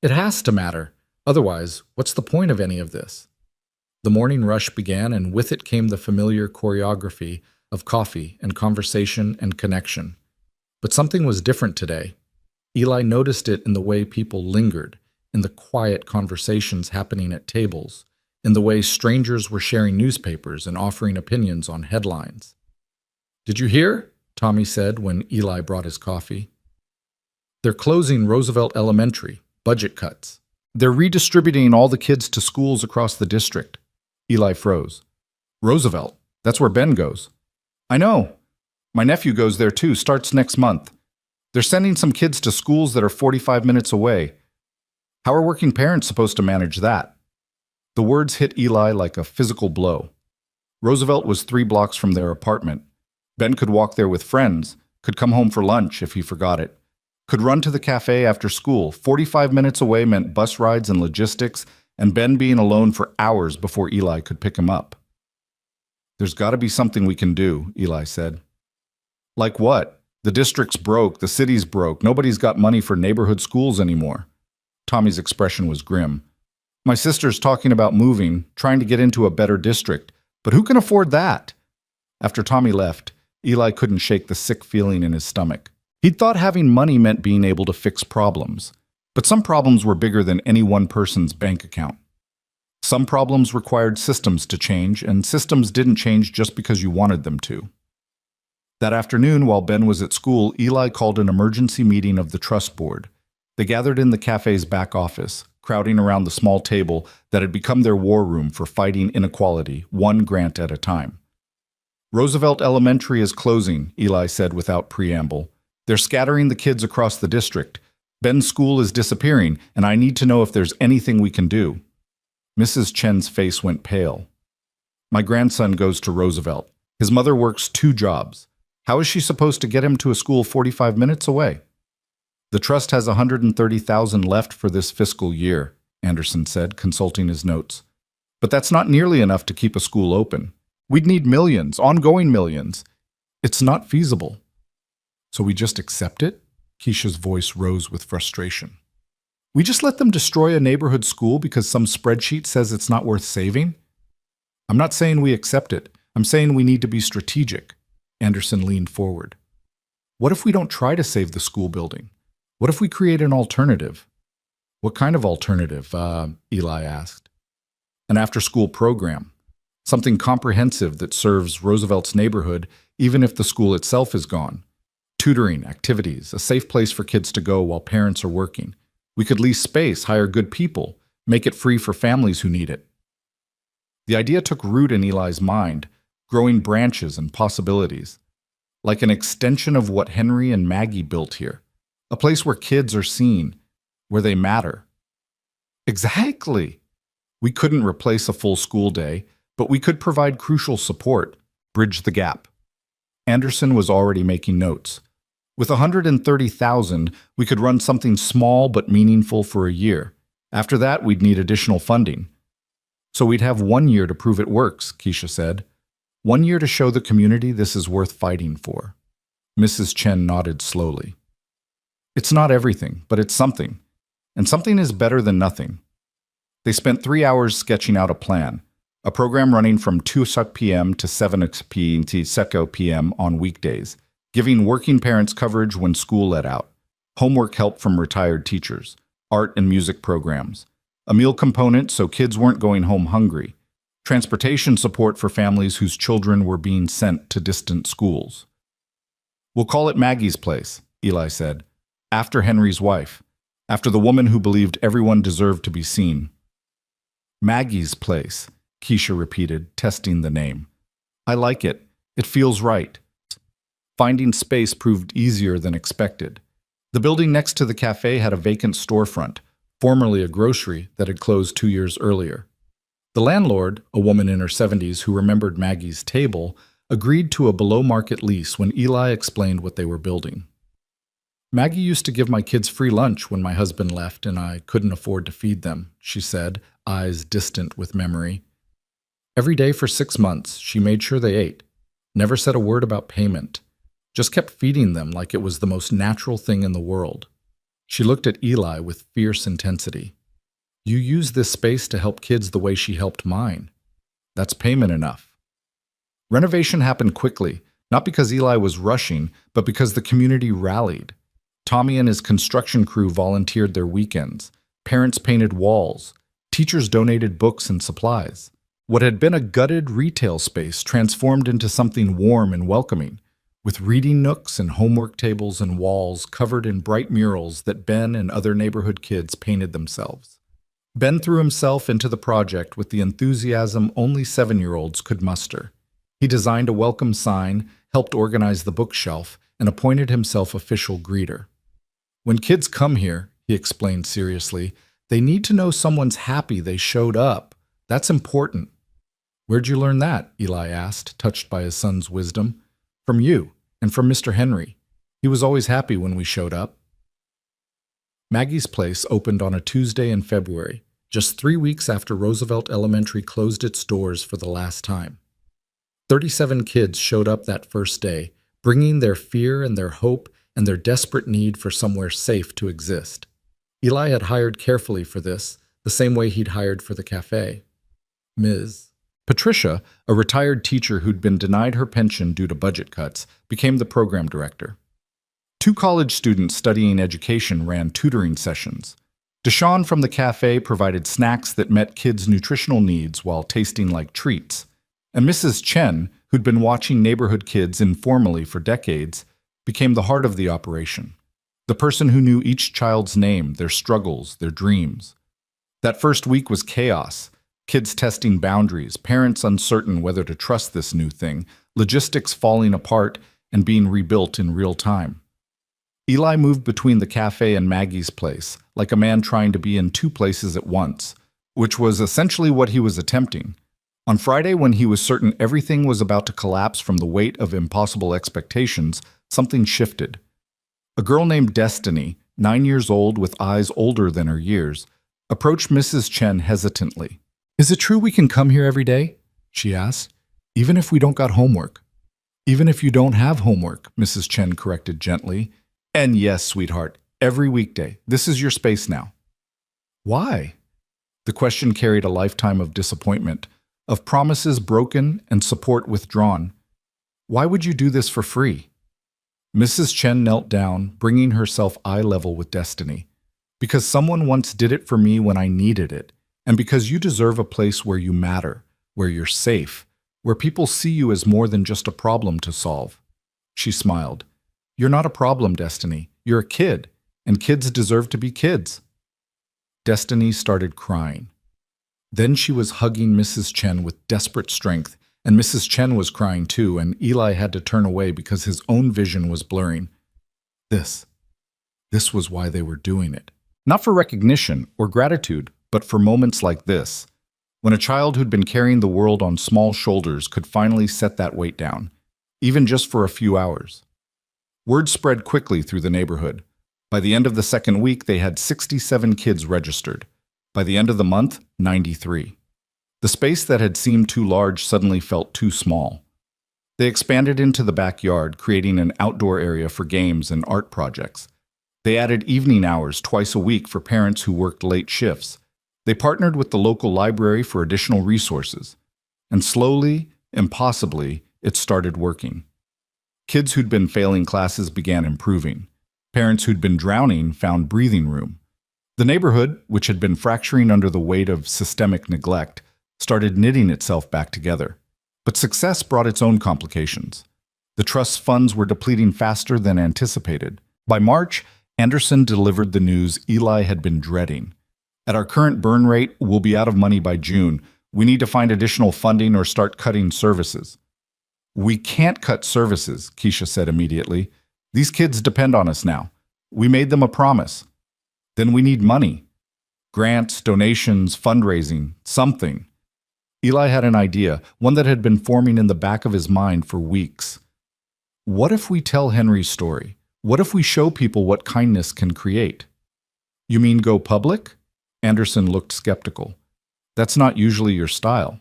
It has to matter. Otherwise, what's the point of any of this? The morning rush began, and with it came the familiar choreography of coffee and conversation and connection. But something was different today. Eli noticed it in the way people lingered, in the quiet conversations happening at tables, in the way strangers were sharing newspapers and offering opinions on headlines. "Did you hear?" Tommy said when Eli brought his coffee. "They're closing Roosevelt Elementary, budget cuts. They're redistributing all the kids to schools across the district." Eli froze. "Roosevelt? That's where Ben goes." "I know. My nephew goes there too, starts next month. They're sending some kids to schools that are 45 minutes away. How are working parents supposed to manage that?" The words hit Eli like a physical blow. Roosevelt was 3 blocks from their apartment. Ben could walk there with friends, could come home for lunch if he forgot it, could run to the cafe after school. 45 minutes away meant bus rides and logistics, and Ben being alone for hours before Eli could pick him up. "There's got to be something we can do," Eli said. "Like what? The district's broke, the city's broke, nobody's got money for neighborhood schools anymore." Tommy's expression was grim. "My sister's talking about moving, trying to get into a better district, but who can afford that?" After Tommy left, Eli couldn't shake the sick feeling in his stomach. He'd thought having money meant being able to fix problems, but some problems were bigger than any one person's bank account. Some problems required systems to change, and systems didn't change just because you wanted them to. That afternoon, while Ben was at school, Eli called an emergency meeting of the trust board. They gathered in the cafe's back office, crowding around the small table that had become their war room for fighting inequality, one grant at a time. "Roosevelt Elementary is closing," Eli said without preamble. "They're scattering the kids across the district. Ben's school is disappearing, and I need to know if there's anything we can do." Mrs. Chen's face went pale. "My grandson goes to Roosevelt. His mother works 2 jobs. How is she supposed to get him to a school 45 minutes away?" "The trust has $130,000 left for this fiscal year," Anderson said, consulting his notes. "But that's not nearly enough to keep a school open. We'd need millions, ongoing millions. It's not feasible." "So we just accept it?" Keisha's voice rose with frustration. "We just let them destroy a neighborhood school because some spreadsheet says it's not worth saving?" "I'm not saying we accept it. I'm saying we need to be strategic." Anderson leaned forward. "What if we don't try to save the school building? What if we create an alternative?" "What kind of alternative?" Eli asked. "An after-school program. Something comprehensive that serves Roosevelt's neighborhood even if the school itself is gone. Tutoring, activities, a safe place for kids to go while parents are working. We could lease space, hire good people, make it free for families who need it." The idea took root in Eli's mind, growing branches and possibilities. Like an extension of what Henry and Maggie built here. A place where kids are seen, where they matter. Exactly! We couldn't replace a full school day, but we could provide crucial support, bridge the gap. Anderson was already making notes. With $130,000, we could run something small but meaningful for a year. After that, we'd need additional funding. "So we'd have 1 year to prove it works," Keisha said. 1 year to show the community this is worth fighting for." Mrs. Chen nodded slowly. "It's not everything, but it's something. And something is better than nothing." They spent 3 hours sketching out a plan, a program running from 2 p.m. to 7 p.m. on weekdays, giving working parents coverage when school let out, homework help from retired teachers, art and music programs, a meal component so kids weren't going home hungry, transportation support for families whose children were being sent to distant schools. "We'll call it Maggie's Place," Eli said, "after Henry's wife, after the woman who believed everyone deserved to be seen." "Maggie's Place," Keisha repeated, testing the name. "I like it. It feels right." Finding space proved easier than expected. The building next to the cafe had a vacant storefront, formerly a grocery that had closed 2 years earlier. The landlord, a woman in her 70s who remembered Maggie's table, agreed to a below-market lease when Eli explained what they were building. Maggie used to give my kids free lunch when my husband left and I couldn't afford to feed them, she said, eyes distant with memory. Every day for 6 months, she made sure they ate, never said a word about payment, just kept feeding them like it was the most natural thing in the world. She looked at Eli with fierce intensity. You use this space to help kids the way she helped mine. That's payment enough. Renovation happened quickly, not because Eli was rushing, but because the community rallied. Tommy and his construction crew volunteered their weekends. Parents painted walls. Teachers donated books and supplies. What had been a gutted retail space transformed into something warm and welcoming, with reading nooks and homework tables and walls covered in bright murals that Ben and other neighborhood kids painted themselves. Ben threw himself into the project with the enthusiasm only 7-year-olds could muster. He designed a welcome sign, helped organize the bookshelf, and appointed himself official greeter. When kids come here, he explained seriously, they need to know someone's happy they showed up. That's important. Where'd you learn that? Eli asked, touched by his son's wisdom. From you, and from Mr. Henry. He was always happy when we showed up. Maggie's Place opened on a Tuesday in February, just 3 weeks after Roosevelt Elementary closed its doors for the last time. 37 kids showed up that first day, bringing their fear and their hope and their desperate need for somewhere safe to exist. Eli had hired carefully for this, the same way he'd hired for the café. Ms. Patricia, a retired teacher who'd been denied her pension due to budget cuts, became the program director. 2 college students studying education ran tutoring sessions. Deshawn from the cafe provided snacks that met kids' nutritional needs while tasting like treats. And Mrs. Chen, who'd been watching neighborhood kids informally for decades, became the heart of the operation. The person who knew each child's name, their struggles, their dreams. That first week was chaos. Kids testing boundaries, parents uncertain whether to trust this new thing, logistics falling apart and being rebuilt in real time. Eli moved between the cafe and Maggie's Place, like a man trying to be in 2 places at once, which was essentially what he was attempting. On Friday, when he was certain everything was about to collapse from the weight of impossible expectations, something shifted. A girl named Destiny, 9 years old with eyes older than her years, approached Mrs. Chen hesitantly. Is it true we can come here every day? She asked. Even if we don't got homework. Even if you don't have homework, Mrs. Chen corrected gently. And yes, sweetheart, every weekday. This is your space now. Why? The question carried a lifetime of disappointment, of promises broken and support withdrawn. Why would you do this for free? Mrs. Chen knelt down, bringing herself eye level with Destiny. Because someone once did it for me when I needed it, and because you deserve a place where you matter, where you're safe, where people see you as more than just a problem to solve. She smiled. You're not a problem, Destiny. You're a kid, and kids deserve to be kids. Destiny started crying. Then she was hugging Mrs. Chen with desperate strength, and Mrs. Chen was crying too, and Eli had to turn away because his own vision was blurring. This was why they were doing it. Not for recognition or gratitude, but for moments like this, when a child who'd been carrying the world on small shoulders could finally set that weight down, even just for a few hours. Word spread quickly through the neighborhood. By the end of the second week, they had 67 kids registered. By the end of the month, 93. The space that had seemed too large suddenly felt too small. They expanded into the backyard, creating an outdoor area for games and art projects. They added evening hours twice a week for parents who worked late shifts. They partnered with the local library for additional resources. And slowly, impossibly, it started working. Kids who'd been failing classes began improving. Parents who'd been drowning found breathing room. The neighborhood, which had been fracturing under the weight of systemic neglect, started knitting itself back together. But success brought its own complications. The trust's funds were depleting faster than anticipated. By March, Anderson delivered the news Eli had been dreading. At our current burn rate, we'll be out of money by June. We need to find additional funding or start cutting services. We can't cut services, Keisha said immediately. These kids depend on us now. We made them a promise. Then we need money. Grants, donations, fundraising, something. Eli had an idea, one that had been forming in the back of his mind for weeks. What if we tell Henry's story? What if we show people what kindness can create? You mean go public? Anderson looked skeptical. That's not usually your style.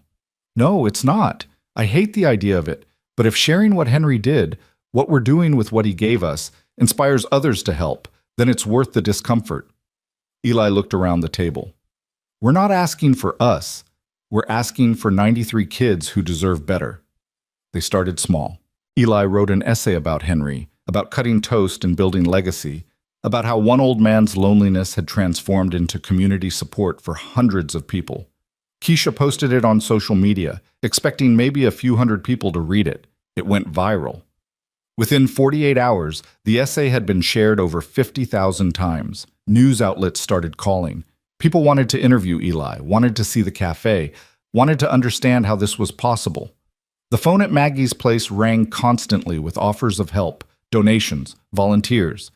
No, it's not. I hate the idea of it. But if sharing what Henry did, what we're doing with what he gave us, inspires others to help, then it's worth the discomfort. Eli looked around the table. We're not asking for us. We're asking for 93 kids who deserve better. They started small. Eli wrote an essay about Henry, about cutting toast and building legacy, about how one old man's loneliness had transformed into community support for hundreds of people. Keisha posted it on social media, expecting maybe a few hundred people to read it. It went viral. Within 48 hours, the essay had been shared over 50,000 times. News outlets started calling. People wanted to interview Eli, wanted to see the cafe, wanted to understand how this was possible. The phone at Maggie's place rang constantly with offers of help, donations, volunteers.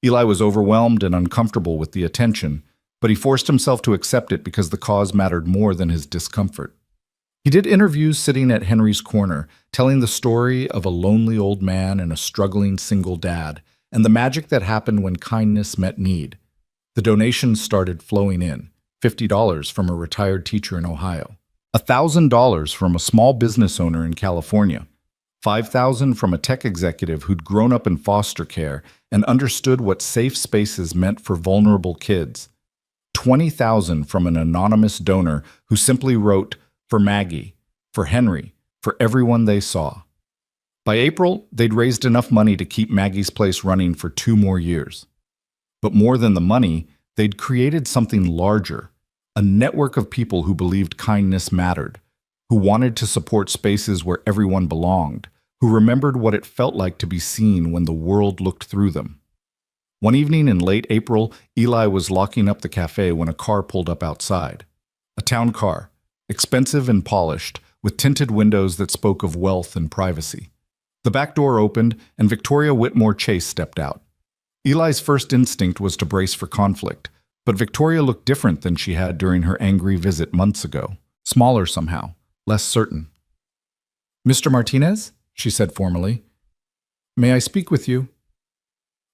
Eli was overwhelmed and uncomfortable with the attention, but he forced himself to accept it because the cause mattered more than his discomfort. He did interviews sitting at Henry's corner, telling the story of a lonely old man and a struggling single dad, and the magic that happened when kindness met need. The donations started flowing in, $50 from a retired teacher in Ohio, $1,000 from a small business owner in California, $5,000 from a tech executive who'd grown up in foster care and understood what safe spaces meant for vulnerable kids, $20,000 from an anonymous donor who simply wrote, "For Maggie, for Henry, for everyone they saw." By April, they'd raised enough money to keep Maggie's place running for 2 more years. But more than the money, they'd created something larger, a network of people who believed kindness mattered, who wanted to support spaces where everyone belonged, who remembered what it felt like to be seen when the world looked through them. One evening in late April, Eli was locking up the cafe when a car pulled up outside. A town car, expensive and polished, with tinted windows that spoke of wealth and privacy. The back door opened, and Victoria Whitmore Chase stepped out. Eli's first instinct was to brace for conflict, but Victoria looked different than she had during her angry visit months ago. Smaller somehow, less certain. "Mr. Martinez?" she said formally. "May I speak with you?"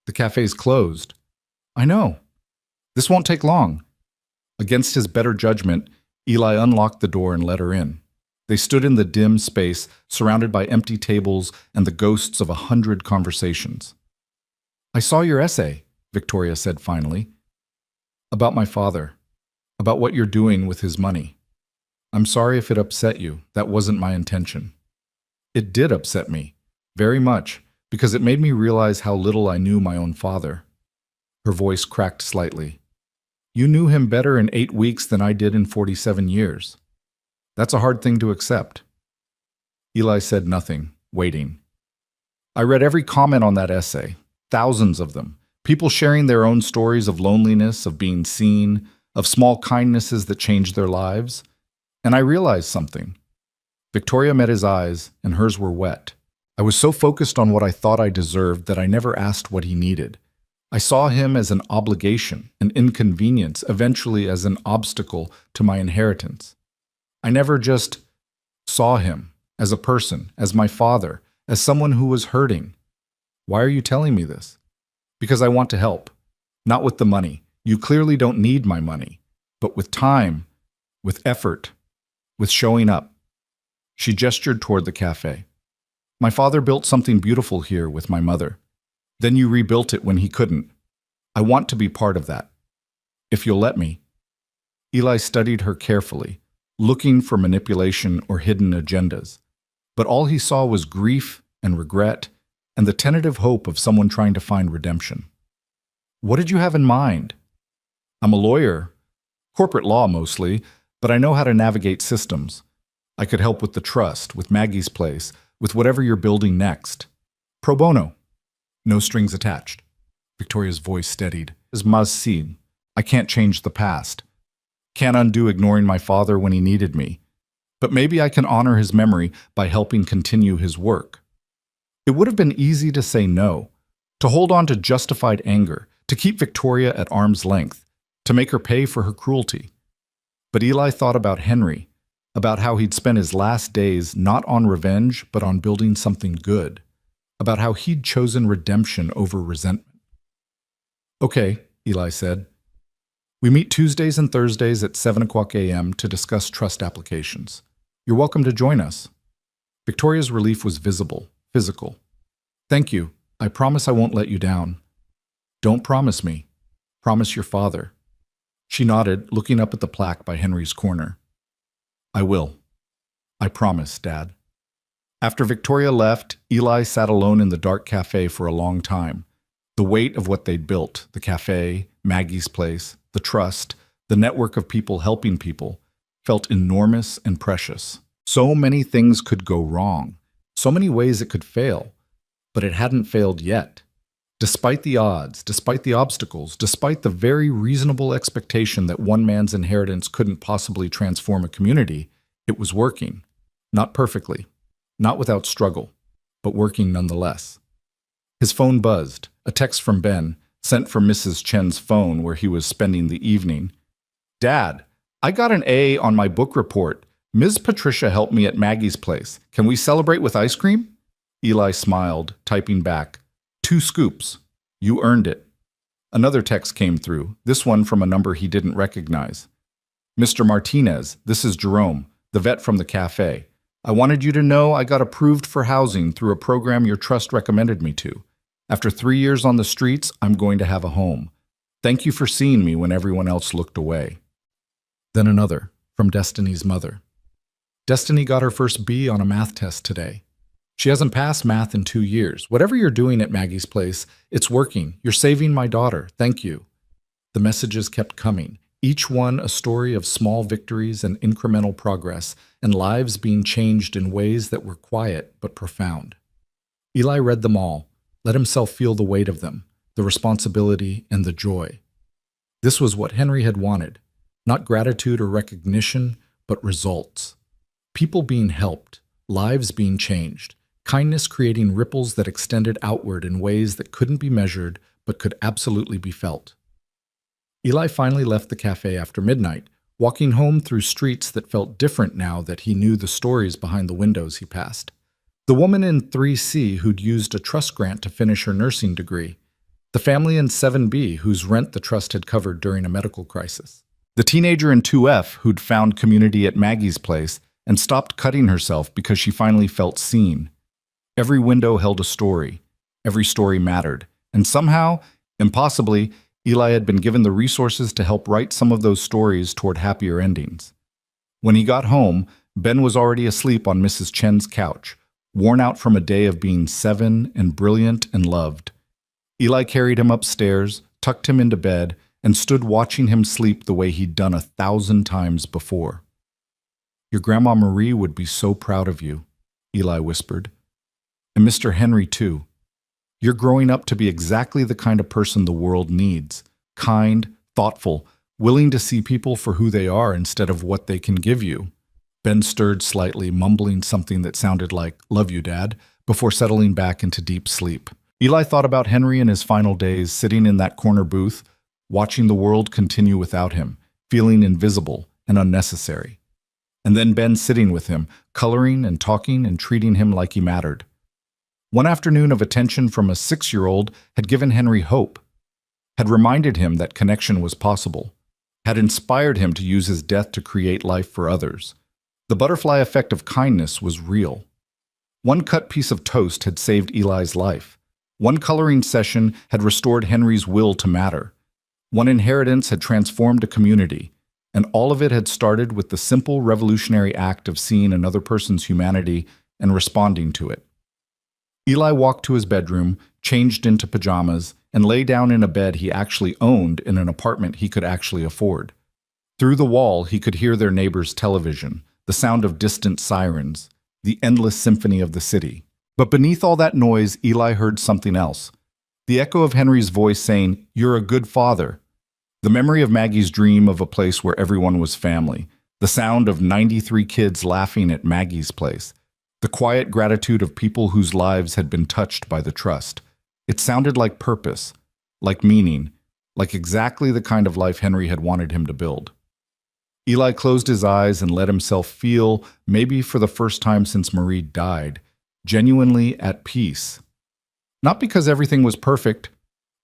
"The cafe's closed." "I know. This won't take long." Against his better judgment, Eli unlocked the door and let her in. They stood in the dim space, surrounded by empty tables and the ghosts of 100 conversations. "I saw your essay," Victoria said finally. "About my father. About what you're doing with his money. I'm sorry if it upset you. That wasn't my intention." "It did upset me. Very much. Because it made me realize how little I knew my own father." Her voice cracked slightly. "You knew him better in 8 weeks than I did in 47 years. That's a hard thing to accept." Eli said nothing, waiting. "I read every comment on that essay, thousands of them, people sharing their own stories of loneliness, of being seen, of small kindnesses that changed their lives. And I realized something." Victoria met his eyes, and hers were wet. "I was so focused on what I thought I deserved that I never asked what he needed. I saw him as an obligation, an inconvenience, eventually as an obstacle to my inheritance. I never just saw him as a person, as my father, as someone who was hurting. Why are you telling me this?" "Because I want to help. Not with the money. You clearly don't need my money. But with time, with effort, with showing up." She gestured toward the cafe. "My father built something beautiful here with my mother. Then you rebuilt it when he couldn't. I want to be part of that. If you'll let me." Eli studied her carefully, looking for manipulation or hidden agendas. But all he saw was grief and regret and the tentative hope of someone trying to find redemption. "What did you have in mind?" "I'm a lawyer, corporate law mostly, but I know how to navigate systems. I could help with the trust, with Maggie's place, with whatever you're building next. Pro bono. No strings attached." Victoria's voice steadied. "As mas seen. I can't change the past. Can't undo ignoring my father when he needed me. But maybe I can honor his memory by helping continue his work." It would have been easy to say no, to hold on to justified anger, to keep Victoria at arm's length, to make her pay for her cruelty. But Eli thought about Henry, about how he'd spent his last days not on revenge but on building something good. about how he'd chosen redemption over resentment. "Okay," Eli said. "We meet Tuesdays and Thursdays at 7 o'clock a.m. to discuss trust applications. You're welcome to join us." Victoria's relief was visible, physical. "Thank you. I promise I won't let you down." "Don't promise me. Promise your father." She nodded, looking up at the plaque by Henry's corner. "I will. I promise, Dad." After Victoria left, Eli sat alone in the dark cafe for a long time. The weight of what they'd built, the cafe, Maggie's place, the trust, the network of people helping people, felt enormous and precious. So many things could go wrong, so many ways it could fail, but it hadn't failed yet. Despite the odds, despite the obstacles, despite the very reasonable expectation that one man's inheritance couldn't possibly transform a community, it was working. Not perfectly, not without struggle, but working nonetheless. His phone buzzed, a text from Ben, sent from Mrs. Chen's phone where he was spending the evening. "Dad, I got an A on my book report. Ms. Patricia helped me at Maggie's place. Can we celebrate with ice cream?" Eli smiled, typing back, "2 scoops. You earned it." Another text came through, this one from a number he didn't recognize. "Mr. Martinez, this is Jerome, the vet from the cafe. I wanted you to know I got approved for housing through a program your trust recommended me to. After 3 years on the streets, I'm going to have a home. Thank you for seeing me when everyone else looked away." Then another, from Destiny's mother. "Destiny got her first B on a math test today. She hasn't passed math in 2 years. Whatever you're doing at Maggie's place, it's working. You're saving my daughter. Thank you." The messages kept coming, each one a story of small victories and incremental progress, and lives being changed in ways that were quiet but profound. Eli read them all, let himself feel the weight of them, the responsibility and the joy. This was what Henry had wanted, not gratitude or recognition, but results. People being helped, lives being changed, kindness creating ripples that extended outward in ways that couldn't be measured but could absolutely be felt. Eli finally left the cafe after midnight, walking home through streets that felt different now that he knew the stories behind the windows he passed. The woman in 3C who'd used a trust grant to finish her nursing degree. The family in 7B whose rent the trust had covered during a medical crisis. The teenager in 2F who'd found community at Maggie's place and stopped cutting herself because she finally felt seen. Every window held a story. Every story mattered. And somehow, impossibly, Eli had been given the resources to help write some of those stories toward happier endings. When he got home, Ben was already asleep on Mrs. Chen's couch, worn out from a day of being 7 and brilliant and loved. Eli carried him upstairs, tucked him into bed, and stood watching him sleep the way he'd done 1,000 times before. "Your Grandma Marie would be so proud of you," Eli whispered. "And Mr. Henry, too. You're growing up to be exactly the kind of person the world needs. Kind, thoughtful, willing to see people for who they are instead of what they can give you." Ben stirred slightly, mumbling something that sounded like, "Love you, Dad," before settling back into deep sleep. Eli thought about Henry in his final days, sitting in that corner booth, watching the world continue without him, feeling invisible and unnecessary. And then Ben sitting with him, coloring and talking and treating him like he mattered. One afternoon of attention from a 6-year-old had given Henry hope, had reminded him that connection was possible, had inspired him to use his death to create life for others. The butterfly effect of kindness was real. One cut piece of toast had saved Eli's life. One coloring session had restored Henry's will to matter. One inheritance had transformed a community, and all of it had started with the simple revolutionary act of seeing another person's humanity and responding to it. Eli walked to his bedroom, changed into pajamas, and lay down in a bed he actually owned in an apartment he could actually afford. Through the wall, he could hear their neighbor's television, the sound of distant sirens, the endless symphony of the city. But beneath all that noise, Eli heard something else. The echo of Henry's voice saying, "You're a good father." The memory of Maggie's dream of a place where everyone was family. The sound of 93 kids laughing at Maggie's place. The quiet gratitude of people whose lives had been touched by the trust. It sounded like purpose, like meaning, like exactly the kind of life Henry had wanted him to build. Eli closed his eyes and let himself feel, maybe for the first time since Marie died, genuinely at peace, Not because everything was perfect.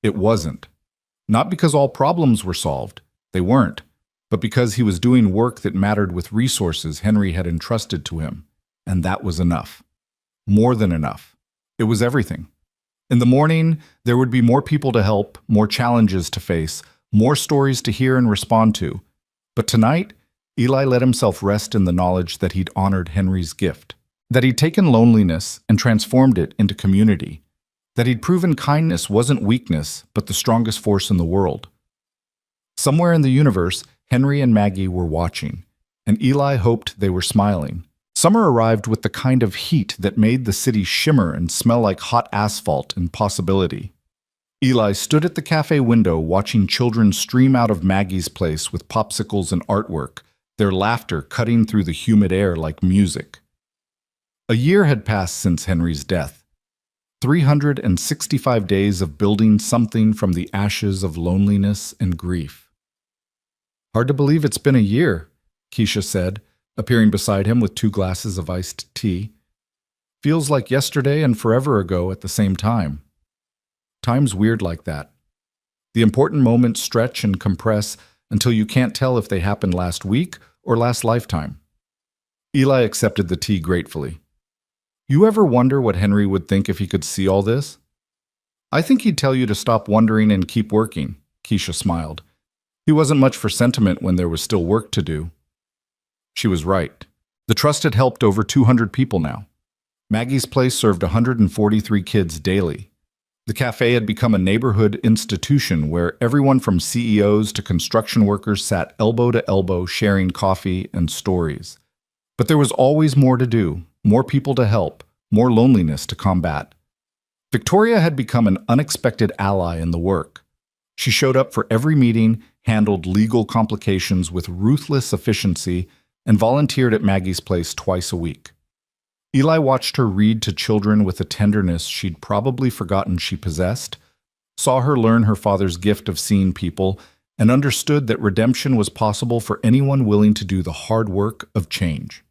It wasn't. Not because all problems were solved. They weren't. But because he was doing work that mattered with resources Henry had entrusted to him. And that was enough. More than enough. It was everything. In the morning, there would be more people to help, more challenges to face, more stories to hear and respond to. But tonight, Eli let himself rest in the knowledge that he'd honored Henry's gift, that he'd taken loneliness and transformed it into community, that he'd proven kindness wasn't weakness, but the strongest force in the world. Somewhere in the universe, Henry and Maggie were watching, and Eli hoped they were smiling. Summer arrived with the kind of heat that made the city shimmer and smell like hot asphalt and possibility. Eli stood at the cafe window watching children stream out of Maggie's place with popsicles and artwork, their laughter cutting through the humid air like music. A year had passed since Henry's death. 365 days of building something from the ashes of loneliness and grief. "Hard to believe it's been a year," Keisha said, appearing beside him with 2 glasses of iced tea. "Feels like yesterday and forever ago at the same time." Time's weird like that. The important moments stretch and compress until you can't tell if they happened last week or last lifetime. Eli accepted the tea gratefully. "You ever wonder what Henry would think if he could see all this?" "I think he'd tell you to stop wondering and keep working," Keisha smiled. "He wasn't much for sentiment when there was still work to do." She was right. The trust had helped over 200 people now. Maggie's place served 143 kids daily. The cafe had become a neighborhood institution where everyone from CEOs to construction workers sat elbow to elbow sharing coffee and stories. But there was always more to do, more people to help, more loneliness to combat. Victoria had become an unexpected ally in the work. She showed up for every meeting, handled legal complications with ruthless efficiency, and volunteered at Maggie's place twice a week. Eli watched her read to children with a tenderness she'd probably forgotten she possessed, saw her learn her father's gift of seeing people, and understood that redemption was possible for anyone willing to do the hard work of change.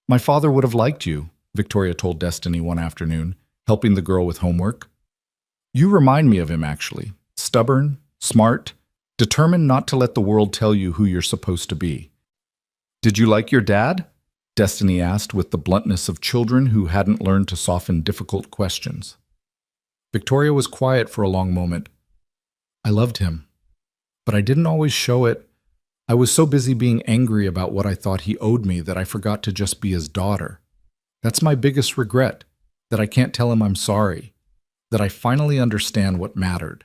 "My father would have liked you," Victoria told Destiny one afternoon, helping the girl with homework. "You remind me of him, actually. Stubborn, smart, determined not to let the world tell you who you're supposed to be." "Did you like your dad?" Destiny asked with the bluntness of children who hadn't learned to soften difficult questions. Victoria was quiet for a long moment. "I loved him, but I didn't always show it. I was so busy being angry about what I thought he owed me that I forgot to just be his daughter. That's my biggest regret, that I can't tell him I'm sorry, that I finally understand what mattered."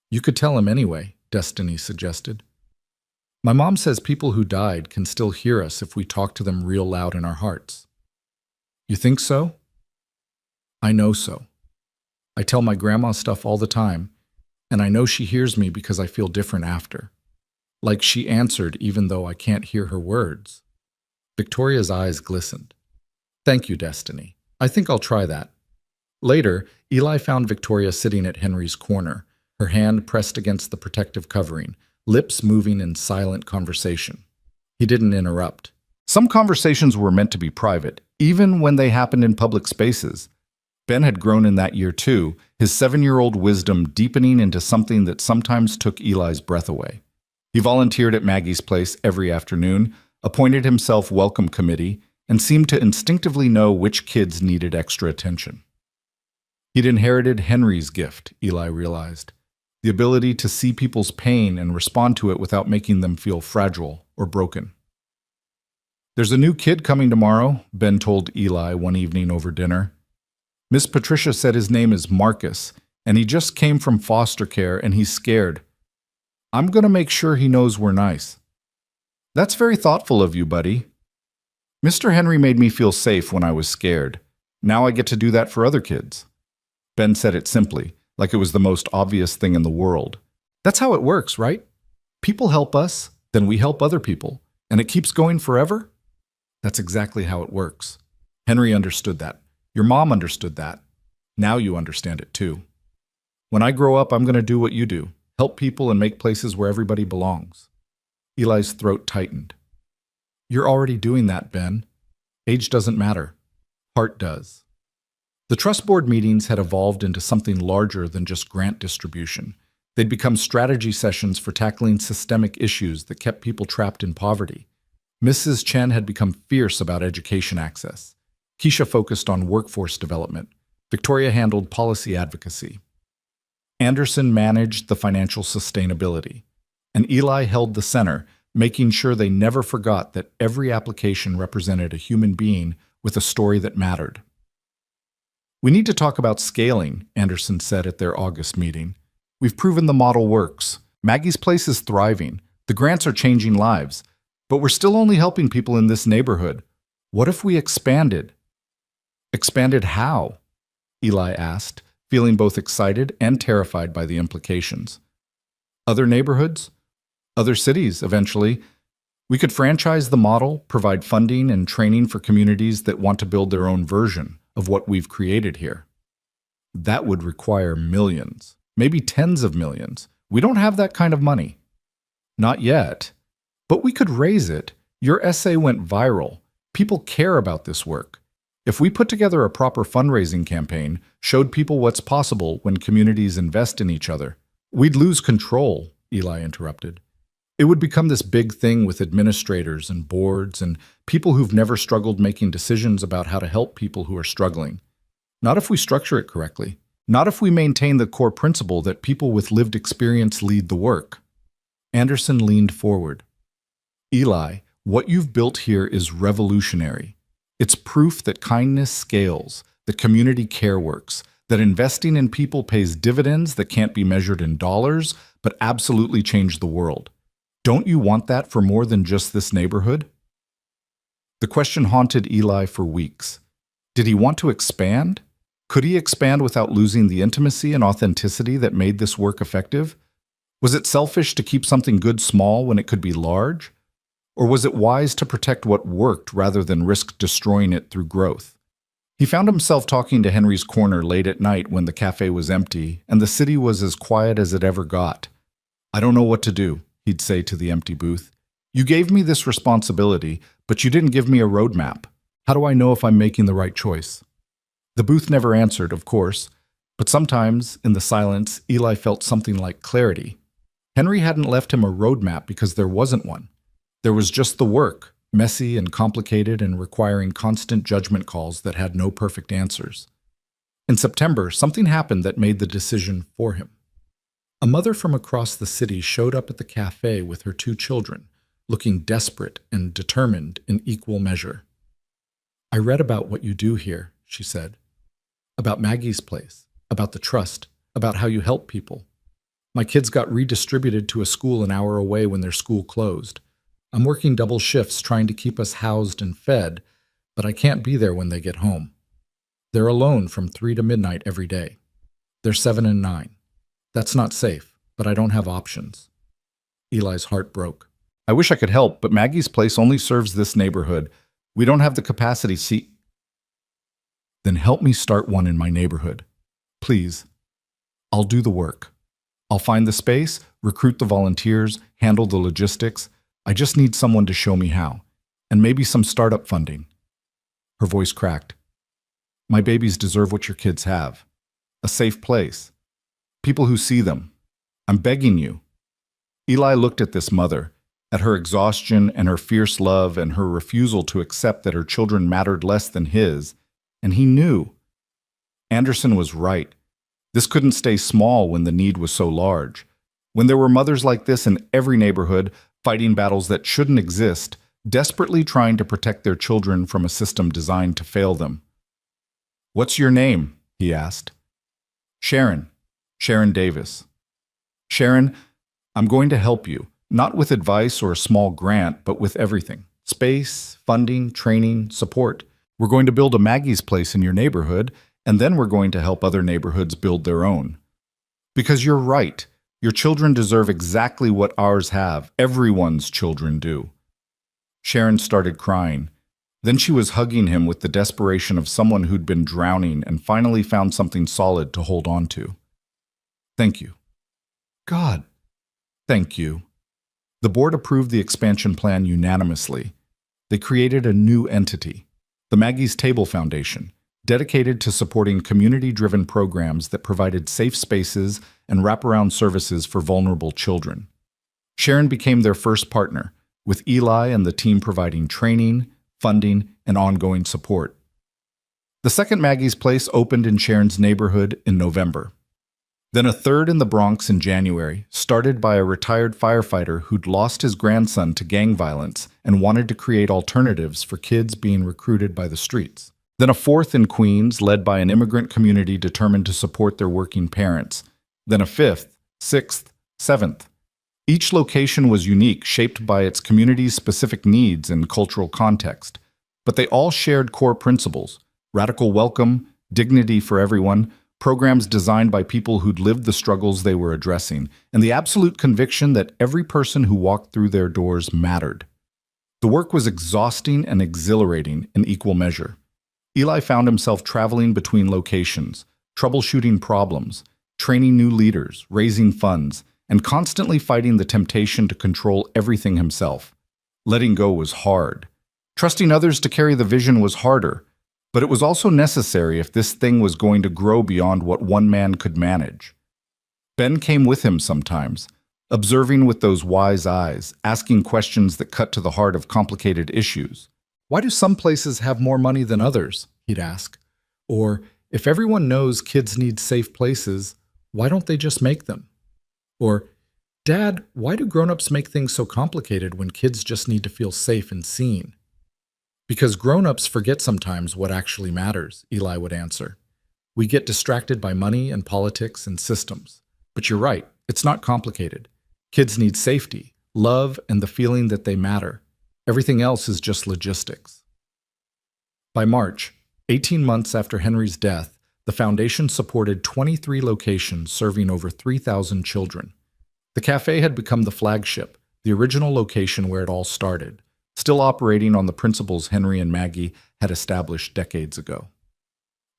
"You could tell him anyway," Destiny suggested. "My mom says people who died can still hear us if we talk to them real loud in our hearts." "You think so?" "I know so. I tell my grandma stuff all the time, and I know she hears me because I feel different after. Like she answered even though I can't hear her words." Victoria's eyes glistened. "Thank you, Destiny. I think I'll try that." Later, Eli found Victoria sitting at Henry's corner, her hand pressed against the protective covering, lips moving in silent conversation. He didn't interrupt. Some conversations were meant to be private, even when they happened in public spaces. Ben had grown in that year too, his 7-year-old wisdom deepening into something that sometimes took Eli's breath away. He volunteered at Maggie's place every afternoon, appointed himself welcome committee, and seemed to instinctively know which kids needed extra attention. He'd inherited Henry's gift, Eli realized. The ability to see people's pain and respond to it without making them feel fragile or broken. "There's a new kid coming tomorrow," Ben told Eli one evening over dinner. "Miss Patricia said his name is Marcus, and he just came from foster care and he's scared. I'm going to make sure he knows we're nice." "That's very thoughtful of you, buddy. Mr. Henry made me feel safe when I was scared. Now I get to do that for other kids." Ben said it simply, like it was the most obvious thing in the world. That's how it works, right? People help us, then we help other people, and it keeps going forever? That's exactly how it works. Henry understood that. Your mom understood that. Now you understand it too. When I grow up, I'm going to do what you do. Help people and make places where everybody belongs. Eli's throat tightened. You're already doing that, Ben. Age doesn't matter. Heart does. The trust board meetings had evolved into something larger than just grant distribution. They'd become strategy sessions for tackling systemic issues that kept people trapped in poverty. Mrs. Chen had become fierce about education access. Keisha focused on workforce development. Victoria handled policy advocacy. Anderson managed the financial sustainability. And Eli held the center, making sure they never forgot that every application represented a human being with a story that mattered. "We need to talk about scaling," Anderson said at their August meeting. "We've proven the model works. Maggie's Place is thriving. The grants are changing lives. But we're still only helping people in this neighborhood. What if we expanded?" "Expanded how?" Eli asked, feeling both excited and terrified by the implications. "Other neighborhoods? Other cities, eventually. We could franchise the model, provide funding and training for communities that want to build their own version of what we've created here. That would require millions, maybe tens of millions. We don't have that kind of money." "Not yet. But we could raise it. Your essay went viral. People care about this work. If we put together a proper fundraising campaign, showed people what's possible when communities invest in each other." "We'd lose control," Eli interrupted. "It would become this big thing with administrators and boards and people who've never struggled making decisions about how to help people who are struggling. Not if we structure it correctly. Not if we maintain the core principle that people with lived experience lead the work." Anderson leaned forward. "Eli, what you've built here is revolutionary. It's proof that kindness scales, that community care works, that investing in people pays dividends that can't be measured in dollars, but absolutely change the world. Don't you want that for more than just this neighborhood?" The question haunted Eli for weeks. Did he want to expand? Could he expand without losing the intimacy and authenticity that made this work effective? Was it selfish to keep something good small when it could be large? Or was it wise to protect what worked rather than risk destroying it through growth? He found himself talking to Henry's corner late at night when the cafe was empty and the city was as quiet as it ever got. "I don't know what to do," he'd say to the empty booth. "You gave me this responsibility, but you didn't give me a roadmap. How do I know if I'm making the right choice?" The booth never answered, of course, but sometimes, in the silence, Eli felt something like clarity. Henry hadn't left him a roadmap because there wasn't one. There was just the work, messy and complicated and requiring constant judgment calls that had no perfect answers. In September, something happened that made the decision for him. A mother from across the city showed up at the cafe with her 2 children, looking desperate and determined in equal measure. "I read about what you do here," she said. "About Maggie's Place, about the trust, about how you help people. My kids got redistributed to a school an hour away when their school closed. I'm working double shifts trying to keep us housed and fed, but I can't be there when they get home. They're alone from 3 to midnight every day. They're 7 and 9. That's not safe, but I don't have options." Eli's heart broke. "I wish I could help, but Maggie's Place only serves this neighborhood. We don't have the capacity to see." "Then help me start one in my neighborhood. Please. I'll do the work. I'll find the space, recruit the volunteers, handle the logistics. I just need someone to show me how. And maybe some startup funding." Her voice cracked. "My babies deserve what your kids have. A safe place. People who see them. I'm begging you." Eli looked at this mother, at her exhaustion and her fierce love and her refusal to accept that her children mattered less than his, and he knew. Anderson was right. This couldn't stay small when the need was so large. When there were mothers like this in every neighborhood, fighting battles that shouldn't exist, desperately trying to protect their children from a system designed to fail them. "What's your name?" he asked. "Sharon. Sharon Davis." "Sharon, I'm going to help you, not with advice or a small grant, but with everything. Space, funding, training, support. We're going to build a Maggie's Place in your neighborhood, and then we're going to help other neighborhoods build their own. Because you're right. Your children deserve exactly what ours have. Everyone's children do." Sharon started crying. Then she was hugging him with the desperation of someone who'd been drowning and finally found something solid to hold on to. "Thank you." "God, thank you." The board approved the expansion plan unanimously. They created a new entity, the Maggie's Table Foundation, dedicated to supporting community-driven programs that provided safe spaces and wraparound services for vulnerable children. Sharon became their first partner, with Eli and the team providing training, funding, and ongoing support. The second Maggie's Place opened in Sharon's neighborhood in November. Then a third in the Bronx in January, started by a retired firefighter who'd lost his grandson to gang violence and wanted to create alternatives for kids being recruited by the streets. Then a fourth in Queens, led by an immigrant community determined to support their working parents. Then a fifth, sixth, seventh. Each location was unique, shaped by its community's specific needs and cultural context. But they all shared core principles: radical welcome, dignity for everyone, programs designed by people who'd lived the struggles they were addressing, and the absolute conviction that every person who walked through their doors mattered. The work was exhausting and exhilarating in equal measure. Eli found himself traveling between locations, troubleshooting problems, training new leaders, raising funds, and constantly fighting the temptation to control everything himself. Letting go was hard. Trusting others to carry the vision was harder. But it was also necessary if this thing was going to grow beyond what one man could manage. Ben came with him sometimes, observing with those wise eyes, asking questions that cut to the heart of complicated issues. Why do some places have more money than others? He'd ask. Or, if everyone knows kids need safe places, why don't they just make them? Or, Dad, why do grown-ups make things so complicated when kids just need to feel safe and seen? Because grown-ups forget sometimes what actually matters, Eli would answer. We get distracted by money and politics and systems. But you're right, it's not complicated. Kids need safety, love, and the feeling that they matter. Everything else is just logistics. By March, 18 months after Henry's death, the foundation supported 23 locations serving over 3,000 children. The café had become the flagship, the original location where it all started, still operating on the principles Henry and Maggie had established decades ago.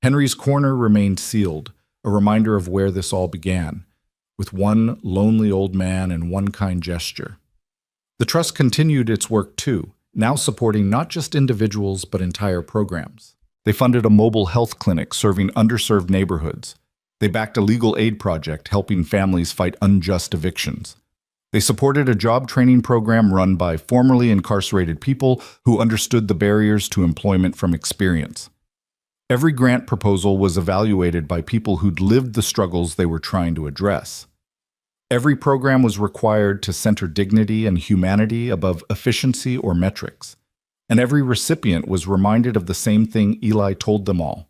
Henry's corner remained sealed, a reminder of where this all began, with one lonely old man and one kind gesture. The trust continued its work too, now supporting not just individuals but entire programs. They funded a mobile health clinic serving underserved neighborhoods. They backed a legal aid project helping families fight unjust evictions. They supported a job training program run by formerly incarcerated people who understood the barriers to employment from experience. Every grant proposal was evaluated by people who'd lived the struggles they were trying to address. Every program was required to center dignity and humanity above efficiency or metrics. And every recipient was reminded of the same thing Eli told them all.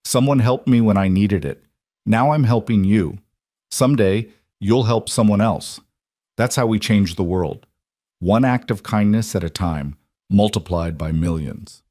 Someone helped me when I needed it. Now I'm helping you. Someday, you'll help someone else. That's how we change the world. One act of kindness at a time, multiplied by millions.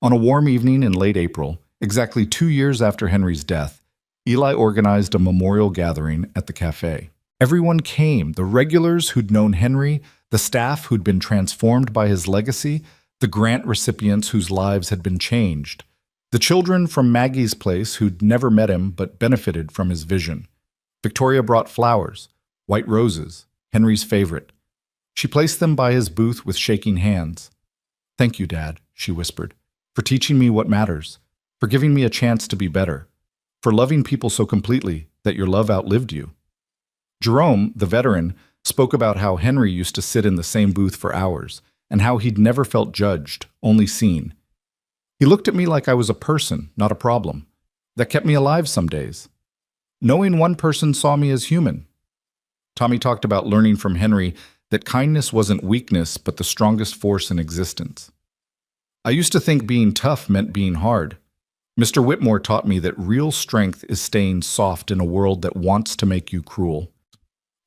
On a warm evening in late April, exactly 2 years after Henry's death, Eli organized a memorial gathering at the café. Everyone came, the regulars who'd known Henry, the staff who'd been transformed by his legacy, the grant recipients whose lives had been changed, the children from Maggie's Place who'd never met him but benefited from his vision. Victoria brought flowers, white roses, Henry's favorite. She placed them by his booth with shaking hands. "Thank you, Dad," she whispered, "for teaching me what matters, for giving me a chance to be better, for loving people so completely that your love outlived you." Jerome, the veteran, spoke about how Henry used to sit in the same booth for hours, and how he'd never felt judged, only seen. "He looked at me like I was a person, not a problem. That kept me alive some days. Knowing one person saw me as human." Tommy talked about learning from Henry that kindness wasn't weakness but the strongest force in existence. "I used to think being tough meant being hard. Mr. Whitmore taught me that real strength is staying soft in a world that wants to make you cruel."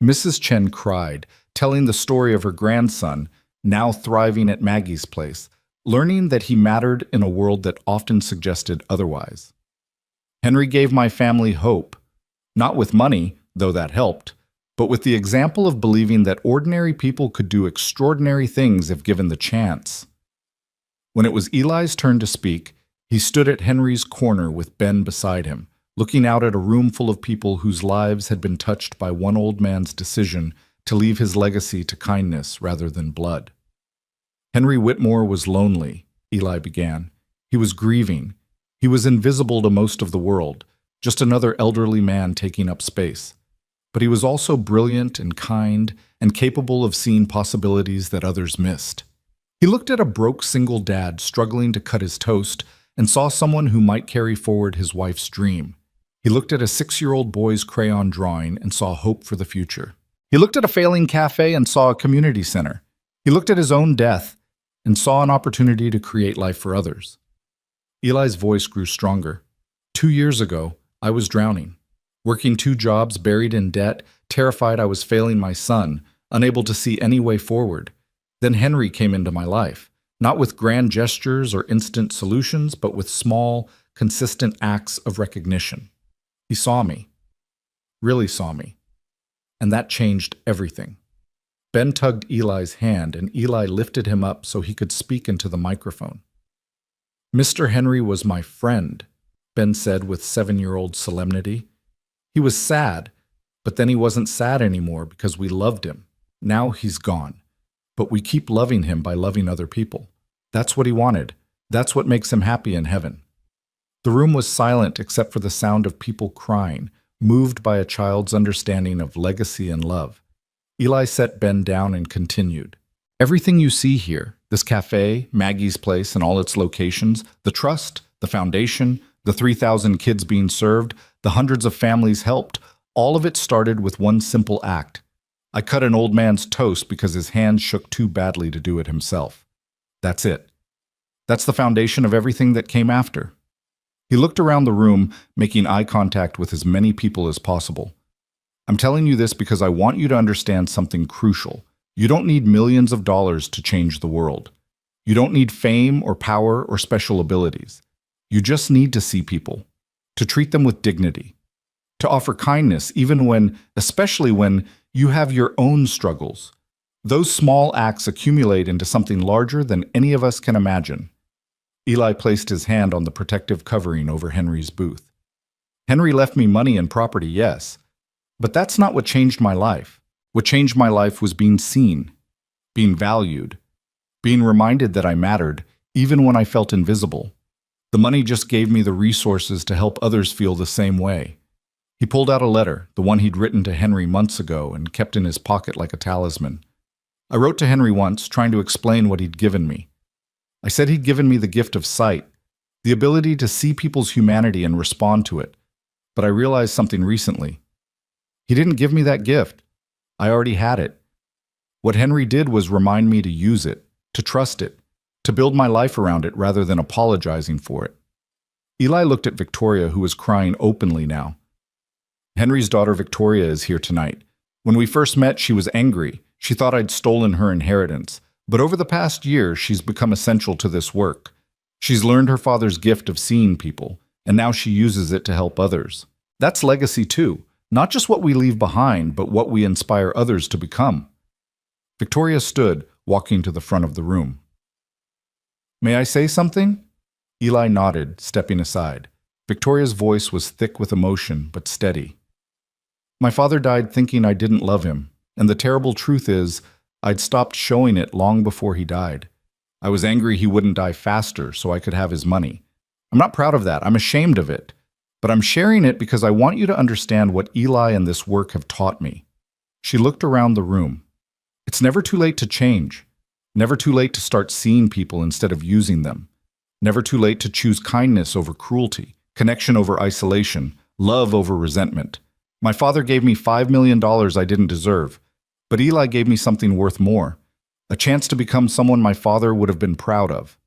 Mrs. Chen cried, telling the story of her grandson, now thriving at Maggie's Place, learning that he mattered in a world that often suggested otherwise. "Henry gave my family hope, not with money, though that helped, but with the example of believing that ordinary people could do extraordinary things if given the chance." When it was Eli's turn to speak, he stood at Henry's corner with Ben beside him, looking out at a room full of people whose lives had been touched by one old man's decision to leave his legacy to kindness rather than blood. "Henry Whitmore was lonely," Eli began. "He was grieving. He was invisible to most of the world, just another elderly man taking up space. But he was also brilliant and kind and capable of seeing possibilities that others missed. He looked at a broke single dad struggling to cut his toast and saw someone who might carry forward his wife's dream. He looked at a 6-year-old boy's crayon drawing and saw hope for the future. He looked at a failing cafe and saw a community center. He looked at his own death and saw an opportunity to create life for others. Eli's voice grew stronger. 2 years ago, I was drowning, working 2 jobs, buried in debt, terrified I was failing my son, unable to see any way forward. Then Henry came into my life, not with grand gestures or instant solutions, but with small, consistent acts of recognition. He saw me, really saw me, and that changed everything. Ben tugged Eli's hand, and Eli lifted him up so he could speak into the microphone. Mr. Henry was my friend, Ben said with 7-year-old solemnity. He was sad, but then he wasn't sad anymore because we loved him. Now he's gone, but we keep loving him by loving other people. That's what he wanted. That's what makes him happy in heaven. The room was silent except for the sound of people crying, moved by a child's understanding of legacy and love. Eli set Ben down and continued. Everything you see here, this cafe, Maggie's place and all its locations, the trust, the foundation, the 3,000 kids being served, the hundreds of families helped, all of it started with one simple act. I cut an old man's toast because his hands shook too badly to do it himself. That's it. That's the foundation of everything that came after. He looked around the room, making eye contact with as many people as possible. I'm telling you this because I want you to understand something crucial. You don't need millions of dollars to change the world. You don't need fame or power or special abilities. You just need to see people, to treat them with dignity, to offer kindness especially when you have your own struggles. Those small acts accumulate into something larger than any of us can imagine. Eli placed his hand on the protective covering over Henry's booth. Henry left me money and property, yes, but that's not what changed my life. What changed my life was being seen, being valued, being reminded that I mattered, even when I felt invisible. The money just gave me the resources to help others feel the same way. He pulled out a letter, the one he'd written to Henry months ago and kept in his pocket like a talisman. I wrote to Henry once, trying to explain what he'd given me. I said he'd given me the gift of sight, the ability to see people's humanity and respond to it. But I realized something recently. He didn't give me that gift. I already had it. What Henry did was remind me to use it, to trust it, to build my life around it rather than apologizing for it. Eli looked at Victoria, who was crying openly now. Henry's daughter Victoria is here tonight. When we first met, she was angry. She thought I'd stolen her inheritance. But over the past year, she's become essential to this work. She's learned her father's gift of seeing people, and now she uses it to help others. That's legacy too. Not just what we leave behind, but what we inspire others to become. Victoria stood, walking to the front of the room. May I say something? Eli nodded, stepping aside. Victoria's voice was thick with emotion, but steady. My father died thinking I didn't love him, and the terrible truth is, I'd stopped showing it long before he died. I was angry he wouldn't die faster so I could have his money. I'm not proud of that. I'm ashamed of it. But I'm sharing it because I want you to understand what Eli and this work have taught me. She looked around the room. It's never too late to change. Never too late to start seeing people instead of using them. Never too late to choose kindness over cruelty, connection over isolation, love over resentment. My father gave me $5 million I didn't deserve, but Eli gave me something worth more, a chance to become someone my father would have been proud of.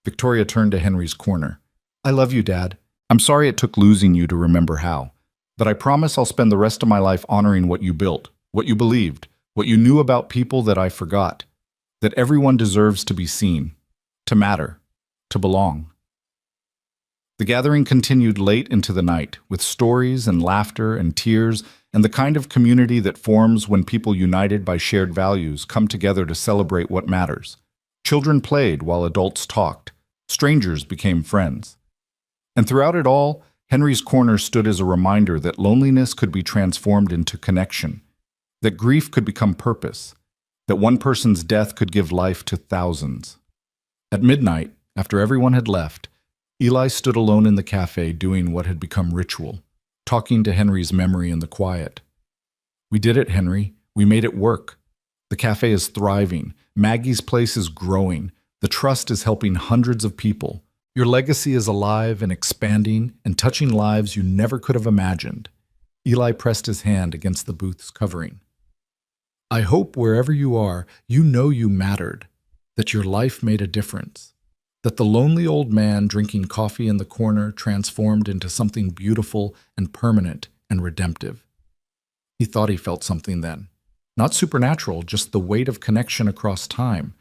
Victoria turned to Henry's corner. I love you, Dad. I'm sorry it took losing you to remember how, but I promise I'll spend the rest of my life honoring what you built, what you believed, what you knew about people that I forgot, that everyone deserves to be seen, to matter, to belong. The gathering continued late into the night, with stories and laughter and tears and the kind of community that forms when people united by shared values come together to celebrate what matters. Children played while adults talked. Strangers became friends. And throughout it all, Henry's corner stood as a reminder that loneliness could be transformed into connection, that grief could become purpose, that one person's death could give life to thousands. At midnight, after everyone had left, Eli stood alone in the cafe doing what had become ritual, talking to Henry's memory in the quiet. "We did it, Henry. We made it work. The cafe is thriving. Maggie's place is growing. The trust is helping hundreds of people. Your legacy is alive and expanding and touching lives you never could have imagined." Eli pressed his hand against the booth's covering. "I hope wherever you are, you know you mattered, that your life made a difference, that the lonely old man drinking coffee in the corner transformed into something beautiful and permanent and redemptive." He thought he felt something then. Not supernatural, just the weight of connection across time,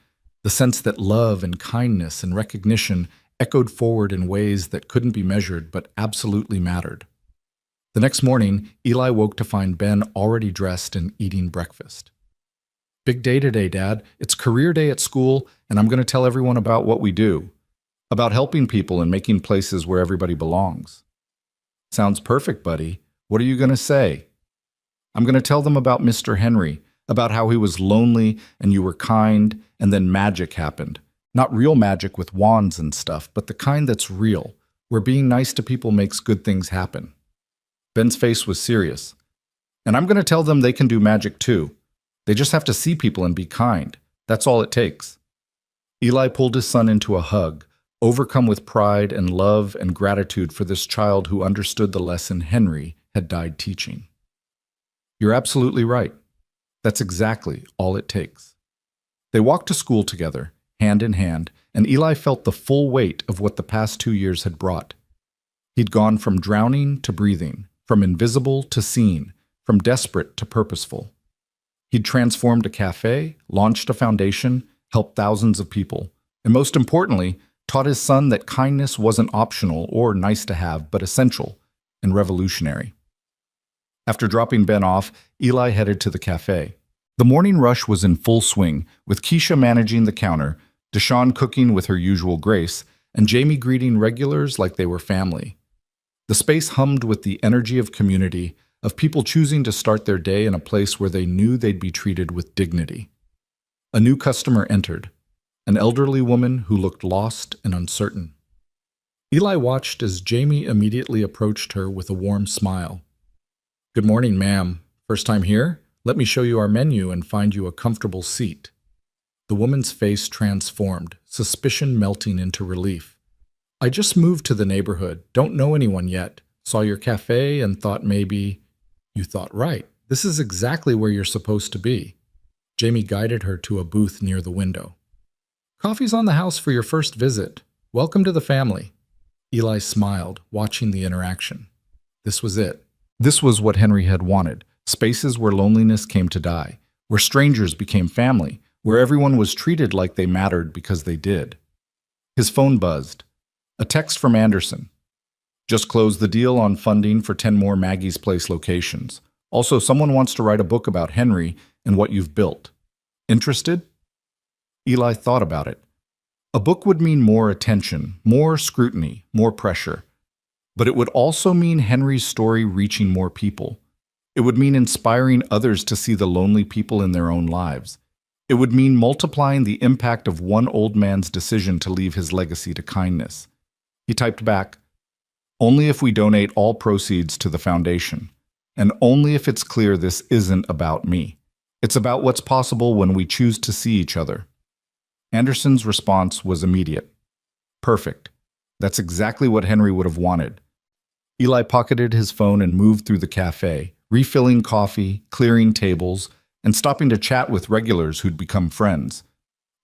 the sense that love and kindness and recognition echoed forward in ways that couldn't be measured but absolutely mattered. The next morning, Eli woke to find Ben already dressed and eating breakfast. "Big day today, Dad. It's career day at school, and I'm going to tell everyone about what we do, about helping people and making places where everybody belongs." "Sounds perfect, buddy. What are you going to say?" "I'm going to tell them about Mr. Henry, about how he was lonely and you were kind, and then magic happened. Not real magic with wands and stuff, but the kind that's real, where being nice to people makes good things happen." Ben's face was serious. "And I'm going to tell them they can do magic too. They just have to see people and be kind. That's all it takes." Eli pulled his son into a hug, overcome with pride and love and gratitude for this child who understood the lesson Henry had died teaching. "You're absolutely right. That's exactly all it takes." They walked to school together, hand in hand, and Eli felt the full weight of what the past 2 years had brought. He'd gone from drowning to breathing, from invisible to seen, from desperate to purposeful. He'd transformed a cafe, launched a foundation, helped thousands of people, and most importantly, taught his son that kindness wasn't optional or nice to have, but essential and revolutionary. After dropping Ben off, Eli headed to the cafe. The morning rush was in full swing, with Keisha managing the counter, Deshawn cooking with her usual grace, and Jamie greeting regulars like they were family. The space hummed with the energy of community, of people choosing to start their day in a place where they knew they'd be treated with dignity. A new customer entered, an elderly woman who looked lost and uncertain. Eli watched as Jamie immediately approached her with a warm smile. "Good morning, ma'am. First time here? Let me show you our menu and find you a comfortable seat." The woman's face transformed, suspicion melting into relief. "I just moved to the neighborhood, don't know anyone yet, saw your cafe and thought maybe—" "You thought right. This is exactly where you're supposed to be." Jamie guided her to a booth near the window. "Coffee's on the house for your first visit. Welcome to the family." Eli smiled, watching the interaction. This was it. This was what Henry had wanted. Spaces where loneliness came to die, where strangers became family, where everyone was treated like they mattered because they did. His phone buzzed. A text from Anderson. "Just closed the deal on funding for 10 more Maggie's Place locations. Also, someone wants to write a book about Henry and what you've built. Interested?" Eli thought about it. A book would mean more attention, more scrutiny, more pressure. But it would also mean Henry's story reaching more people. It would mean inspiring others to see the lonely people in their own lives. It would mean multiplying the impact of one old man's decision to leave his legacy to kindness. He typed back, "Only if we donate all proceeds to the foundation, and only if it's clear this isn't about me. It's about what's possible when we choose to see each other." Anderson's response was immediate. "Perfect. That's exactly what Henry would have wanted." Eli pocketed his phone and moved through the cafe, refilling coffee, clearing tables, and stopping to chat with regulars who'd become friends.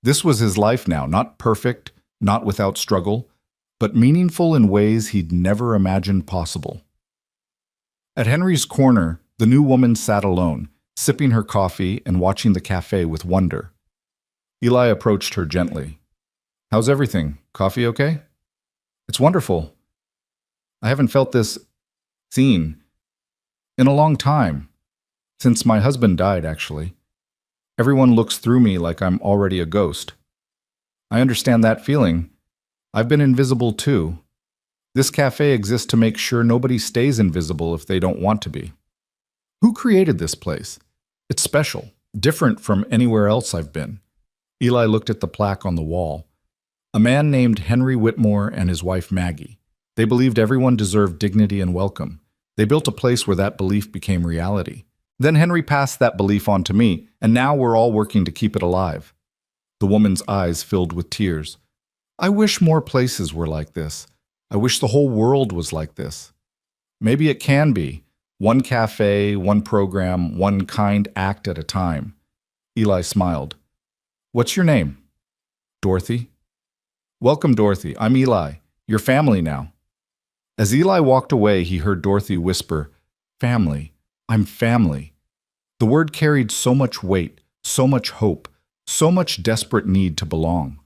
This was his life now, not perfect, not without struggle, but meaningful in ways he'd never imagined possible. At Henry's corner, the new woman sat alone, sipping her coffee and watching the cafe with wonder. Eli approached her gently. "How's everything? Coffee okay?" "It's wonderful. I haven't felt this seen in a long time. Since my husband died, actually. Everyone looks through me like I'm already a ghost. I understand that feeling. I've been invisible too. This cafe exists to make sure nobody stays invisible if they don't want to be. Who created this place? It's special, different from anywhere else I've been." Eli looked at the plaque on the wall. A man named Henry Whitmore and his wife Maggie. They believed everyone deserved dignity and welcome. They built a place where that belief became reality. Then Henry passed that belief on to me, and now we're all working to keep it alive. The woman's eyes filled with tears. I wish more places were like this. I wish the whole world was like this. Maybe it can be. One cafe, one program, one kind act at a time. Eli smiled. What's your name? Dorothy. Welcome, Dorothy. I'm Eli. Your family now. As Eli walked away, he heard Dorothy whisper, Family. I'm family. The word carried so much weight, so much hope, so much desperate need to belong.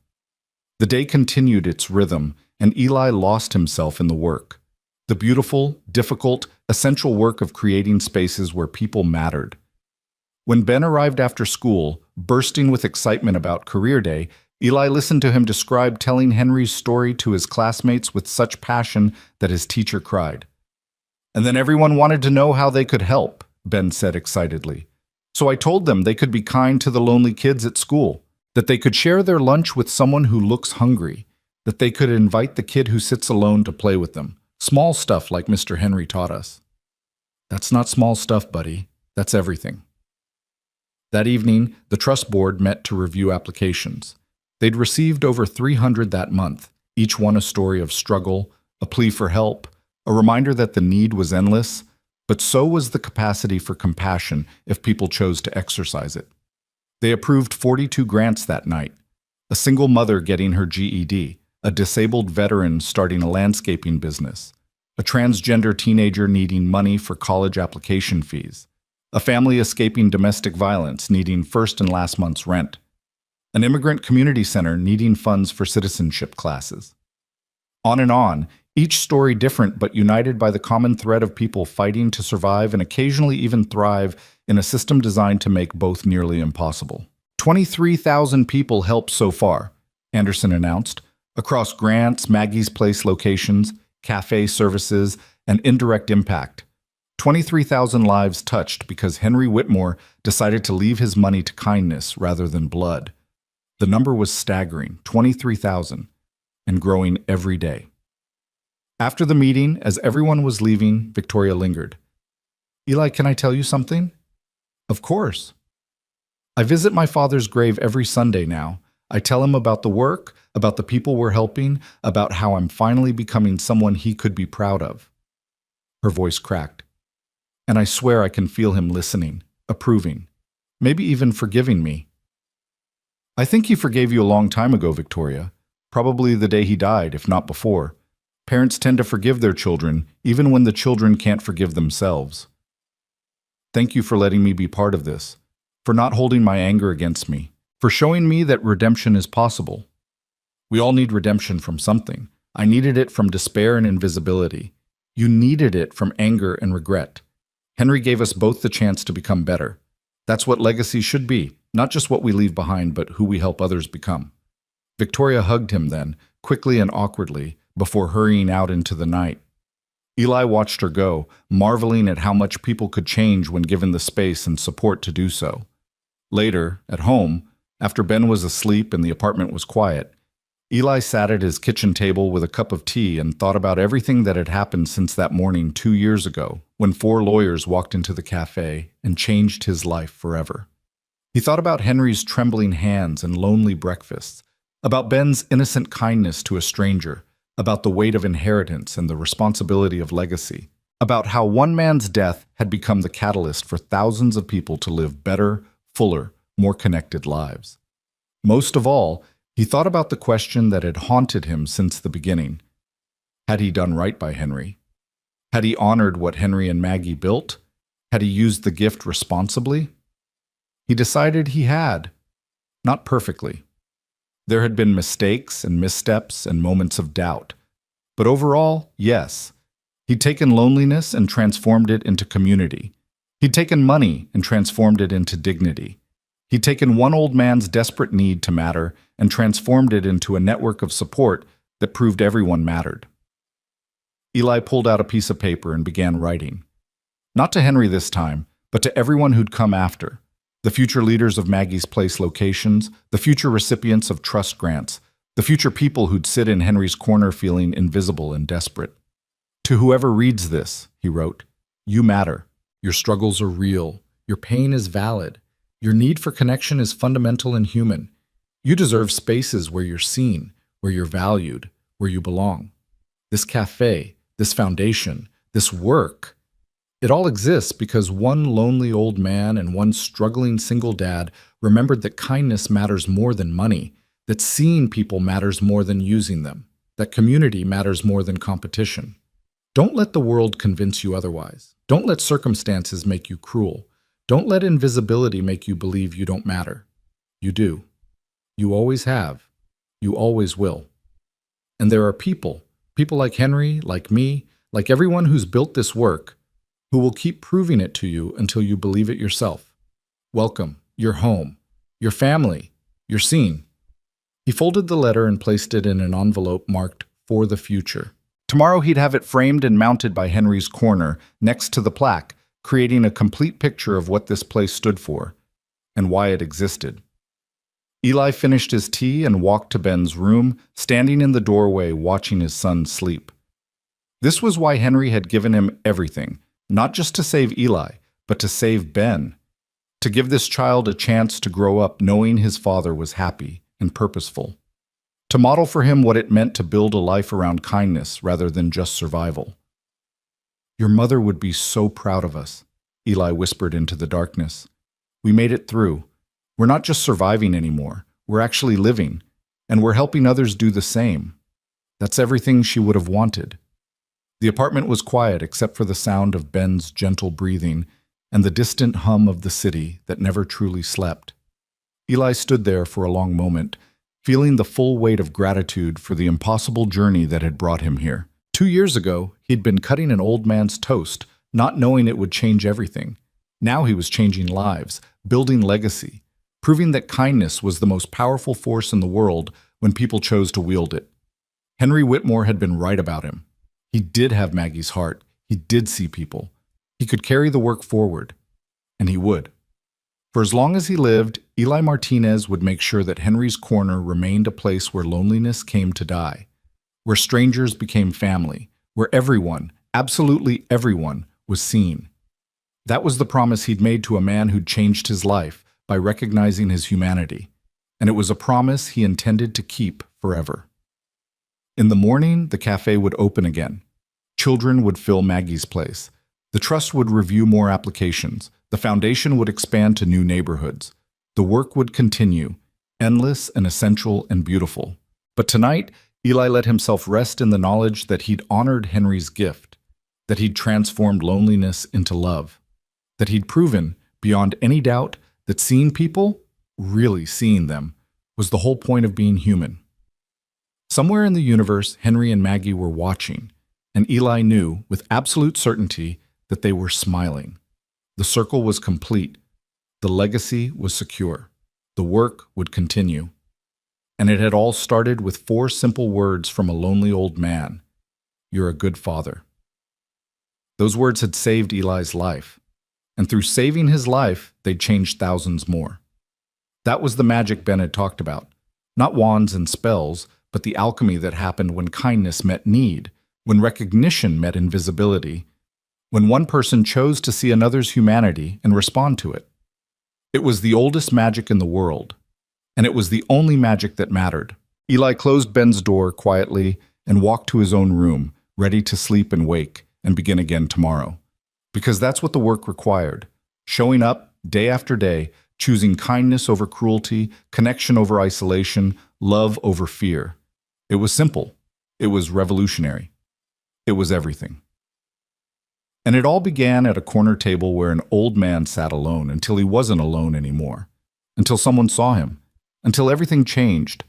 The day continued its rhythm, and Eli lost himself in the work. The beautiful, difficult, essential work of creating spaces where people mattered. When Ben arrived after school, bursting with excitement about career day, Eli listened to him describe telling Henry's story to his classmates with such passion that his teacher cried. And then everyone wanted to know how they could help, Ben said excitedly. So I told them they could be kind to the lonely kids at school, that they could share their lunch with someone who looks hungry, that they could invite the kid who sits alone to play with them. Small stuff like Mr. Henry taught us. That's not small stuff, buddy. That's everything. That evening, the trust board met to review applications. They'd received over 300 that month, each one a story of struggle, a plea for help, a reminder that the need was endless, but so was the capacity for compassion if people chose to exercise it. They approved 42 grants that night, a single mother getting her GED, a disabled veteran starting a landscaping business, a transgender teenager needing money for college application fees, a family escaping domestic violence needing first and last month's rent, an immigrant community center needing funds for citizenship classes. On and on, each story different but united by the common thread of people fighting to survive and occasionally even thrive in a system designed to make both nearly impossible. 23,000 people helped so far, Anderson announced, across grants, Maggie's Place locations, cafe services, and indirect impact. 23,000 lives touched because Henry Whitmore decided to leave his money to kindness rather than blood. The number was staggering, 23,000, and growing every day. After the meeting, as everyone was leaving, Victoria lingered. Eli, can I tell you something? Of course. I visit my father's grave every Sunday now. I tell him about the work, about the people we're helping, about how I'm finally becoming someone he could be proud of. Her voice cracked. And I swear I can feel him listening, approving, maybe even forgiving me. I think he forgave you a long time ago, Victoria. Probably the day he died, if not before. Parents tend to forgive their children, even when the children can't forgive themselves. Thank you for letting me be part of this, for not holding my anger against me, for showing me that redemption is possible. We all need redemption from something. I needed it from despair and invisibility. You needed it from anger and regret. Henry gave us both the chance to become better. That's what legacy should be, not just what we leave behind, but who we help others become. Victoria hugged him then, quickly and awkwardly, before hurrying out into the night. Eli watched her go, marveling at how much people could change when given the space and support to do so. Later, at home, after Ben was asleep and the apartment was quiet, Eli sat at his kitchen table with a cup of tea and thought about everything that had happened since that morning 2 years ago, when 4 lawyers walked into the cafe and changed his life forever. He thought about Henry's trembling hands and lonely breakfasts, about Ben's innocent kindness to a stranger, about the weight of inheritance and the responsibility of legacy, about how one man's death had become the catalyst for thousands of people to live better, fuller, more connected lives. Most of all, he thought about the question that had haunted him since the beginning. Had he done right by Henry? Had he honored what Henry and Maggie built? Had he used the gift responsibly? He decided he had. Not perfectly. There had been mistakes and missteps and moments of doubt. But overall, yes. He'd taken loneliness and transformed it into community. He'd taken money and transformed it into dignity. He'd taken one old man's desperate need to matter and transformed it into a network of support that proved everyone mattered. Eli pulled out a piece of paper and began writing. Not to Henry this time, but to everyone who'd come after. The future leaders of Maggie's Place locations, the future recipients of trust grants, The future people who'd sit in Henry's corner feeling invisible and desperate. To whoever reads this, he wrote, you matter. Your struggles are real. Your pain is valid. Your need for connection is fundamental and human. You deserve spaces where you're seen, where you're valued, where you belong. This cafe, this foundation, this work, it all exists because one lonely old man and one struggling single dad remembered that kindness matters more than money, that seeing people matters more than using them, that community matters more than competition. Don't let the world convince you otherwise. Don't let circumstances make you cruel. Don't let invisibility make you believe you don't matter. You do. You always have. You always will. And there are people like Henry, like me, like everyone who's built this work, who will keep proving it to you until you believe it yourself. Welcome. You're home. Your family. You're seen. He folded the letter and placed it in an envelope marked "For the Future." Tomorrow he'd have it framed and mounted by Henry's corner, next to the plaque, creating a complete picture of what this place stood for and why it existed. Eli finished his tea and walked to Ben's room, standing in the doorway watching his son sleep. This was why Henry had given him everything, not just to save Eli, but to save Ben, to give this child a chance to grow up knowing his father was happy and purposeful, to model for him what it meant to build a life around kindness rather than just survival. Your mother would be so proud of us, Eli whispered into the darkness. We made it through. We're not just surviving anymore. We're actually living, and we're helping others do the same. That's everything she would have wanted. The apartment was quiet except for the sound of Ben's gentle breathing and the distant hum of the city that never truly slept. Eli stood there for a long moment, feeling the full weight of gratitude for the impossible journey that had brought him here. 2 years ago, he'd been cutting an old man's toast, not knowing it would change everything. Now he was changing lives, building legacy, proving that kindness was the most powerful force in the world when people chose to wield it. Henry Whitmore had been right about him. He did have Maggie's heart. He did see people. He could carry the work forward, and he would. For as long as he lived, Eli Martinez would make sure that Henry's corner remained a place where loneliness came to die, where strangers became family, where everyone, absolutely everyone, was seen. That was the promise he'd made to a man who'd changed his life by recognizing his humanity, and it was a promise he intended to keep forever. In the morning, the cafe would open again. Children would fill Maggie's place. The trust would review more applications. The foundation would expand to new neighborhoods. The work would continue, endless and essential and beautiful. But tonight, Eli let himself rest in the knowledge that he'd honored Henry's gift, that he'd transformed loneliness into love, that he'd proven, beyond any doubt, that seeing people, really seeing them, was the whole point of being human. Somewhere in the universe, Henry and Maggie were watching, and Eli knew, with absolute certainty, that they were smiling. The circle was complete. The legacy was secure. The work would continue. And it had all started with 4 simple words from a lonely old man. You're a good father. Those words had saved Eli's life. And through saving his life, they'd changed thousands more. That was the magic Ben had talked about. Not wands and spells, but the alchemy that happened when kindness met need, when recognition met invisibility, when one person chose to see another's humanity and respond to it. It was the oldest magic in the world, and it was the only magic that mattered. Eli closed Ben's door quietly and walked to his own room, ready to sleep and wake and begin again tomorrow. Because that's what the work required, showing up day after day, choosing kindness over cruelty, connection over isolation, love over fear. It was simple. It was revolutionary. It was everything. And it all began at a corner table where an old man sat alone until he wasn't alone anymore, until someone saw him, until everything changed,